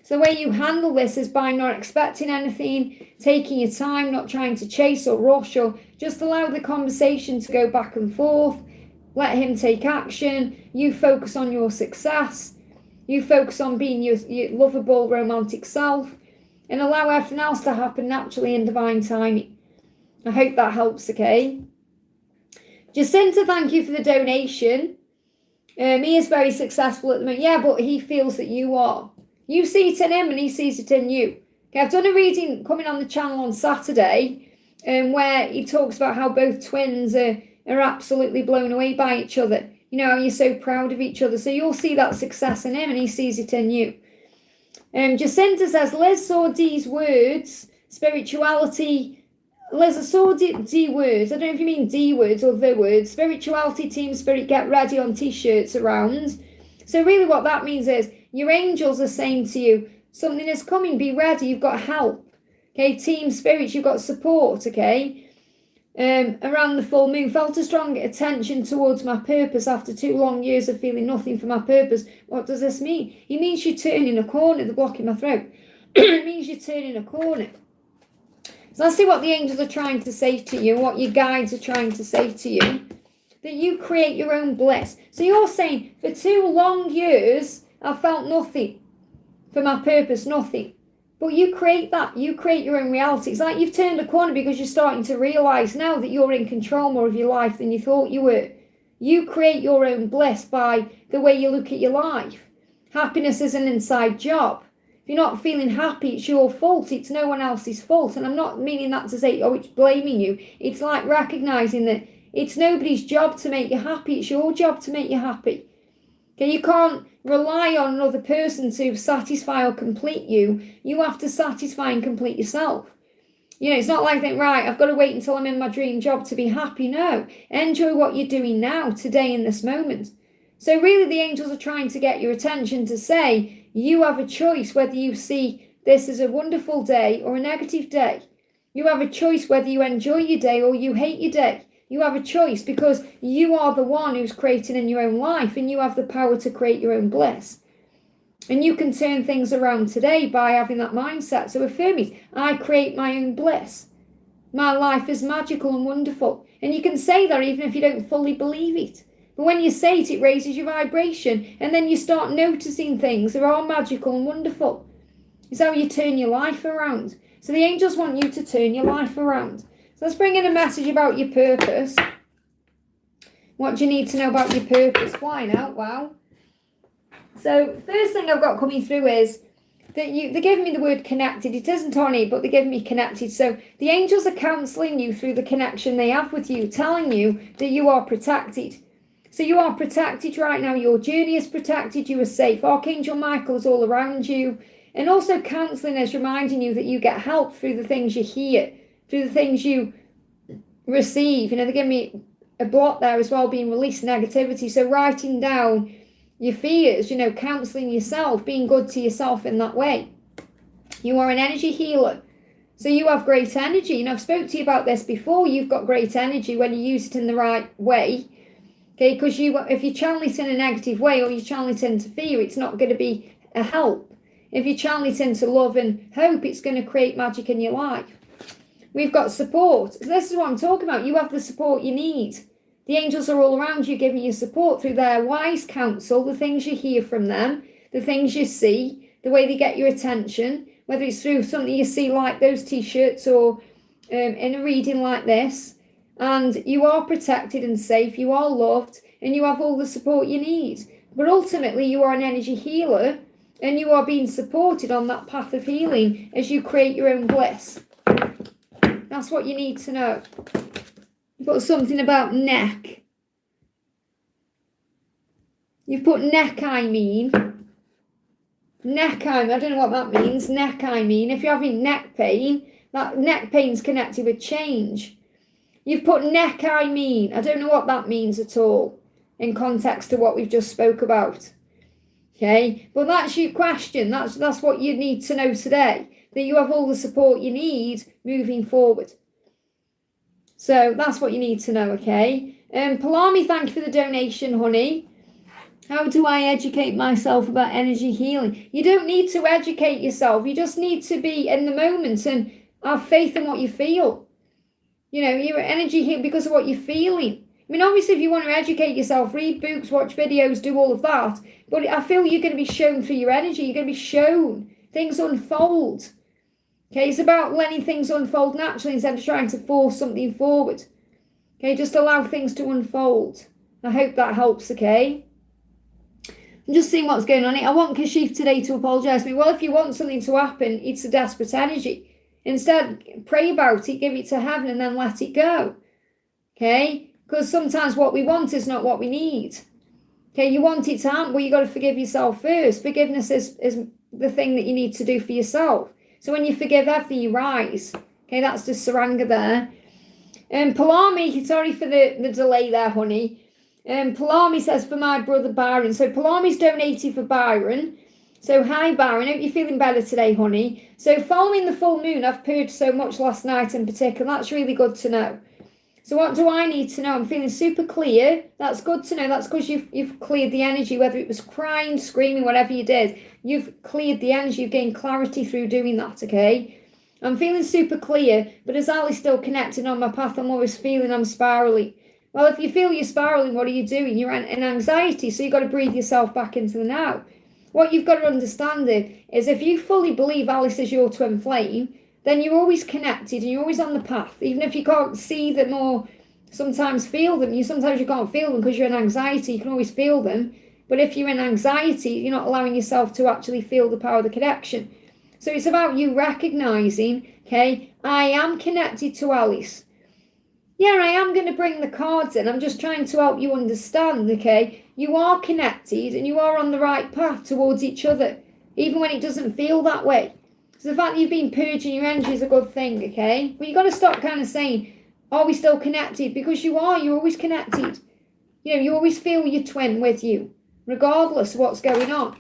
So the way you handle this is by not expecting anything, taking your time, not trying to chase or rush, or just allow the conversation to go back and forth. Let him take action. You focus on your success. You focus on being your lovable, romantic self, and allow everything else to happen naturally in divine timing. I hope that helps, okay? Jacinta, thank you for the donation. He is very successful at the moment. Yeah, but he feels that you are. You see it in him and he sees it in you. Okay, I've done a reading coming on the channel on Saturday where he talks about how both twins are absolutely blown away by each other. You know, how you're so proud of each other. So you'll see that success in him and he sees it in you. Jacinta says, Liz saw D's words, spirituality. Liz, I saw D words. I don't know if you mean D words or the words. Spirituality, team spirit, get ready on t-shirts around. So really what that means is your angels are saying to you, something is coming, be ready, you've got help. Okay, team spirit, you've got support, okay? around the full moon, felt a strong attention towards my purpose after 2 long years of feeling nothing for my purpose. What does this mean? It means you're turning a corner. They're blocking my throat. It means you're turning a corner. So let's see what the angels are trying to say to you, what your guides are trying to say to you. That you create your own bliss. So you're saying, for 2 long years, I felt nothing for my purpose, nothing. But you create that. You create your own reality. It's like you've turned a corner because you're starting to realise now that you're in control more of your life than you thought you were. You create your own bliss by the way you look at your life. Happiness is an inside job. If you're not feeling happy, it's your fault. It's no one else's fault. And I'm not meaning that to say, oh, it's blaming you. It's like recognising that it's nobody's job to make you happy. It's your job to make you happy. Okay, you can't rely on another person to satisfy or complete you. You have to satisfy and complete yourself. You know, it's not like that, right, I've got to wait until I'm in my dream job to be happy. No, enjoy what you're doing now, today, in this moment. So really the angels are trying to get your attention to say, you have a choice whether you see this as a wonderful day or a negative day. You have a choice whether you enjoy your day or you hate your day. You have a choice because you are the one who's creating in your own life and you have the power to create your own bliss. And you can turn things around today by having that mindset. So affirm it. I create my own bliss. My life is magical and wonderful. And you can say that even if you don't fully believe it. But when you say it, it raises your vibration. And then you start noticing things that are magical and wonderful. It's how you turn your life around. So the angels want you to turn your life around. Let's bring in a message about your purpose. What do you need to know about your purpose? Flying out, wow. So first thing I've got coming through is that they're giving me the word connected. It isn't on it, but they're giving me connected. So the angels are counselling you through the connection they have with you, telling you that you are protected. So you are protected right now. Your journey is protected. You are safe. Archangel Michael is all around you. And also counselling is reminding you that you get help through the things you hear, through the things you receive. You know, they give me a block there as well, being released negativity. So writing down your fears, you know, counselling yourself, being good to yourself in that way. You are an energy healer. So you have great energy. And I've spoke to you about this before. You've got great energy when you use it in the right way. Okay, because if you channel it in a negative way or you channel it into fear, it's not going to be a help. If you channel it into love and hope, it's going to create magic in your life. We've got support. So this is what I'm talking about. You have the support you need. The angels are all around you giving you support through their wise counsel, the things you hear from them, the things you see, the way they get your attention, whether it's through something you see like those t-shirts or in a reading like this. And you are protected and safe. You are loved and you have all the support you need. But ultimately, you are an energy healer and you are being supported on that path of healing as you create your own bliss. That's what you need to know. You've got something about neck. You've put neck, I mean. Neck, I don't know what that means. Neck, I mean. If you're having neck pain, that neck pain's connected with change. You've put neck, I mean. I don't know what that means at all in context to what we've just spoke about. Okay, but that's your question. That's what you need to know today. That you have all the support you need moving forward. So that's what you need to know, okay? Palami, thank you for the donation, honey. How do I educate myself about energy healing? You don't need to educate yourself. You just need to be in the moment and have faith in what you feel. You know, you're energy healing because of what you're feeling. I mean, obviously, if you want to educate yourself, read books, watch videos, do all of that. But I feel you're going to be shown through your energy. You're going to be shown. Things unfold. Okay, it's about letting things unfold naturally instead of trying to force something forward. Okay, just allow things to unfold. I hope that helps, okay? I'm just seeing what's going on here. I want Kashif today to apologise to me. Well, if you want something to happen, it's a desperate energy. Instead, pray about it, give it to heaven, and then let it go. Okay? Because sometimes what we want is not what we need. Okay, you want it to happen, well, you've got to forgive yourself first. Forgiveness is the thing that you need to do for yourself. So when you forgive everything, you rise. Okay, that's the Saranga there. Palami, sorry for the delay there, honey. Palami says for my brother Byron. So Palami's donated for Byron. So hi Byron, hope you're feeling better today, honey. So following the full moon, I've purged so much last night in particular. That's really good to know. So what do I need to know? I'm feeling super clear. That's good to know. That's because you've cleared the energy, whether it was crying, screaming, whatever you did. You've cleared the energy. You've gained clarity through doing that, okay? I'm feeling super clear, but as Ali's still connected on my path, I'm always feeling I'm spiraling. Well, if you feel you're spiraling, what are you doing? You're in anxiety, so you've got to breathe yourself back into the now. What you've got to understand is if you fully believe Alice is your twin flame, then you're always connected and you're always on the path. Even if you can't see them or sometimes feel them, sometimes you can't feel them because you're in anxiety, you can always feel them. But if you're in anxiety, you're not allowing yourself to actually feel the power of the connection. So it's about you recognizing, okay, I am connected to Alice. Yeah, I am going to bring the cards in. I'm just trying to help you understand, okay? You are connected and you are on the right path towards each other, even when it doesn't feel that way. So the fact that you've been purging your energy is a good thing, okay? But you've got to stop kind of saying, are we still connected? Because you are. You're always connected. You know, you always feel your twin with you, regardless of what's going on.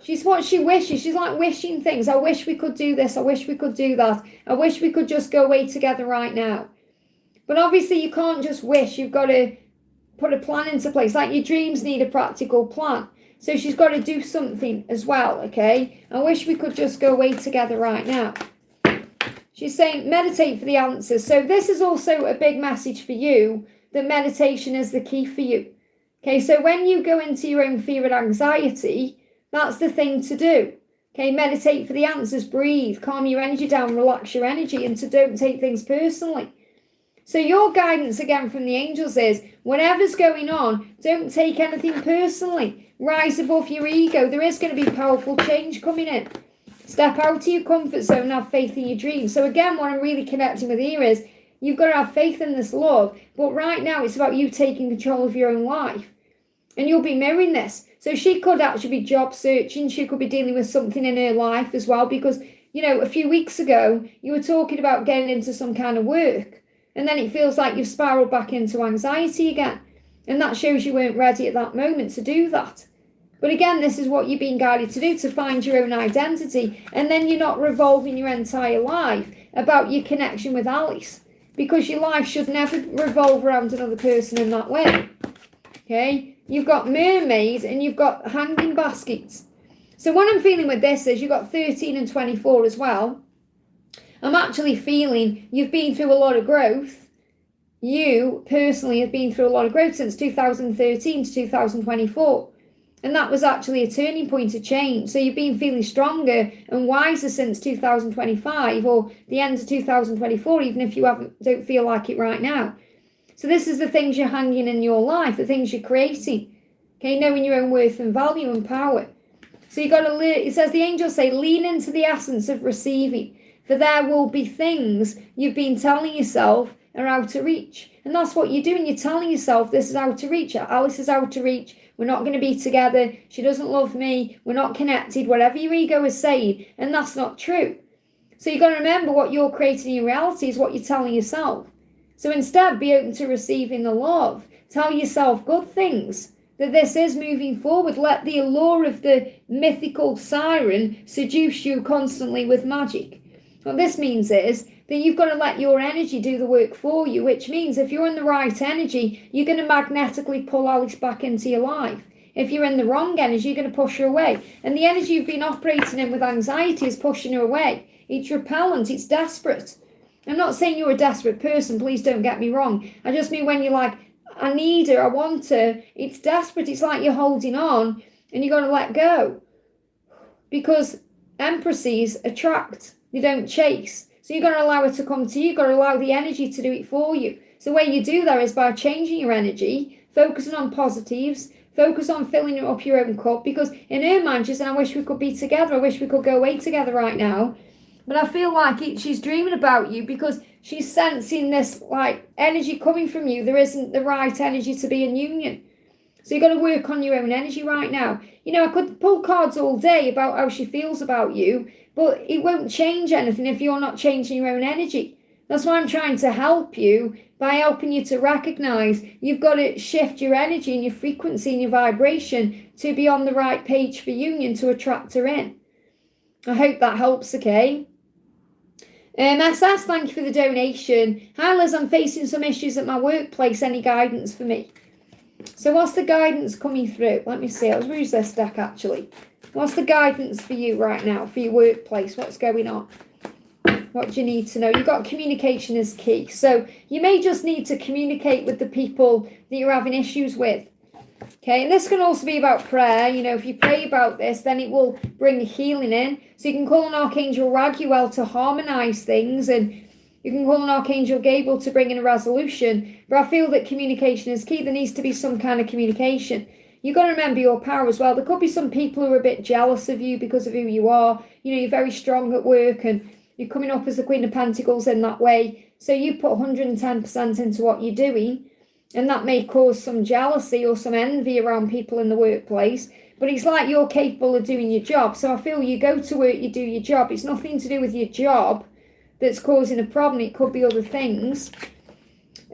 She's what she wishes. She's like wishing things. I wish we could do this. I wish we could do that. I wish we could just go away together right now. But obviously you can't just wish. You've got to put a plan into place. Like your dreams need a practical plan. So she's got to do something as well, okay? I wish we could just go away together right now. She's saying meditate for the answers. So this is also a big message for you, that meditation is the key for you. Okay, so when you go into your own fear and anxiety, that's the thing to do. Okay, meditate for the answers, breathe, calm your energy down, relax your energy, and don't take things personally. So your guidance again from the angels is, whatever's going on, don't take anything personally. Rise above your ego. There is going to be powerful change coming in. Step out of your comfort zone and have faith in your dreams. So again, what I'm really connecting with here is, you've got to have faith in this love. But right now, it's about you taking control of your own life. And you'll be mirroring this. So she could actually be job searching. She could be dealing with something in her life as well. Because, you know, a few weeks ago, you were talking about getting into some kind of work. And then it feels like you've spiraled back into anxiety again. And that shows you weren't ready at that moment to do that. But again, this is what you're being guided to do, to find your own identity. And then you're not revolving your entire life about your connection with Alice. Because your life should never revolve around another person in that way. Okay? You've got mermaids and you've got hanging baskets. So what I'm feeling with this is you've got 13 and 24 as well. I'm actually feeling you've been through a lot of growth. You personally have been through a lot of growth since 2013 to 2024. And that was actually a turning point of change. So you've been feeling stronger and wiser since 2025 or the end of 2024, even if you don't feel like it right now. So this is the things you're hanging in your life, the things you're creating. Okay, knowing your own worth and value and power. So you've got to learn, it says the angels say, lean into the essence of receiving. For there will be things you've been telling yourself are out of reach. And that's what you're doing. You're telling yourself this is out of reach. Alice is out of reach. We're not going to be together. She doesn't love me. We're not connected. Whatever your ego is saying. And that's not true. So you've got to remember what you're creating in reality is what you're telling yourself. So instead, be open to receiving the love. Tell yourself good things. That this is moving forward. Let the allure of the mythical siren seduce you constantly with magic. What this means is that you've got to let your energy do the work for you, which means if you're in the right energy, you're going to magnetically pull Alice back into your life. If you're in the wrong energy, you're going to push her away. And the energy you've been operating in with anxiety is pushing her away. It's repellent. It's desperate. I'm not saying you're a desperate person. Please don't get me wrong. I just mean when you're like, I need her, I want her. It's desperate. It's like you're holding on and you've got to let go. Because empresses attract. They don't chase. So you've got to allow her to come to you. You've got to allow the energy to do it for you. So the way you do that is by changing your energy, focusing on positives, focus on filling up your own cup. Because in her mind, she's saying, I wish we could be together. I wish we could go away together right now. But I feel like she's dreaming about you because she's sensing this like energy coming from you. There isn't the right energy to be in union. So you've got to work on your own energy right now. You know, I could pull cards all day about how she feels about you, but it won't change anything if you're not changing your own energy. That's why I'm trying to help you by helping you to recognize you've got to shift your energy and your frequency and your vibration to be on the right page for union to attract her in. I hope that helps, okay? SS, thank you for the donation. Hi Liz, I'm facing some issues at my workplace. Any guidance for me? So what's the guidance coming through? Let me see. I'll use this deck actually. What's the guidance for you right now, for your workplace? What's going on? What do you need to know? You've got communication is key. So you may just need to communicate with the people that you're having issues with. Okay, and this can also be about prayer. You know, if you pray about this, then it will bring healing in. So you can call on Archangel Raguel to harmonize things, and you can call on Archangel Gabriel to bring in a resolution. But I feel that communication is key. There needs to be some kind of communication. You've got to remember your power as well. There could be some people who are a bit jealous of you because of who you are. You know, you're very strong at work and you're coming up as the Queen of Pentacles in that way. So you put 110% into what you're doing. And that may cause some jealousy or some envy around people in the workplace. But it's like you're capable of doing your job. So I feel you go to work, you do your job. It's nothing to do with your job that's causing a problem. It could be other things.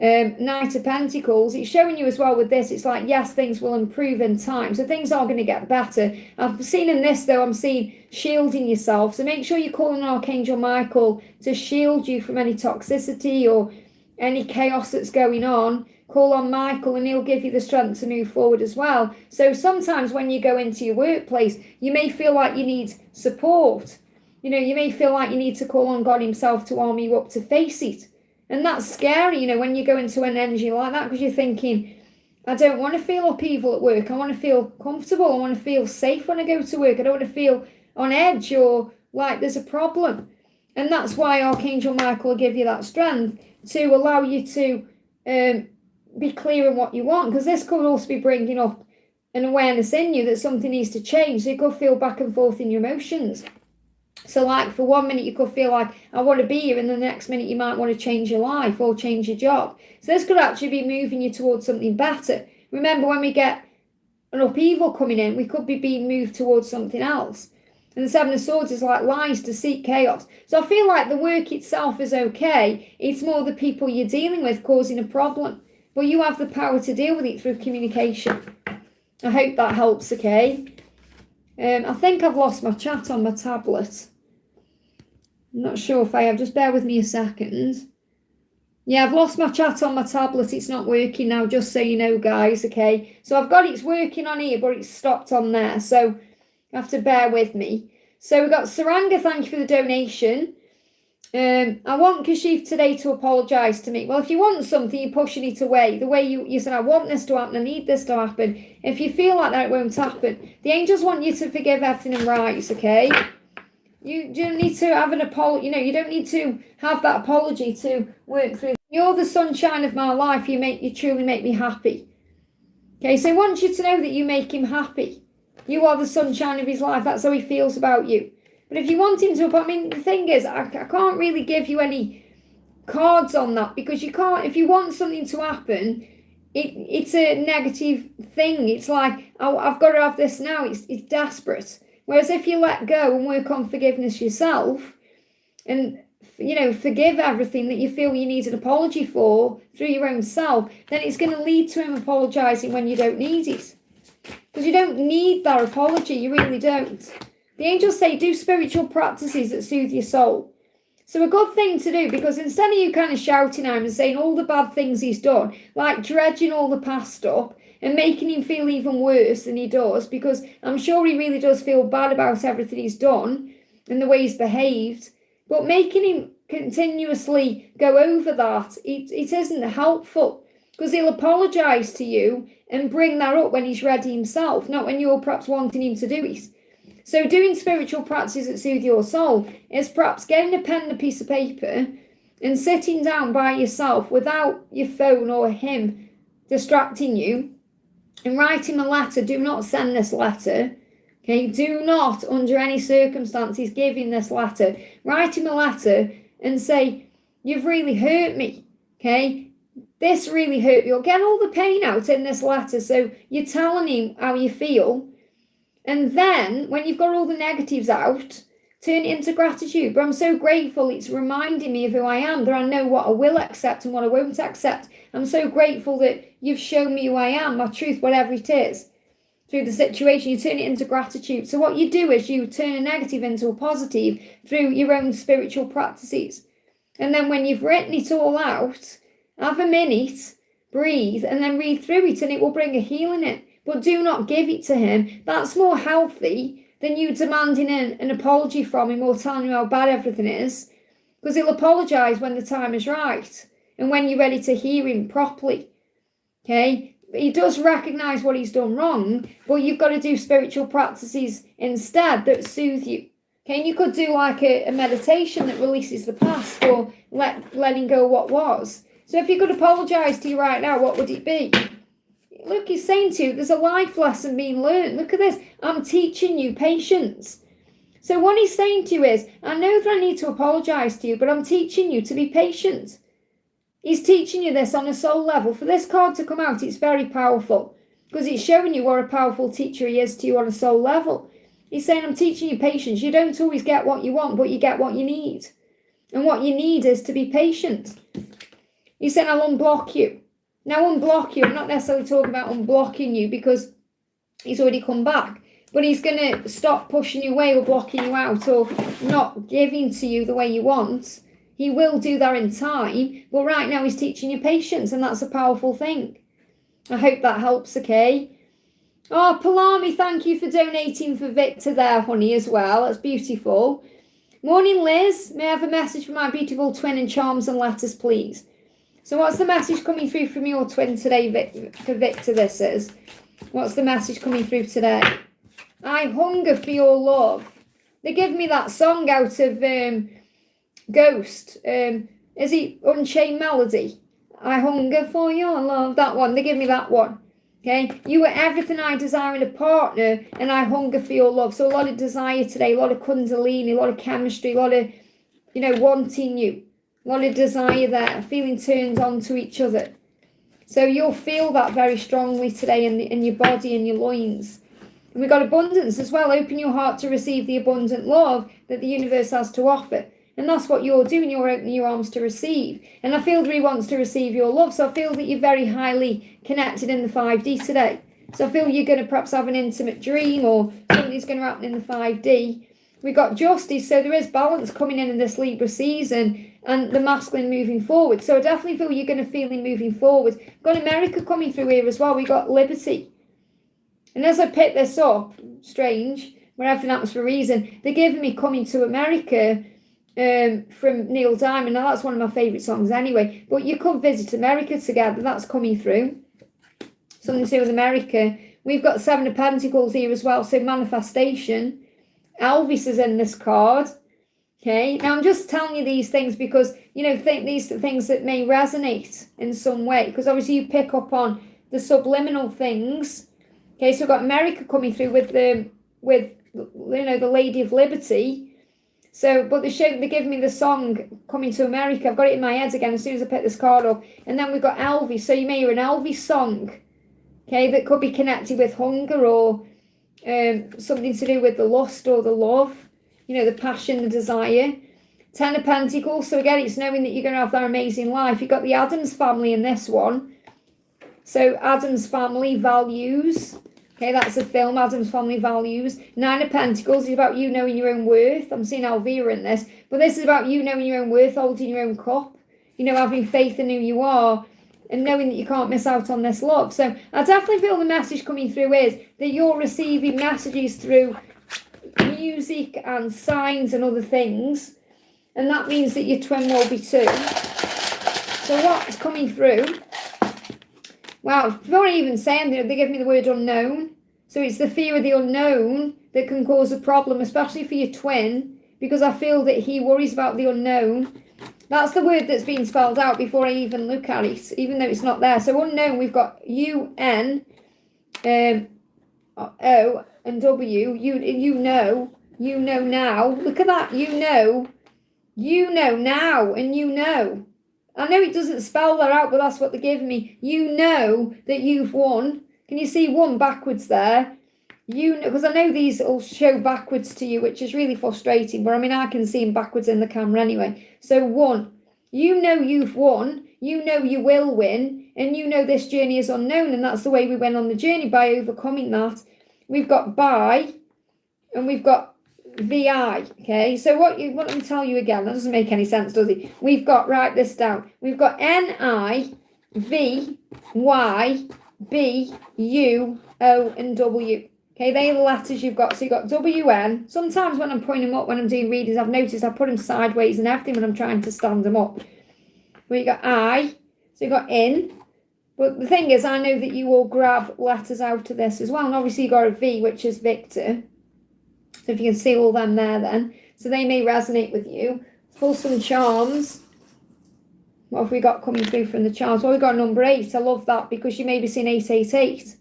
Knight of Pentacles, it's showing you as well with this. It's like, yes, things will improve in time. So things are going to get better. I've seen in this, though, I'm seeing shielding yourself. So make sure you call on Archangel Michael to shield you from any toxicity or any chaos that's going on. Call on Michael and he'll give you the strength to move forward as well. So sometimes when you go into your workplace, you may feel like you need support. You know, you may feel like you need to call on God himself to arm you up to face it. And that's scary, you know, when you go into an energy like that, because you're thinking, I don't want to feel upheaval at work. I want to feel comfortable. I want to feel safe when I go to work. I don't want to feel on edge or like there's a problem. And that's why Archangel Michael will give you that strength to allow you to be clear in what you want, because this could also be bringing up an awareness in you that something needs to change. So you could feel back and forth in your emotions. So like for 1 minute you could feel like I want to be here, and the next minute you might want to change your life or change your job. So this could actually be moving you towards something better. Remember, when we get an upheaval coming in, we could be being moved towards something else. And the Seven of Swords is like lies, deceit, chaos. So I feel like the work itself is okay. It's more the people you're dealing with causing a problem. But you have the power to deal with it through communication. I hope that helps, okay? I think I've lost my chat on my tablet. I'm not sure if I have. Just bear with me a second. Yeah, I've lost my chat on my tablet. It's not working now, just so you know, guys, okay? So I've got it's working on here, but it's stopped on there. So you have to bear with me. So we've got Saranga, thank you for the donation. I want Kashif today to apologise to me. Well, if you want something, you're pushing it away. The way you said, I want this to happen, I need this to happen. If you feel like that, it won't happen. The angels want you to forgive everything and rise, okay? You don't need to have an apology. You know, you don't need to have that apology to work through. You're the sunshine of my life. You truly make me happy. Okay, so he wants you to know that you make him happy. You are the sunshine of his life. That's how he feels about you. But if you want him to, I mean, the thing is, I can't really give you any cards on that, because you can't, if you want something to happen, it's a negative thing. It's like, oh, I've got to have this now. It's desperate. Whereas if you let go and work on forgiveness yourself and, you know, forgive everything that you feel you need an apology for through your own self, then it's going to lead to him apologising when you don't need it. Because you don't need that apology. You really don't. The angels say do spiritual practices that soothe your soul. So a good thing to do, because instead of you kind of shouting at him and saying all the bad things he's done, like dredging all the past up and making him feel even worse than he does, because I'm sure he really does feel bad about everything he's done and the way he's behaved, but making him continuously go over that, it isn't helpful, because he'll apologise to you and bring that up when he's ready himself, not when you're perhaps wanting him to do it. So doing spiritual practices that soothe your soul is perhaps getting a pen and a piece of paper and sitting down by yourself without your phone or him distracting you and writing a letter. Do not send this letter. Okay, do not under any circumstances give him this letter. Write him a letter and say, you've really hurt me. Okay, this really hurt you. Get all the pain out in this letter. So you're telling him how you feel. And then, when you've got all the negatives out, turn it into gratitude. But I'm so grateful, it's reminding me of who I am, that I know what I will accept and what I won't accept. I'm so grateful that you've shown me who I am, my truth, whatever it is. Through the situation, you turn it into gratitude. So what you do is you turn a negative into a positive through your own spiritual practices. And then when you've written it all out, have a minute, breathe, and then read through it, and it will bring a healing in. But do not give it to him. That's more healthy than you demanding an apology from him or telling him how bad everything is, because he'll apologise when the time is right and when you're ready to hear him properly. Okay? He does recognise what he's done wrong, but you've got to do spiritual practices instead that soothe you. Okay, and you could do like a meditation that releases the past, or letting go what was. So if you could apologise to you right now, what would it be? Look, he's saying to you, there's a life lesson being learned. Look at this. I'm teaching you patience. So what he's saying to you is, I know that I need to apologise to you, but I'm teaching you to be patient. He's teaching you this on a soul level. For this card to come out, it's very powerful, because it's showing you what a powerful teacher he is to you on a soul level. He's saying, I'm teaching you patience. You don't always get what you want, but you get what you need. And what you need is to be patient. He's saying, I'll unblock you. Now, unblock you, I'm not necessarily talking about unblocking you, because he's already come back. But he's going to stop pushing you away or blocking you out or not giving to you the way you want. He will do that in time. But right now he's teaching you patience, and that's a powerful thing. I hope that helps, okay? Oh, Palami, thank you for donating for Victor there, honey, as well. That's beautiful. Morning, Liz. May I have a message for my beautiful twin in charms and letters, please? So what's the message coming through from your twin today, for Victor, this is? What's the message coming through today? I hunger for your love. They give me that song out of Ghost. Is it Unchained Melody? I hunger for your love. That one. They give me that one. Okay? You are everything I desire in a partner, and I hunger for your love. So a lot of desire today, a lot of kundalini, a lot of chemistry, a lot of, wanting you. A lot of desire there, feeling turned on to each other. So you'll feel that very strongly today in your body and your loins. And we've got abundance as well. Open your heart to receive the abundant love that the universe has to offer. And that's what you're doing. You're opening your arms to receive. And I feel that he wants to receive your love. So I feel that you're very highly connected in the 5D today. So I feel you're going to perhaps have an intimate dream, or something's going to happen in the 5D. We've got justice. So there is balance coming in this Libra season, and the masculine moving forward. So I definitely feel you're going to feel him moving forward. We've got America coming through here as well. We've got liberty. And as I pick this up, strange, where everything happens for a reason, they're giving me Coming to America from Neil Diamond. Now, that's one of my favourite songs anyway. But you could visit America together. That's coming through. Something to do with America. We've got Seven of Pentacles here as well. So manifestation. Elvis is in this card. Okay. Now, I'm just telling you these things because, think these things that may resonate in some way. Because obviously you pick up on the subliminal things. Okay, so we've got America coming through with the Lady of Liberty. So, but they're giving me the song Coming to America. I've got it in my head again as soon as I pick this card up. And then we've got Elvis. So you may hear an Elvis song, okay, that could be connected with hunger or something to do with the lust or the love, the passion, the desire. 10 of Pentacles. So again, it's knowing that you're going to have that amazing life. You've got the Addams family in this one. So Addams family values. Okay, that's a film, Addams Family Values. 9 of Pentacles is about you knowing your own worth. I'm seeing Alvira in this. But this is about you knowing your own worth, holding your own cup. Having faith in who you are and knowing that you can't miss out on this love. So I definitely feel the message coming through is that you're receiving messages through music and signs and other things. And that means that your twin will be too. So what's coming through? Wow, before I even saying that, they give me the word unknown. So it's the fear of the unknown that can cause a problem, especially for your twin, because I feel that he worries about the unknown. That's the word that's been spelled out before I even look at it, even though it's not there. So unknown, we've got U-N, O and W. You know now. Look at that, you know now, and you know. I know it doesn't spell that out, but that's what they're giving me. You know that you've won. Can you see one backwards there? Because I know these will show backwards to you, which is really frustrating. But I can see them backwards in the camera anyway. So 1, you know you've won. You know you will win. And you know this journey is unknown. And that's the way we went on the journey, by overcoming that. We've got by, and we've got VI, okay? So what let me tell you again, that doesn't make any sense, does it? We've got, write this down, we've got NI, V, Y, B, U, O, and W. Okay, they're the letters you've got. So you've got WN. Sometimes when I'm putting them up, when I'm doing readings, I've noticed I put them sideways and everything when I'm trying to stand them up. Well, you got I, so you've got in. But the thing is, I know that you will grab letters out of this as well. And obviously you've got a V, which is Victor. So if you can see all them there then. So they may resonate with you. Let's pull some charms. What have we got coming through from the charms? Well, we've got number 8. I love that because you may be seeing 888.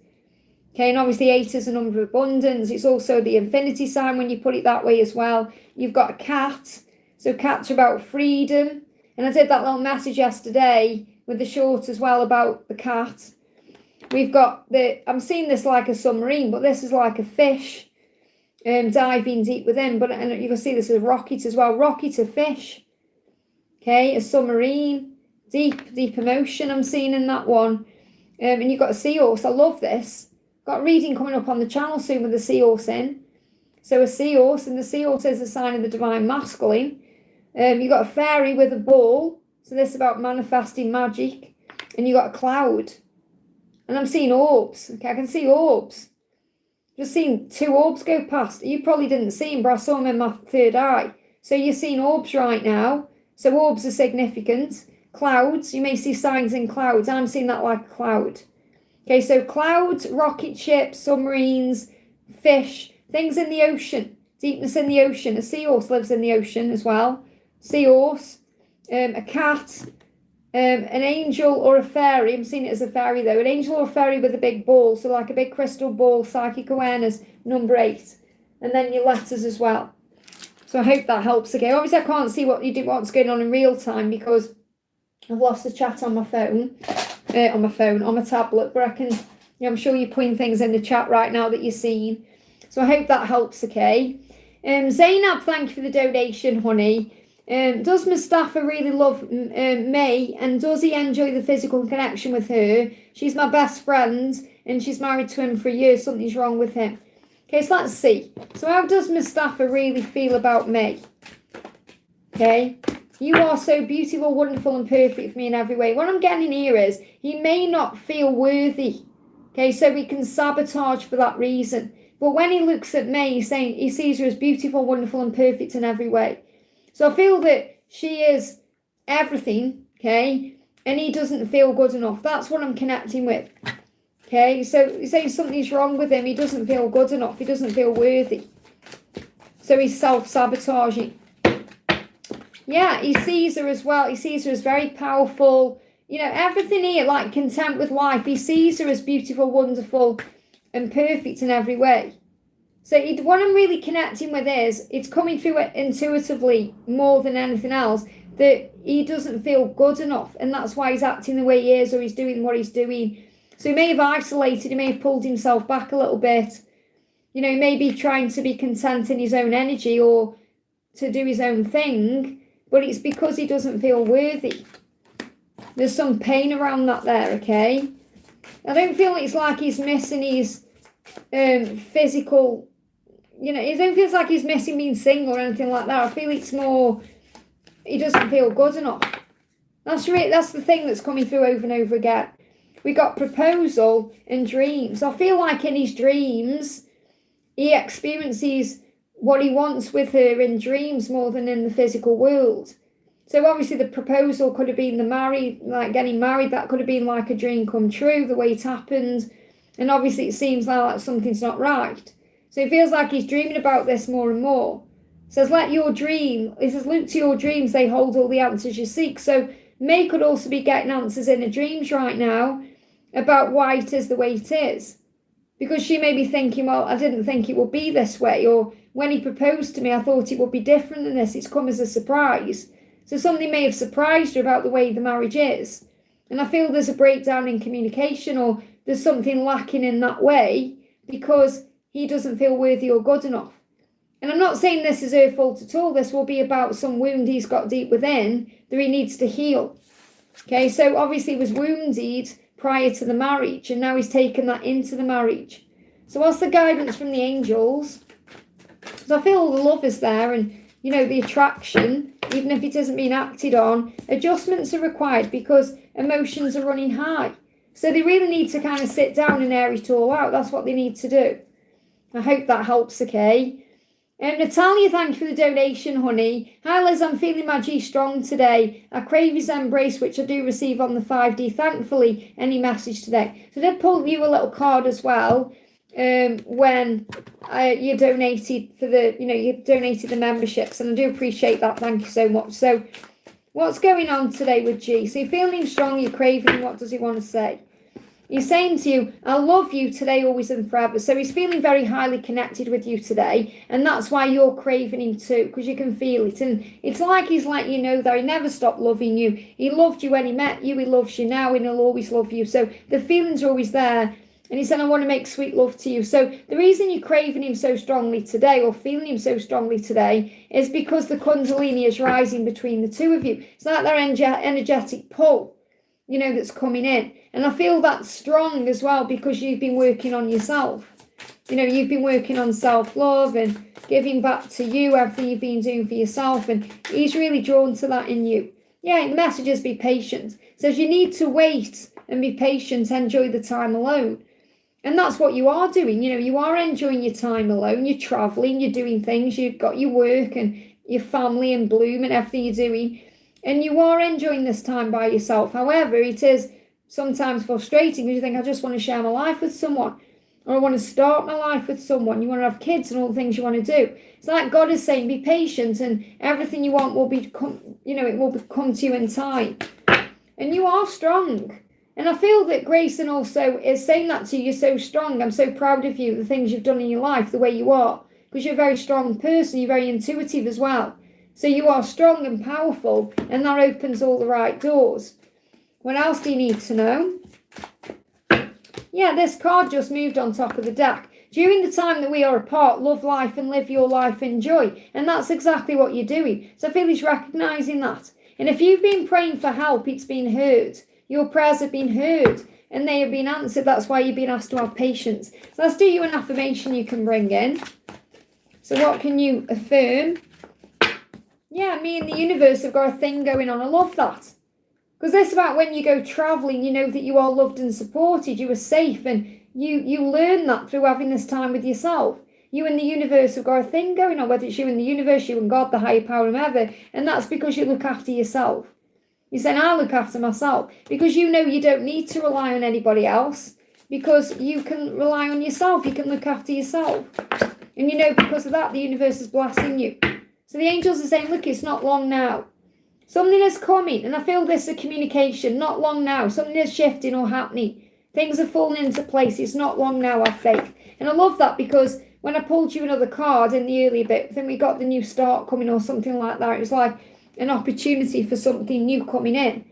Okay, and obviously 8 is a number of abundance. It's also the infinity sign when you put it that way as well. You've got a cat. So cats are about freedom. And I did that little message yesterday with the short as well about the cat. We've got I'm seeing this like a submarine, but this is like a fish diving deep within. But and you can see this as a rocket as well. Rocket to fish. Okay, a submarine. Deep emotion I'm seeing in that one. And you've got a seahorse. I love this. Got a reading coming up on the channel soon with the seahorse in. So a seahorse, and the seahorse is a sign of the divine masculine. You've got a fairy with a ball. So this is about manifesting magic. And you've got a cloud. And I'm seeing orbs. Okay, I can see orbs. Just seen 2 orbs go past. You probably didn't see them, but I saw them in my third eye. So you're seeing orbs right now. So orbs are significant. Clouds, you may see signs in clouds. I'm seeing that like a cloud. Okay, so clouds, rocket ships, submarines, fish, things in the ocean, deepness in the ocean. A seahorse lives in the ocean as well. Seahorse, a cat, an angel or a fairy. I'm seeing it as a fairy though. An angel or a fairy with a big ball, so like a big crystal ball, psychic awareness, number 8. And then your letters as well. So I hope that helps. Okay, obviously I can't see what's going on in real time because I've lost the chat on my phone, on my tablet, but I can, I'm sure you're putting things in the chat right now that you're seeing. So I hope that helps, okay? Zainab, thank you for the donation, honey. Does Mustafa really love May, and does he enjoy the physical connection with her? She's my best friend, and she's married to him for a year. Something's wrong with him. Okay, so let's see. So how does Mustafa really feel about May? Okay. You are so beautiful, wonderful, and perfect for me in every way. What I'm getting here is he may not feel worthy. Okay, so we can sabotage for that reason. But when he looks at May, he's saying he sees her as beautiful, wonderful, and perfect in every way. So I feel that she is everything, okay, and he doesn't feel good enough. That's what I'm connecting with. Okay, so he's saying something's wrong with him. He doesn't feel good enough. He doesn't feel worthy. So he's self-sabotaging. Yeah, he sees her as well. He sees her as very powerful. You know, everything here, like content with life. He sees her as beautiful, wonderful, and perfect in every way. So what I'm really connecting with is, it's coming through it intuitively more than anything else, that he doesn't feel good enough. And that's why he's acting the way he is, or he's doing what he's doing. So he may have isolated, he may have pulled himself back a little bit. You know, maybe trying to be content in his own energy or to do his own thing. But it's because he doesn't feel worthy. There's some pain around that there, okay? I don't feel it's like he's missing his physical, you know, I don't feel like he's missing being single or anything like that. I feel it's more, he doesn't feel good enough. That's the thing that's coming through over and over again. We got proposal and dreams. I feel like in his dreams, he experiences what he wants with her in dreams more than in the physical world. So obviously the proposal could have been getting married. That could have been like a dream come true, the way it happened. And obviously it seems like something's not right. So it feels like he's dreaming about this more and more. It says, look to your dreams, they hold all the answers you seek. So May could also be getting answers in her dreams right now about why it is the way it is. Because she may be thinking, well, I didn't think it would be this way, or when he proposed to me, I thought it would be different than this. It's come as a surprise. So something may have surprised her about the way the marriage is. And I feel there's a breakdown in communication, or there's something lacking in that way because he doesn't feel worthy or good enough. And I'm not saying this is her fault at all. This will be about some wound he's got deep within that he needs to heal. Okay, so obviously he was wounded prior to the marriage, and now he's taken that into the marriage. So what's the guidance from the angels? Because Because I feel all the love is there, and the attraction, even if it isn't being acted on, adjustments are required because emotions are running high. So they really need to kind of sit down and air it all out. That's what they need to do. I hope that helps, okay? Natalia, thank you for the donation, honey. Hi, Liz, I'm feeling my G strong today. I crave his embrace, which I do receive on the 5D, thankfully. Any message today? So I did pull you a little card as well when you donated for the, you donated the memberships, and I do appreciate that. Thank you so much. So what's going on today with G? So you're feeling strong, you're craving. What does he want to say? He's saying to you, I love you today, always and forever. So he's feeling very highly connected with you today. And that's why you're craving him too, because you can feel it. And it's like he's letting you know that he never stopped loving you. He loved you when he met you. He loves you now, and he'll always love you. So the feelings are always there. And he said, I want to make sweet love to you. So the reason you're craving him so strongly today, or feeling him so strongly today, is because the Kundalini is rising between the two of you. It's like their energetic pull, that's coming in. And I feel that's strong as well because you've been working on yourself. You've been working on self-love and giving back to you everything you've been doing for yourself. And he's really drawn to that in you. Yeah, the message is be patient. It says you need to wait and be patient, enjoy the time alone. And that's what you are doing. You are enjoying your time alone. You're traveling, you're doing things, you've got your work and your family and bloom and everything you're doing. And you are enjoying this time by yourself. However, it is sometimes frustrating because you think, I just want to share my life with someone, or I want to start my life with someone. You want to have kids and all the things you want to do. It's like God is saying, be patient, and everything you want will become, it will come to you in time. And you are strong. And I feel that Grayson also is saying that to you. You're so strong. I'm so proud of you, the things you've done in your life, the way you are, because you're a very strong person. You're very intuitive as well. So you are strong and powerful, and that opens all the right doors. What else do you need to know? Yeah, this card just moved on top of the deck. During the time that we are apart, love life and live your life in joy. And that's exactly what you're doing. So I feel he's recognising that. And if you've been praying for help, it's been heard. Your prayers have been heard and they have been answered. That's why you've been asked to have patience. So let's do you an affirmation you can bring in. So what can you affirm? Yeah, me and the universe have got a thing going on. I love that. Because this about when you go travelling, you know that you are loved and supported, you are safe, and you learn that through having this time with yourself. You and the universe have got a thing going on, whether it's you and the universe, you and God, the higher power, whoever, and that's because you look after yourself. You're saying, I look after myself, because you know you don't need to rely on anybody else, because you can rely on yourself, you can look after yourself. And you know because of that, the universe is blessing you. So the angels are saying, look, it's not long now. Something is coming, and I feel this is a communication, not long now. Something is shifting or happening. Things are falling into place. It's not long now, I have faith. And I love that because when I pulled you another card in the earlier bit, then we got the new start coming or something like that. It was like an opportunity for something new coming in.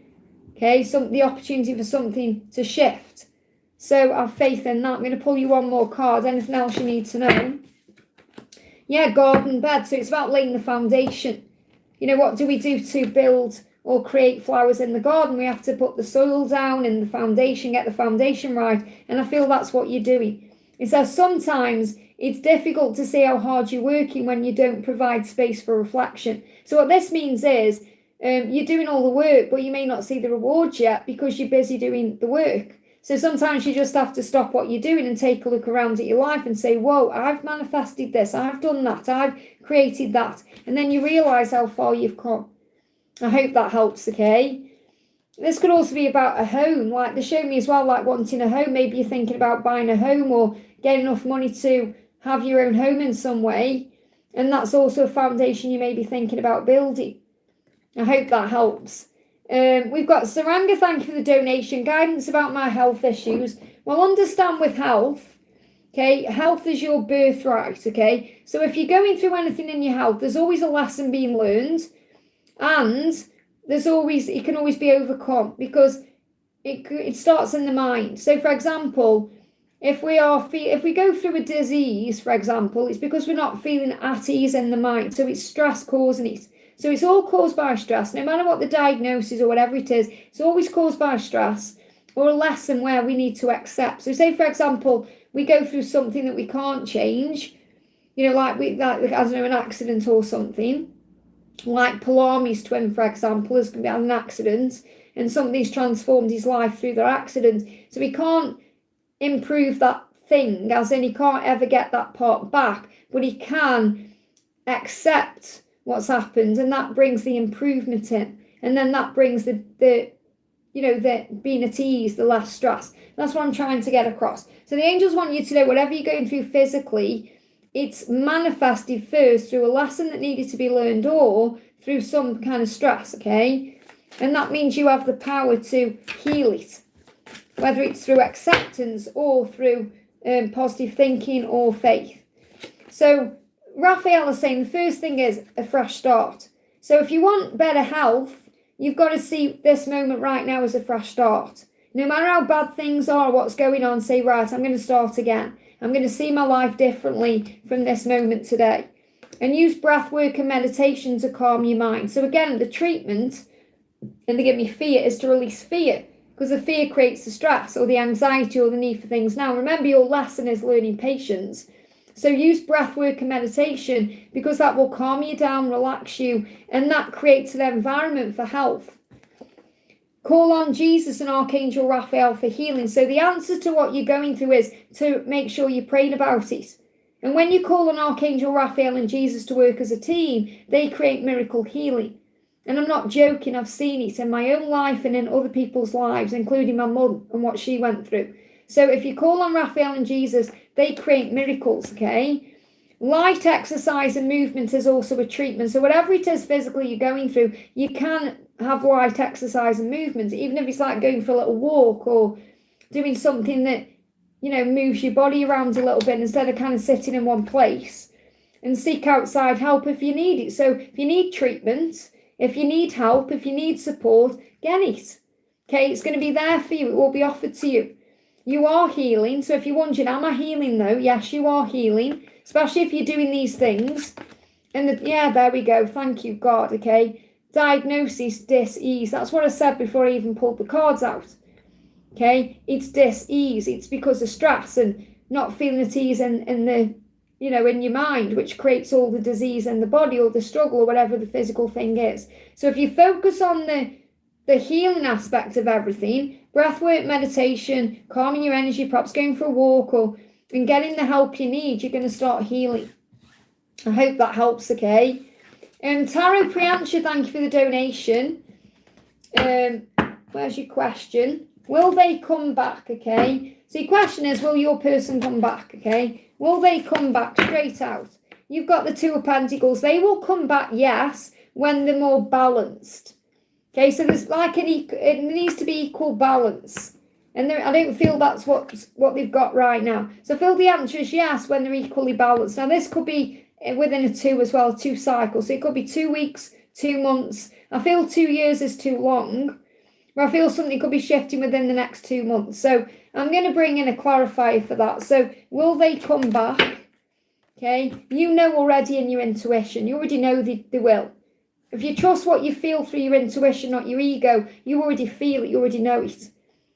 Okay, the opportunity for something to shift. So I have faith in that. I'm going to pull you one more card. Anything else you need to know? Yeah, garden bed. So it's about laying the foundation. What do we do to build or create flowers in the garden? We have to put the soil down and the foundation, get the foundation right. And I feel that's what you're doing. It says sometimes it's difficult to see how hard you're working when you don't provide space for reflection. So what this means is you're doing all the work, but you may not see the rewards yet because you're busy doing the work. So sometimes you just have to stop what you're doing and take a look around at your life and say, whoa, I've manifested this, I've done that, I've created that. And then you realise how far you've come. I hope that helps, okay? This could also be about a home. Like they show me as well, like wanting a home. Maybe you're thinking about buying a home or getting enough money to have your own home in some way. And that's also a foundation you may be thinking about building. I hope that helps. We've got Saranga, thank you for the donation. Guidance about my health issues. Well, understand with health, okay, health is your birthright, okay? So if you're going through anything in your health, there's always a lesson being learned, and it can always be overcome because it starts in the mind. So for example, if we go through a disease, for example, it's because we're not feeling at ease in the mind. So it's stress causing it. So it's all caused by stress. No matter what the diagnosis or whatever it is, it's always caused by stress or a lesson where we need to accept. So say, for example, we go through something that we can't change. you know, like I don't know, an accident or something. Like Palami's twin, for example, has had an accident and somebody's transformed his life through their accident. So he can't improve that thing, as in he can't ever get that part back, but he can accept what's happened, and that brings the improvement in, and then that brings the being at ease, the less stress. That's what I'm trying to get across. So the angels want you to know whatever you're going through physically, it's manifested first through a lesson that needed to be learned or through some kind of stress, okay? And that means you have the power to heal it, whether it's through acceptance or through positive thinking or faith. So Raphael is saying the first thing is a fresh start. So if you want better health, you've got to see this moment right now as a fresh start. No matter how bad things are, what's going on, say, right, I'm going to start again. I'm going to see my life differently from this moment today. And use breath work and meditation to calm your mind. So again, the treatment, and they give me fear, is to release fear. Because the fear creates the stress or the anxiety or the need for things now. Remember, your lesson is learning patience. So use breath work and meditation because that will calm you down, relax you, and that creates an environment for health. Call on Jesus and Archangel Raphael for healing. So the answer to what you're going through is to make sure you're praying about it. And when you call on Archangel Raphael and Jesus to work as a team, they create miracle healing. And I'm not joking, I've seen it in my own life and in other people's lives, including my mum and what she went through. So if you call on Raphael and Jesus, they create miracles, okay? Light exercise and movement is also a treatment. So whatever it is physically you're going through, you can have light exercise and movement, even if it's like going for a little walk or doing something that, you know, moves your body around a little bit instead of kind of sitting in one place. And seek outside help if you need it. So if you need treatment, if you need help, if you need support, get it. Okay, it's going to be there for you. It will be offered to you. You are healing. So if you're wondering, am I healing though? Yes, you are healing, especially if you're doing these things. And yeah, there we go. Thank you, God. Okay. Diagnosis, dis-ease. That's what I said before I even pulled the cards out. Okay. It's dis-ease. It's because of stress and not feeling at ease in the, you know, in your mind, which creates all the disease in the body or the struggle or whatever the physical thing is. So if you focus on the healing aspect of everything, breathwork, meditation, calming your energy, perhaps going for a walk and getting the help you need, you're going to start healing. I hope that helps, okay? Taro Priyansha, thank you for the donation. Where's your question? Will they come back, okay? So your question is, will your person come back, okay? Will they come back straight out? You've got the Two of Pentacles. They will come back, yes, when they're more balanced. Okay, so there's like it needs to be equal balance. And I don't feel that's what they've got right now. So I feel the answer is yes, when they're equally balanced. Now this could be within a 2 as well, 2 cycles. So it could be 2 weeks, 2 months. I feel 2 years is too long. But I feel something could be shifting within the next 2 months. So I'm going to bring in a clarifier for that. So will they come back? Okay, you know already in your intuition. You already know they will. If you trust what you feel through your intuition, not your ego, you already feel it, you already know it.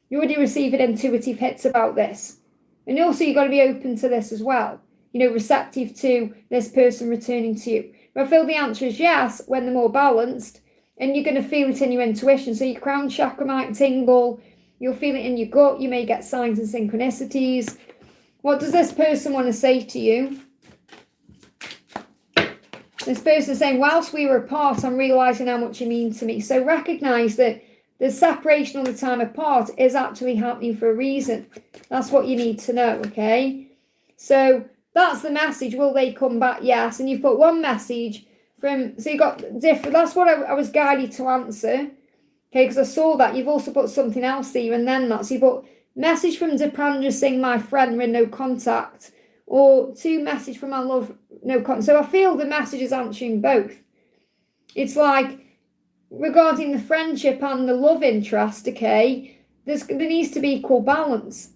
You already receiving intuitive hits about this. And also you've got to be open to this as well. You know, receptive to this person returning to you. But I feel the answer is yes, when they're more balanced, and you're going to feel it in your intuition. So your crown chakra might tingle, you'll feel it in your gut, you may get signs and synchronicities. What does this person want to say to you? This person is saying, whilst we were apart, I'm realising how much you mean to me. So recognise that the separation or the time apart is actually happening for a reason. That's what you need to know, okay? So that's the message. Will they come back? Yes. And you've put one message from, so you got different, that's what I was guided to answer. Okay, because I saw that. You've also put something else there and then that. So you put message from Dipandra Singh, my friend, we're in no contact. Or 2 message from my love, no contact. So I feel the message is answering both. It's like regarding the friendship and the love interest, okay, there needs to be equal balance.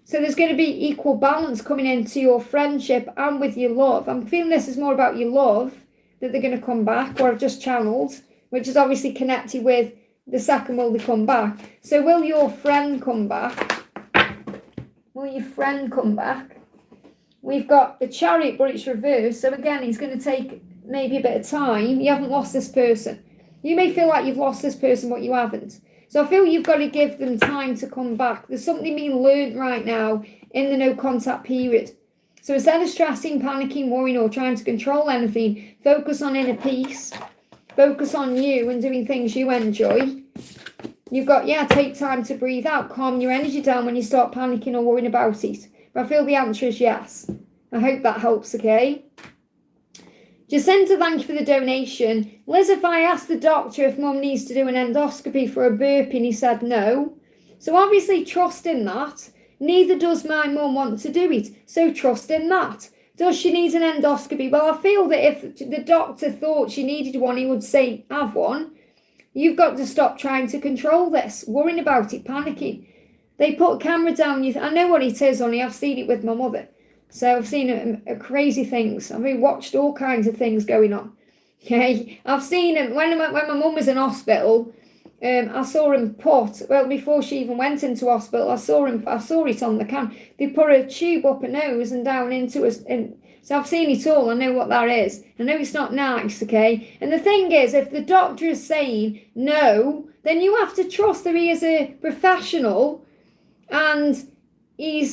So there's going to be equal balance coming into your friendship and with your love. I'm feeling this is more about your love, that they're going to come back, or I've just channeled, which is obviously connected with the second, will they come back? So will your friend come back? Will your friend come back? we've got the Chariot, but it's reversed. So again, it's going to take maybe a bit of time. You haven't lost this person. You may feel like you've lost this person, but you haven't. So I feel you've got to give them time to come back. There's something being learned right now in the no contact period. So instead of stressing, panicking, worrying, or trying to control anything, focus on inner peace. Focus on you and doing things you enjoy. You've got, take time to breathe out. Calm your energy down when you start panicking or worrying about it. But I feel the answer is yes. I hope that helps, okay? Jacinta, thank you for the donation. Liz, if I asked the doctor if mum needs to do an endoscopy for a burpee and he said no. So obviously trust in that. Neither does my mum want to do it. So trust in that. Does she need an endoscopy? Well, I feel that if the doctor thought she needed one, he would say, have one. You've got to stop trying to control this, worrying about it, panicking. They put a camera down. I know what it is, honey. I've seen it with my mother. So I've seen crazy things. I've watched all kinds of things going on. Okay, I've seen them when my mum was in hospital. I saw him before she even went into hospital. I saw it on the cam. They put a tube up her nose and down into us. So I've seen it all. I know what that is. I know it's not nice. Okay, and the thing is, if the doctor is saying no, then you have to trust that he is a professional, and he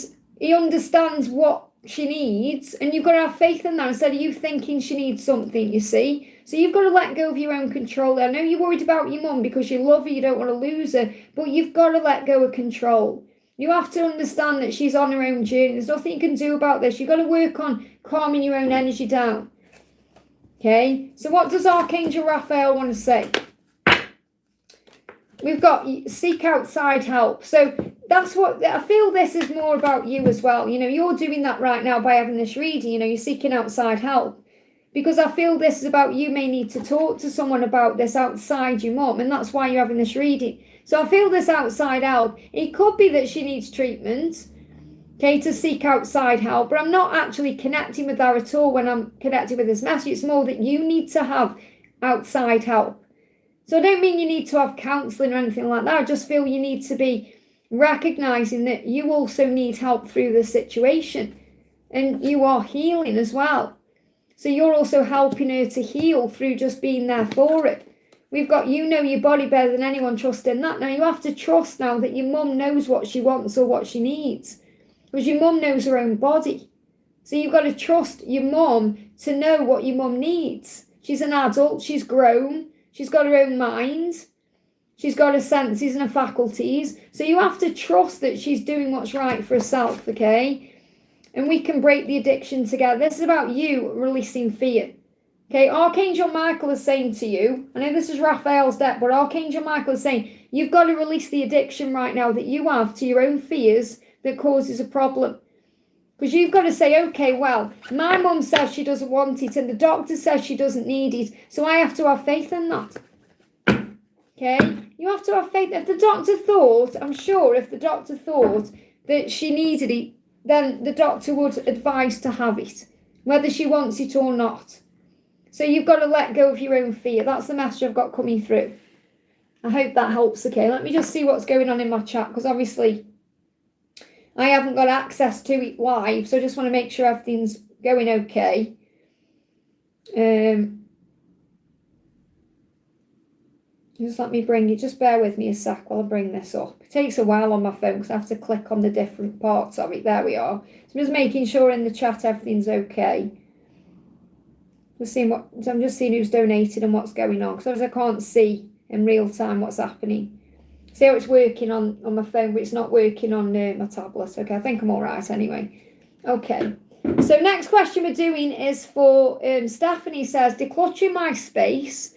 understands what she needs, and you've got to have faith in that instead of you thinking she needs something, you see. So you've got to let go of your own control. I know you're worried about your mum because you love her, you don't want to lose her, but you've got to let go of control. You have to understand that she's on her own journey. There's nothing you can do about this. You've got to work on calming your own energy down. Okay, so what does Archangel Raphael want to say? We've got seek outside help. So that's what I feel. This is more about you as well. You're doing that right now by having this reading. You're seeking outside help, because I feel this is about you may need to talk to someone about this outside your mum, and that's why you're having this reading. So I feel this outside help. It could be that she needs treatment, okay, to seek outside help, but I'm not actually connecting with her at all when I'm connecting with this message. It's more that you need to have outside help. So I don't mean you need to have counselling or anything like that. I just feel you need to be recognising that you also need help through the situation, and you are healing as well. So you're also helping her to heal through just being there for it. We've got your body better than anyone, trust in that. Now you have to trust now that your mum knows what she wants or what she needs, because your mum knows her own body. So you've got to trust your mum to know what your mum needs. She's an adult, she's grown, she's got her own mind. She's got her senses and her faculties. So you have to trust that she's doing what's right for herself, okay? And we can break the addiction together. This is about you releasing fear. Okay, Archangel Michael is saying to you, I know this is Raphael's deck, but Archangel Michael is saying, you've got to release the addiction right now that you have to your own fears that causes a problem. Because you've got to say, okay, well, my mum says she doesn't want it, and the doctor says she doesn't need it, so I have to have faith in that. Okay, you have to have faith. If the doctor thought, I'm sure if the doctor thought that she needed it, then the doctor would advise to have it, whether she wants it or not. So you've got to let go of your own fear. That's the message I've got coming through. I hope that helps, okay? Let me just see what's going on in my chat, because obviously I haven't got access to it live, so I just want to make sure everything's going okay. Just let me bring it. Just bear with me a sec while I bring this up. It takes a while on my phone because I have to click on the different parts of it. There we are. So I'm just making sure in the chat everything's okay. I'm just seeing who's donated and what's going on, because I can't see in real time what's happening. See how it's working on my phone, but it's not working on my tablet. Okay, I think I'm all right anyway. Okay. So next question we're doing is for Stephanie. Says, decluttering my space.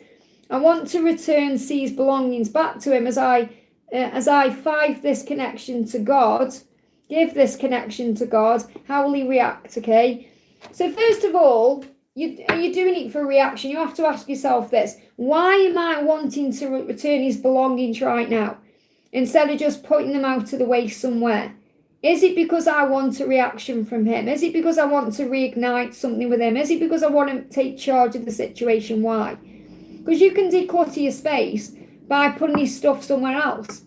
I want to return C's belongings back to him as I give this connection to God. How will he react? Okay. So first of all, are you doing it for a reaction? You have to ask yourself this: why am I wanting to return his belongings right now, instead of just putting them out of the way somewhere? Is it because I want a reaction from him? Is it because I want to reignite something with him? Is it because I want to take charge of the situation? Why? Because you can declutter your space by putting his stuff somewhere else.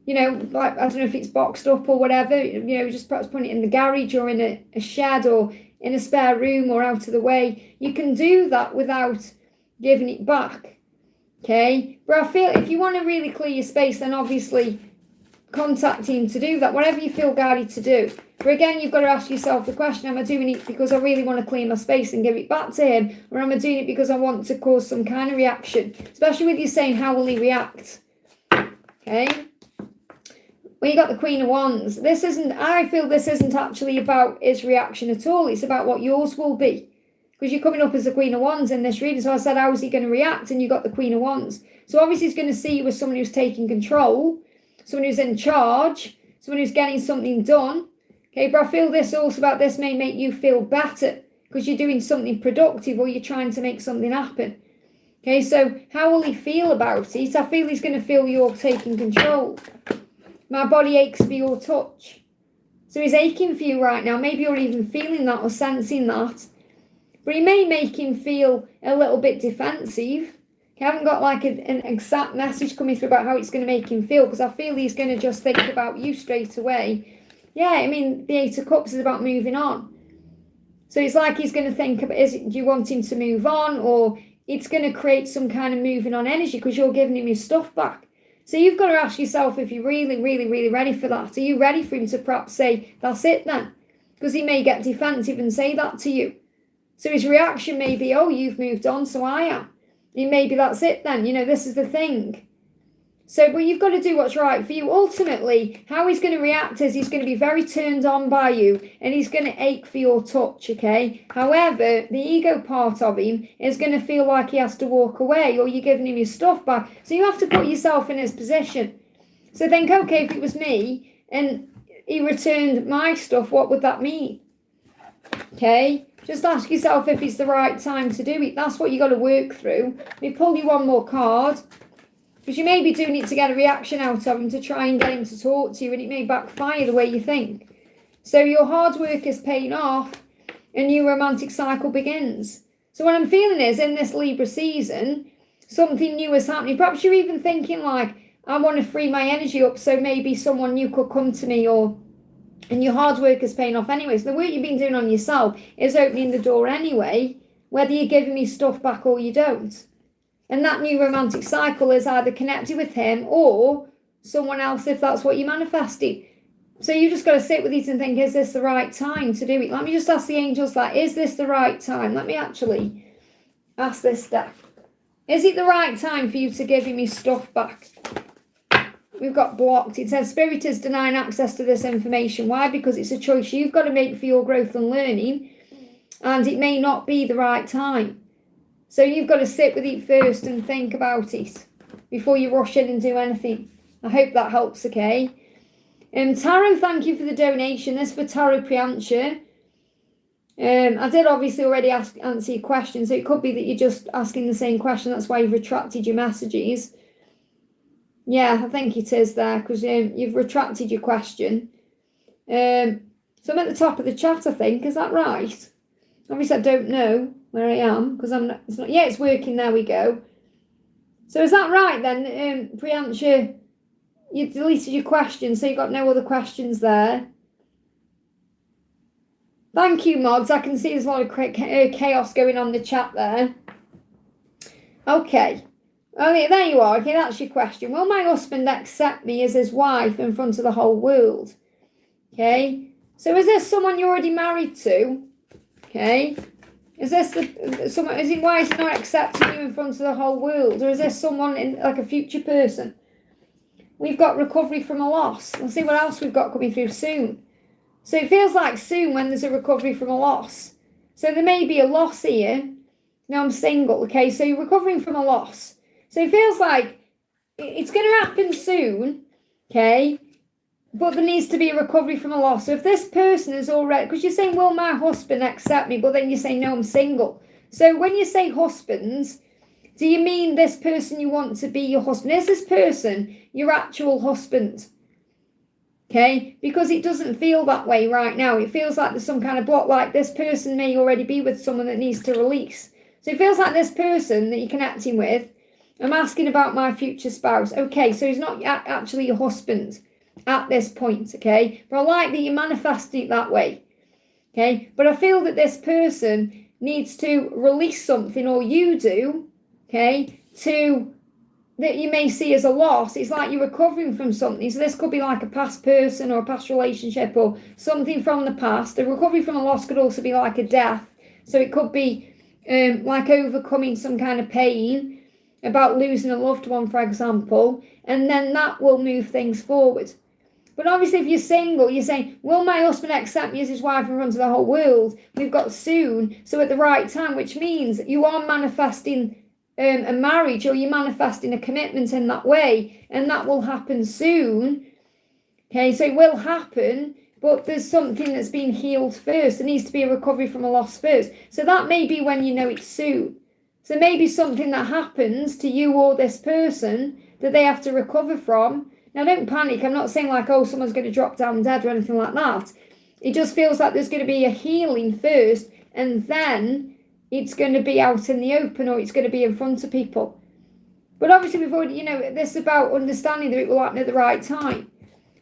like, I don't know if it's boxed up or whatever, just perhaps putting it in the garage or in a shed or in a spare room or out of the way. You can do that without giving it back, okay? But I feel if you want to really clear your space, then obviously contact him to do that, whatever you feel guided to do. But again, you've got to ask yourself the question, am I doing it because I really want to clear my space and give it back to him? Or am I doing it because I want to cause some kind of reaction? Especially with you saying, how will he react? Okay? When you got the Queen of Wands, I feel this isn't actually about his reaction at all. It's about what yours will be. Because you're coming up as the Queen of Wands in this reading. So I said, how is he going to react? And you got the Queen of Wands. So obviously he's going to see you as someone who's taking control, someone who's in charge, someone who's getting something done. Okay, but I feel this may make you feel better because you're doing something productive or you're trying to make something happen. Okay, so how will he feel about it? I feel he's going to feel you're taking control. My body aches for your touch. So he's aching for you right now. Maybe you're even feeling that or sensing that. But he may make him feel a little bit defensive. I haven't got like an exact message coming through about how it's going to make him feel because I feel he's going to just think about you straight away. Yeah, I mean, the Eight of Cups is about moving on. So it's like he's going to think about, do you want him to move on? Or it's going to create some kind of moving on energy because you're giving him his stuff back. So you've got to ask yourself if you're really, really, really ready for that. Are you ready for him to perhaps say, that's it then? Because he may get defensive and say that to you. So his reaction may be, oh, you've moved on, so I am. And maybe that's it then. This is the thing. So, but you've got to do what's right for you. Ultimately, how he's going to react is he's going to be very turned on by you and he's going to ache for your touch, okay? However, the ego part of him is going to feel like he has to walk away or you're giving him his stuff back. So you have to put yourself in his position. So think, okay, if it was me and he returned my stuff, what would that mean? Okay? Just ask yourself if it's the right time to do it. That's what you got to work through. Let me pull you one more card. Because you may be doing it to get a reaction out of him, to try and get him to talk to you, and it may backfire the way you think. So your hard work is paying off, a new romantic cycle begins. So what I'm feeling is, in this Libra season, something new is happening. Perhaps you're even thinking like, I want to free my energy up, so maybe someone new could come to me, and your hard work is paying off anyway. So the work you've been doing on yourself is opening the door anyway, whether you're giving me stuff back or you don't. And that new romantic cycle is either connected with him or someone else if that's what you manifested. So you just got to sit with it and think, is this the right time to do it? Let me just ask the angels that. Is this the right time? Let me actually ask this deck. Is it the right time for you to give him his stuff back? We've got blocked. It says Spirit is denying access to this information. Why? Because it's a choice you've got to make for your growth and learning. And it may not be the right time. So you've got to sit with it first and think about it before you rush in and do anything. I hope that helps, okay? Tarot, thank you for the donation. This for Tarot Priyancha. I did obviously already answer your question, so it could be that you're just asking the same question. That's why you've retracted your messages. Yeah, I think it is there, because you've retracted your question. So I'm at the top of the chat, I think. Is that right? Obviously, I don't know where I am, because I'm not, it's not, yeah, it's working, there we go. So is that right then, Priyancha? You deleted your question, so you got no other questions there. Thank you, mods. I can see there's a lot of chaos going on in the chat there. Okay. Okay, there you are. Okay, that's your question. Will my husband accept me as his wife in front of the whole world? Okay. So is this someone you're already married to? Okay. Is this someone? Why is he not accepting you in front of the whole world, or is this someone in like a future person? We've got recovery from a loss. Let's see what else we've got coming through soon. So it feels like soon when there's a recovery from a loss. So there may be a loss here. Now I'm single. Okay, so you're recovering from a loss. So it feels like it's going to happen soon. Okay. But there needs to be a recovery from a loss. So if this person is already, because you're saying, will my husband accept me? But then you say, no, I'm single. So when you say husbands, do you mean this person you want to be your husband? Is this person your actual husband? Okay, because it doesn't feel that way right now. It feels like there's some kind of block, like this person may already be with someone that needs to release. So it feels like this person that you're connecting with I'm asking about my future spouse. Okay, so he's not actually your husband at this point, okay? But I like that you're manifesting it that way, okay? But I feel that this person needs to release something, or you do, okay, that you may see as a loss. It's like you're recovering from something. So this could be like a past person or a past relationship or something from the past. The recovery from a loss could also be like a death. So it could be like overcoming some kind of pain about losing a loved one, for example, and then that will move things forward. But obviously, if you're single, you're saying, will my husband accept me as his wife in front of the whole world? We've got soon, so at the right time, which means you are manifesting a marriage, or you're manifesting a commitment in that way, and that will happen soon. Okay, so it will happen, but there's something that's been healed first. There needs to be a recovery from a loss first. So that may be when you know it's soon. So maybe something that happens to you or this person that they have to recover from. Now, don't panic. I'm not saying like, oh, someone's going to drop down dead or anything like that. It just feels like there's going to be a healing first, and then it's going to be out in the open, or it's going to be in front of people. But obviously, we've already, this is about understanding that it will happen at the right time.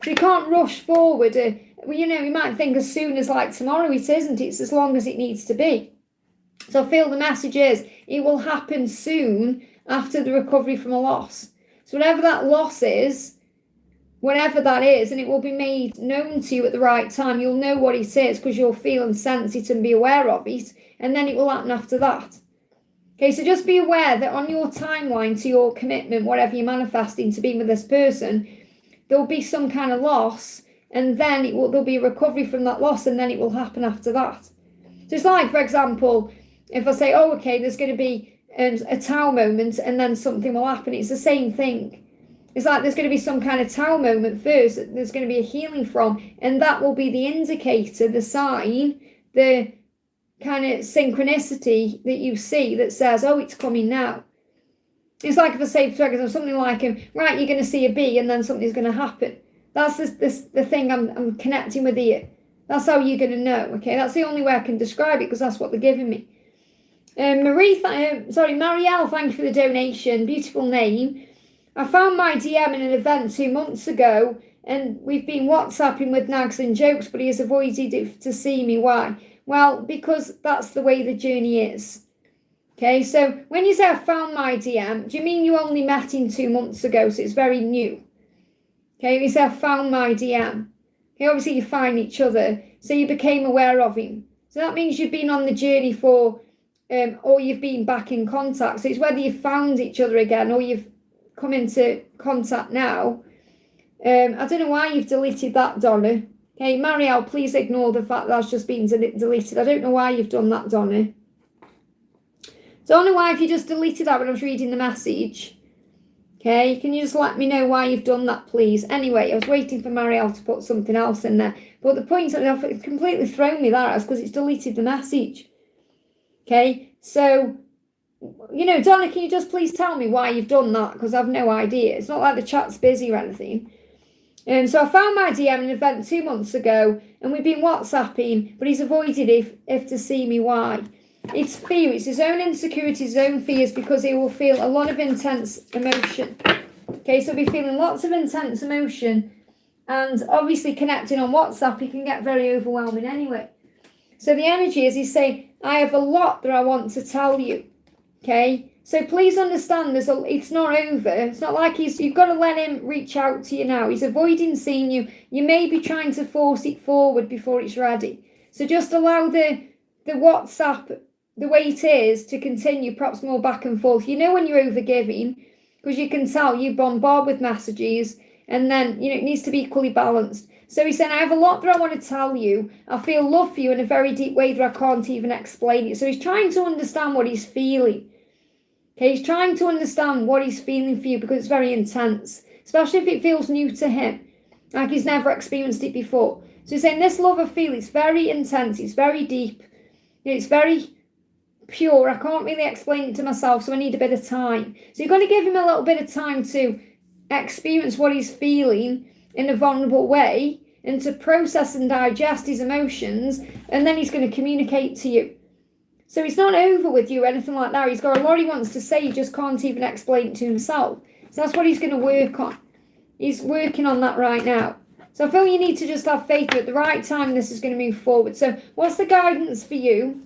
So you can't rush forward. You might think as soon as like tomorrow. It isn't. It's as long as it needs to be. So I feel the message is it will happen soon after the recovery from a loss. So whatever that loss is, whatever that is, and it will be made known to you at the right time. You'll know what it is because you'll feel and sense it and be aware of it, and then it will happen after that. Okay, so just be aware that on your timeline to your commitment, whatever you're manifesting to being with this person, there'll be some kind of loss, and then there'll be a recovery from that loss, and then it will happen after that. So it's like, for example, if I say, oh, okay, there's going to be a tower moment, and then something will happen. It's the same thing. It's like there's going to be some kind of tower moment first that there's going to be a healing from, and that will be the indicator, the sign, the kind of synchronicity that you see that says, oh, it's coming now. It's like if I say, for example, something like, right, you're going to see a bee and then something's going to happen. That's the thing I'm connecting with here. That's how you're going to know, okay? That's the only way I can describe it because that's what they're giving me. Marielle, thank you for the donation. Beautiful name. I found my DM in an event 2 months ago, and we've been WhatsApping with nags and jokes, but he has avoided it to see me. Why? Well, because that's the way the journey is. Okay, so when you say I found my DM, do you mean you only met him 2 months ago, so it's very new? Okay, you say I found my DM. Okay, obviously you find each other, so you became aware of him. So that means you've been on the journey for, or you've been back in contact. So it's whether you've found each other again or you've come into contact now. I don't know why you've deleted that, Donna. Okay, Marielle, please ignore the fact that's just been deleted. I don't know why you've done that, Donna. Don't know why if you just deleted that when I was reading the message. Okay, can you just let me know why you've done that, please? Anyway, I was waiting for Marielle to put something else in there. But the point is, it's completely thrown me that because it's deleted the message. Okay, so, Donna, can you just please tell me why you've done that? Because I've no idea. It's not like the chat's busy or anything. So I found my DM in an event 2 months ago, and we've been WhatsApping, but he's avoided if to see me. Why? It's fear. It's his own insecurities, his own fears, because he will feel a lot of intense emotion. Okay, so he'll be feeling lots of intense emotion, and obviously connecting on WhatsApp, it can get very overwhelming anyway. So the energy is he's saying, I have a lot that I want to tell you. Okay, so please understand it's not over. It's not like you've got to let him reach out to you now. He's avoiding seeing you. You may be trying to force it forward before it's ready. So just allow the WhatsApp, the way it is, to continue, perhaps more back and forth. When you're overgiving, because you can tell you bombard with messages, and then, it needs to be equally balanced. So he's saying, I have a lot that I want to tell you. I feel love for you in a very deep way that I can't even explain it. So he's trying to understand what he's feeling. Okay, he's trying to understand what he's feeling for you because it's very intense, especially if it feels new to him, like he's never experienced it before. So he's saying this love I feel, it's very intense, it's very deep, it's very pure. I can't really explain it to myself, so I need a bit of time. So you've got to give him a little bit of time to experience what he's feeling in a vulnerable way and to process and digest his emotions, and then he's going to communicate to you. So it's not over with you or anything like that. He's got a lot he wants to say, he just can't even explain it to himself. So that's what he's going to work on. He's working on that right now. So I feel you need to just have faith that at the right time this is going to move forward. So what's the guidance for you?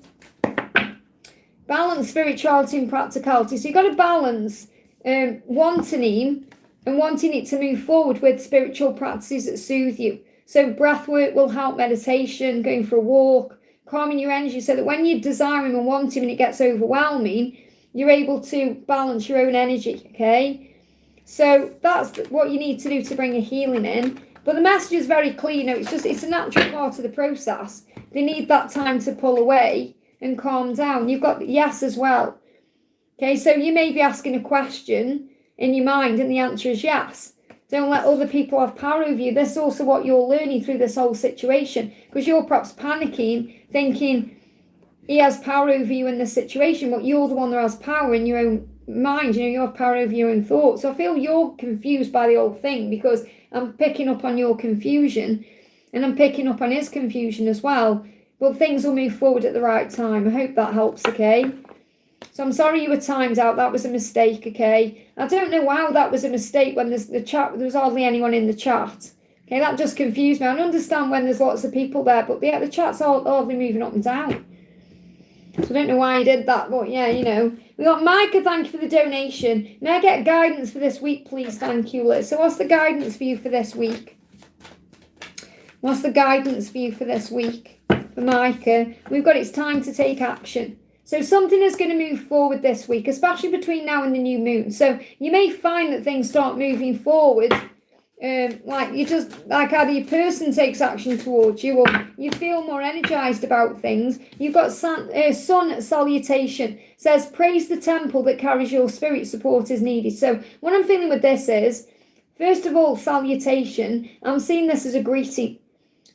Balance spirituality and practicality. So you've got to balance wanting him and wanting it to move forward with spiritual practices that soothe you. So breath work will help, meditation, going for a walk, calming your energy so that when you desire him and want him and it gets overwhelming, you're able to balance your own energy, okay? So that's what you need to do to bring a healing in. But the message is very clear, it's a natural part of the process. They need that time to pull away and calm down. You've got yes as well. Okay, so you may be asking a question in your mind and the answer is yes. Don't let other people have power over you. This is also what you're learning through this whole situation, because you're perhaps panicking, thinking he has power over you in this situation, but you're the one that has power in your own mind. You have power over your own thoughts. So I feel you're confused by the whole thing, because I'm picking up on your confusion and I'm picking up on his confusion as well. But things will move forward at the right time. I hope that helps, okay? So I'm sorry you were timed out. That was a mistake, okay? I don't know how that was a mistake when there was hardly anyone in the chat. Okay, that just confused me. I understand when there's lots of people there, but the chat's hardly moving up and down. So I don't know why I did that, but yeah, We got Micah, thank you for the donation. May I get guidance for this week, please? Thank you, Liz. So what's the guidance for you for this week? What's the guidance for you for this week? For Micah, we've got it's time to take action. So something is going to move forward this week, especially between now and the new moon. So you may find that things start moving forward, like either your person takes action towards you, or you feel more energized about things. You've got sun salutation, says praise the temple that carries your spirit, support is needed. So what I'm feeling with this is, first of all, salutation. I'm seeing this as a greeting.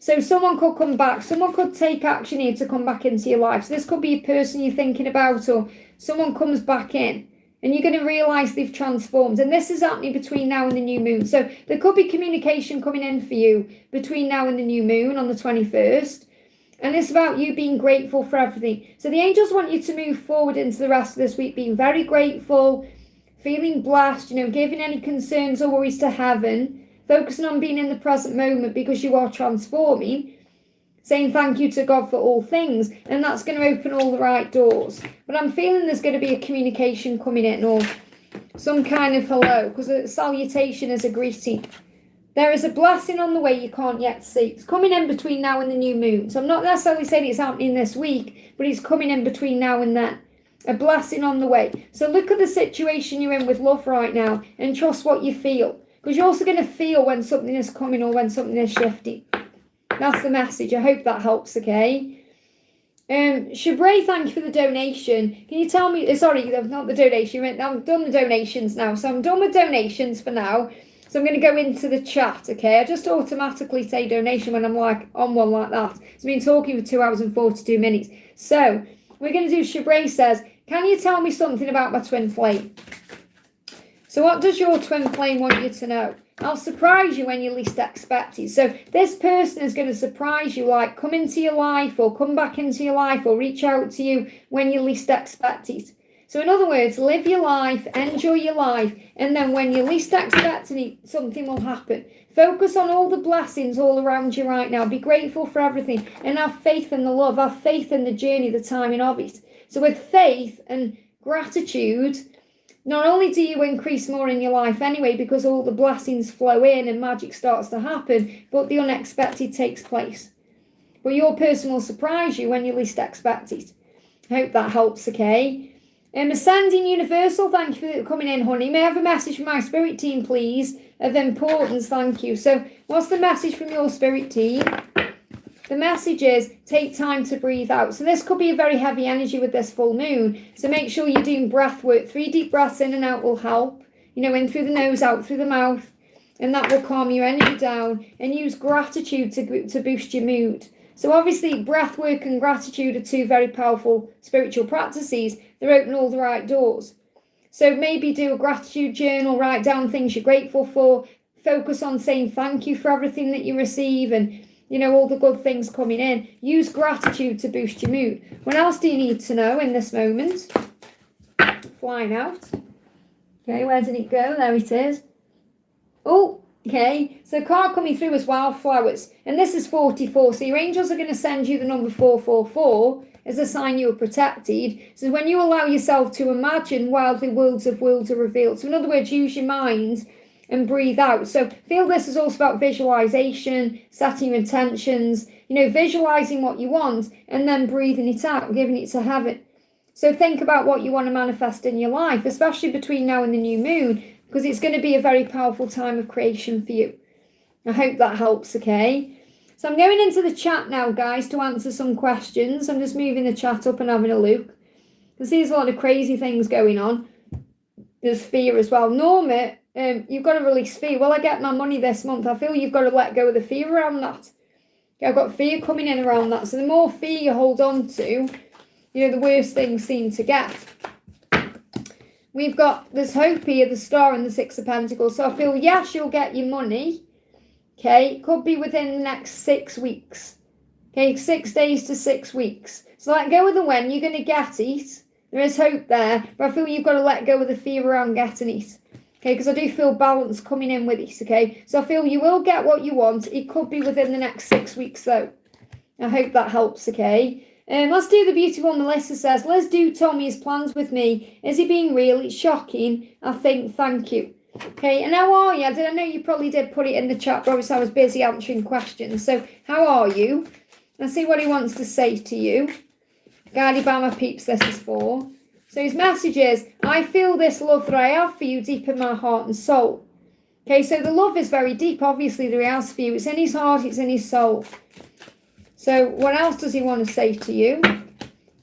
So someone could come back, someone could take action here to come back into your life. So this could be a person you're thinking about, or someone comes back in and you're going to realise they've transformed. And this is happening between now and the new moon. So there could be communication coming in for you between now and the new moon on the 21st. And it's about you being grateful for everything. So the angels want you to move forward into the rest of this week, being very grateful, feeling blessed, giving any concerns or worries to heaven. Focusing on being in the present moment because you are transforming, saying thank you to God for all things, and that's going to open all the right doors. But I'm feeling there's going to be a communication coming in, or some kind of hello, because a salutation is a greeting. There is a blessing on the way you can't yet see. It's coming in between now and the new moon. So I'm not necessarily saying it's happening this week, but it's coming in between now and then. A blessing on the way. So look at the situation you're in with love right now and trust what you feel. Because you're also going to feel when something is coming or when something is shifting. That's the message. I hope that helps, okay? Shabray, thank you for the donation. Can you tell me... Sorry, not the donation. I've done the donations now. So I'm done with donations for now. So I'm going to go into the chat, okay? I just automatically say donation when I'm on one like that. So I've been talking for 2 hours and 42 minutes. So we're going to do... Shabray says, can you tell me something about my twin flame? So what does your twin flame want you to know? I'll surprise you when you least expect it. So this person is going to surprise you, like come into your life or come back into your life or reach out to you when you least expect it. So in other words, live your life, enjoy your life, and then when you least expect it, something will happen. Focus on all the blessings all around you right now. Be grateful for everything and have faith in the love, have faith in the journey, the timing of it. So with faith and gratitude, not only do you increase more in your life anyway, because all the blessings flow in and magic starts to happen, but the unexpected takes place. But your person will surprise you when you least expect it. I hope that helps, okay? Ascending Universal, thank you for coming in, honey. May I have a message from my spirit team, please, of importance? Thank you. So what's the message from your spirit team? The message is take time to breathe out. So this could be a very heavy energy with this full moon. So make sure you're doing breath work. 3 deep breaths in and out will help. In through the nose, out through the mouth. And that will calm your energy down. And use gratitude to boost your mood. So obviously breath work and gratitude are 2 very powerful spiritual practices. They're opening all the right doors. So maybe do a gratitude journal. Write down things you're grateful for. Focus on saying thank you for everything that you receive. And you know, all the good things coming in. Use gratitude to boost your mood. What else do you need to know in this moment? Flying out. Okay, where did it go? There it is. Oh, okay. So the card coming through is wildflowers. And this is 44. So your angels are going to send you the number 444 as a sign you are protected. So when you allow yourself to imagine, wildly worlds of worlds are revealed. So in other words, use your mind and breathe out. So feel this is also about visualization, setting your intentions, you know, visualizing what you want and then breathing it out, giving it to heaven. So think about what you want to manifest in your life, especially between now and the new moon, because it's going to be a very powerful time of creation for you. I hope that helps, okay? So I'm going into the chat now, guys, to answer some questions. I'm just moving the chat up and having a look. Because there's a lot of crazy things going on. There's fear as well. Norma, you've got to release fear. Well, I get my money this month. I feel you've got to let go of the fear around that. I've got fear coming in around that. So the more fear you hold on to, you know, the worse things seem to get. We've got this hope here, the star and the 6 of pentacles. So I feel, yes, you'll get your money. Okay, it could be within the next 6 weeks. Okay, 6 days to 6 weeks. So let go of the when, you're going to get it. There is hope there, but I feel you've got to let go of the fear around getting it. Okay, because I do feel balance coming in with it, okay? So I feel you will get what you want. It could be within the next 6 weeks, though. I hope that helps, okay? Let's do the beautiful Melissa says, Liz do tell me his plans with me. Is he being real? It's shocking. I think, thank you. Okay, and how are you? I know you probably did put it in the chat, but obviously I was busy answering questions. So, how are you? Let's see what he wants to say to you. Guided by my peeps, this is for. So his message is, I feel this love that I have for you deep in my heart and soul. Okay, so the love is very deep, obviously, that he has for you. It's in his heart, it's in his soul. So what else does he want to say to you?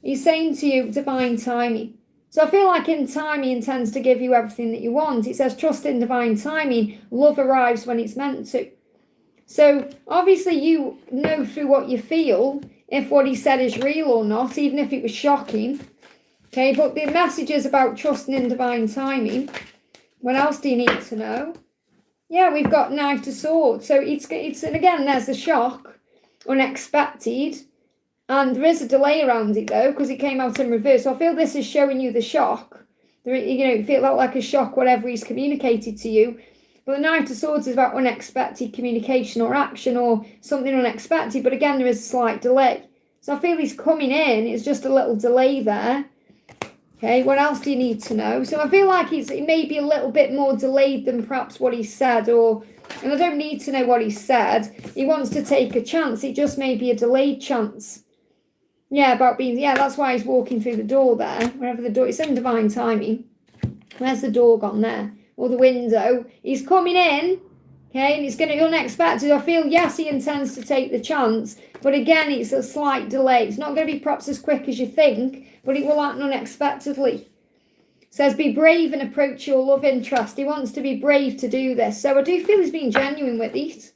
He's saying to you, divine timing. So I feel like in time he intends to give you everything that you want. It says, trust in divine timing. Love arrives when it's meant to. So obviously you know through what you feel if what he said is real or not, even if it was shocking. Okay, but the message is about trusting in divine timing. What else do you need to know? Yeah, we've got Knight of Swords. So it's and again, there's the shock, unexpected. And there is a delay around it, though, because it came out in reverse. So I feel this is showing you the shock. You know, it feels like a shock, whatever he's communicated to you. But the Knight of Swords is about unexpected communication or action or something unexpected. But again, there is a slight delay. So I feel he's coming in. It's just a little delay there. Okay, what else do you need to know? So I feel like it may be a little bit more delayed than perhaps what he said. And I don't need to know what he said. He wants to take a chance. It just may be a delayed chance. Yeah, that's why he's walking through the door there. Wherever the door, it's in divine timing. Where's the door gone there? Or the window. He's coming in, okay, and it's going to be unexpected. I feel, yes, he intends to take the chance, but again, it's a slight delay. It's not going to be perhaps as quick as you think, but it will happen unexpectedly. It says, be brave and approach your love interest. He wants to be brave to do this. So I do feel he's being genuine with it,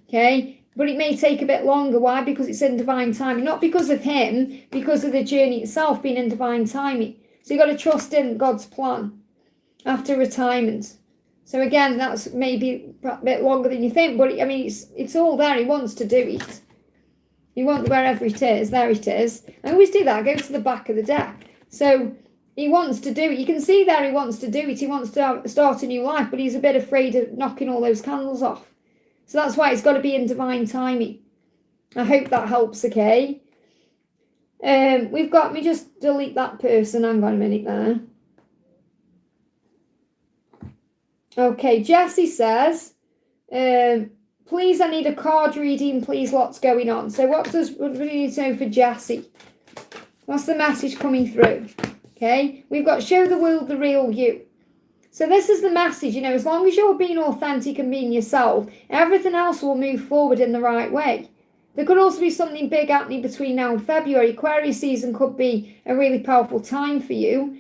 okay? But it may take a bit longer. Why? Because it's in divine timing. Not because of him, because of the journey itself being in divine timing. So you've got to trust in God's plan after retirement. So again, that's maybe a bit longer than you think. But I mean, it's all there. He wants to do it. He wants wherever it is. There it is. I always do that. I go to the back of the deck. So he wants to do it. You can see there he wants to do it. He wants to start a new life. But he's a bit afraid of knocking all those candles off. So that's why it's got to be in divine timing. I hope that helps, okay? We've got, let me just delete that person. Hang on a minute there. Okay, Jessie says, please, I need a card reading, please, lots going on. So what do we need to know for Jessie? What's the message coming through? Okay, we've got show the world the real you. So this is the message, you know, as long as you're being authentic and being yourself, everything else will move forward in the right way. There could also be something big happening between now and February. Aquarius season could be a really powerful time for you.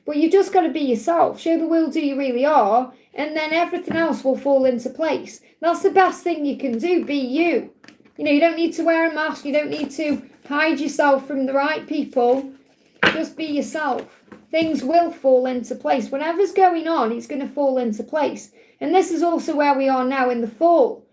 But you've just got to be yourself. Show the world who you really are. And then everything else will fall into place. That's the best thing you can do. Be you. You know, you don't need to wear a mask. You don't need to hide yourself from the right people. Just be yourself. Things will fall into place. Whatever's going on, it's going to fall into place. And this is also where we are now in the fall.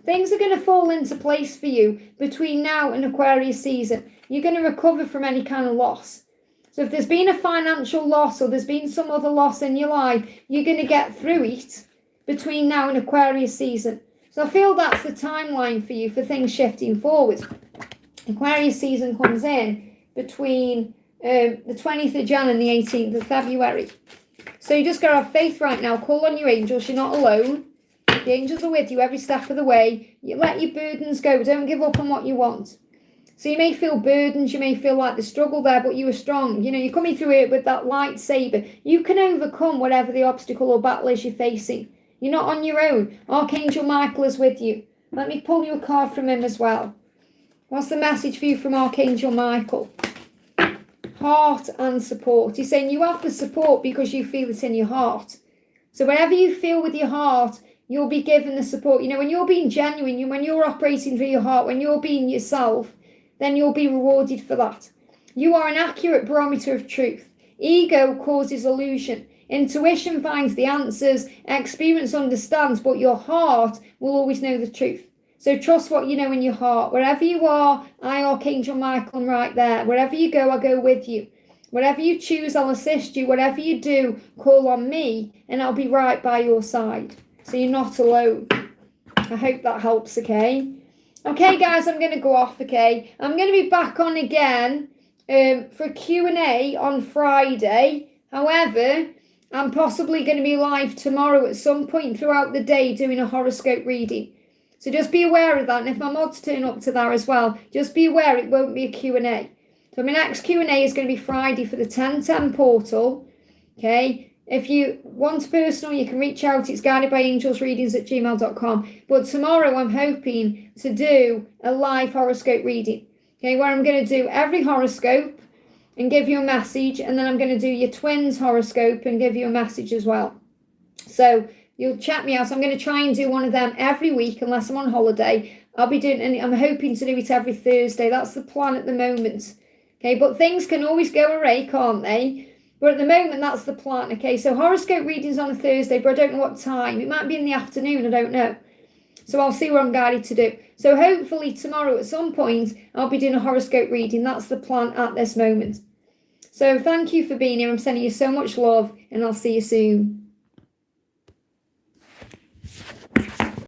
Things are going to fall into place for you between now and Aquarius season. You're going to recover from any kind of loss. So if there's been a financial loss or there's been some other loss in your life, you're going to get through it between now and Aquarius season. So I feel that's the timeline for you for things shifting forward. Aquarius season comes in between the 20th of Jan and the 18th of February. So you just got to have faith right now. Call on your angels. You're not alone. The angels are with you every step of the way. You let your burdens go. Don't give up on what you want. So you may feel burdens. You may feel like the struggle there, but you are strong. You know, you're coming through it with that lightsaber. You can overcome whatever the obstacle or battle is you're facing. You're not on your own. Archangel Michael is with you. Let me pull you a card from him as well. What's the message for you from Archangel Michael? Heart and support. He's saying you have the support because you feel it in your heart. So whatever you feel with your heart, you'll be given the support. You know, when you're being genuine, when you're operating through your heart, when you're being yourself, then you'll be rewarded for that. You are an accurate barometer of truth. Ego causes illusion. Intuition finds the answers. Experience understands, but your heart will always know the truth. So trust what you know in your heart. Wherever you are, I, Archangel Michael, am right there. Wherever you go, I'll go with you. Whatever you choose, I'll assist you. Whatever you do, call on me, and I'll be right by your side. So you're not alone. I hope that helps, okay? Okay, guys, I'm going to go off, okay? I'm going to be back on again for a Q&A on Friday. However, I'm possibly going to be live tomorrow at some point throughout the day doing a horoscope reading. So just be aware of that. And if my mods turn up to that as well, just be aware it won't be a Q&A. So my next Q&A is going to be Friday for the 1010 portal, okay? If you want personal, you can reach out. It's guidedbyangelsreadings@gmail.com. But tomorrow I'm hoping to do a live horoscope reading, okay, where I'm going to do every horoscope and give you a message. And then I'm going to do your twins horoscope and give you a message as well. So you'll check me out. I'm going to try and do one of them every week unless I'm on holiday. I'll be doing, and I'm hoping to do it every Thursday. That's the plan at the moment. Okay, but things can always go awry, can't they? But at the moment, that's the plan, okay? So horoscope readings on a Thursday, but I don't know what time. It might be in the afternoon, I don't know. So I'll see what I'm guided to do. So hopefully tomorrow at some point, I'll be doing a horoscope reading. That's the plan at this moment. So thank you for being here. I'm sending you so much love, and I'll see you soon.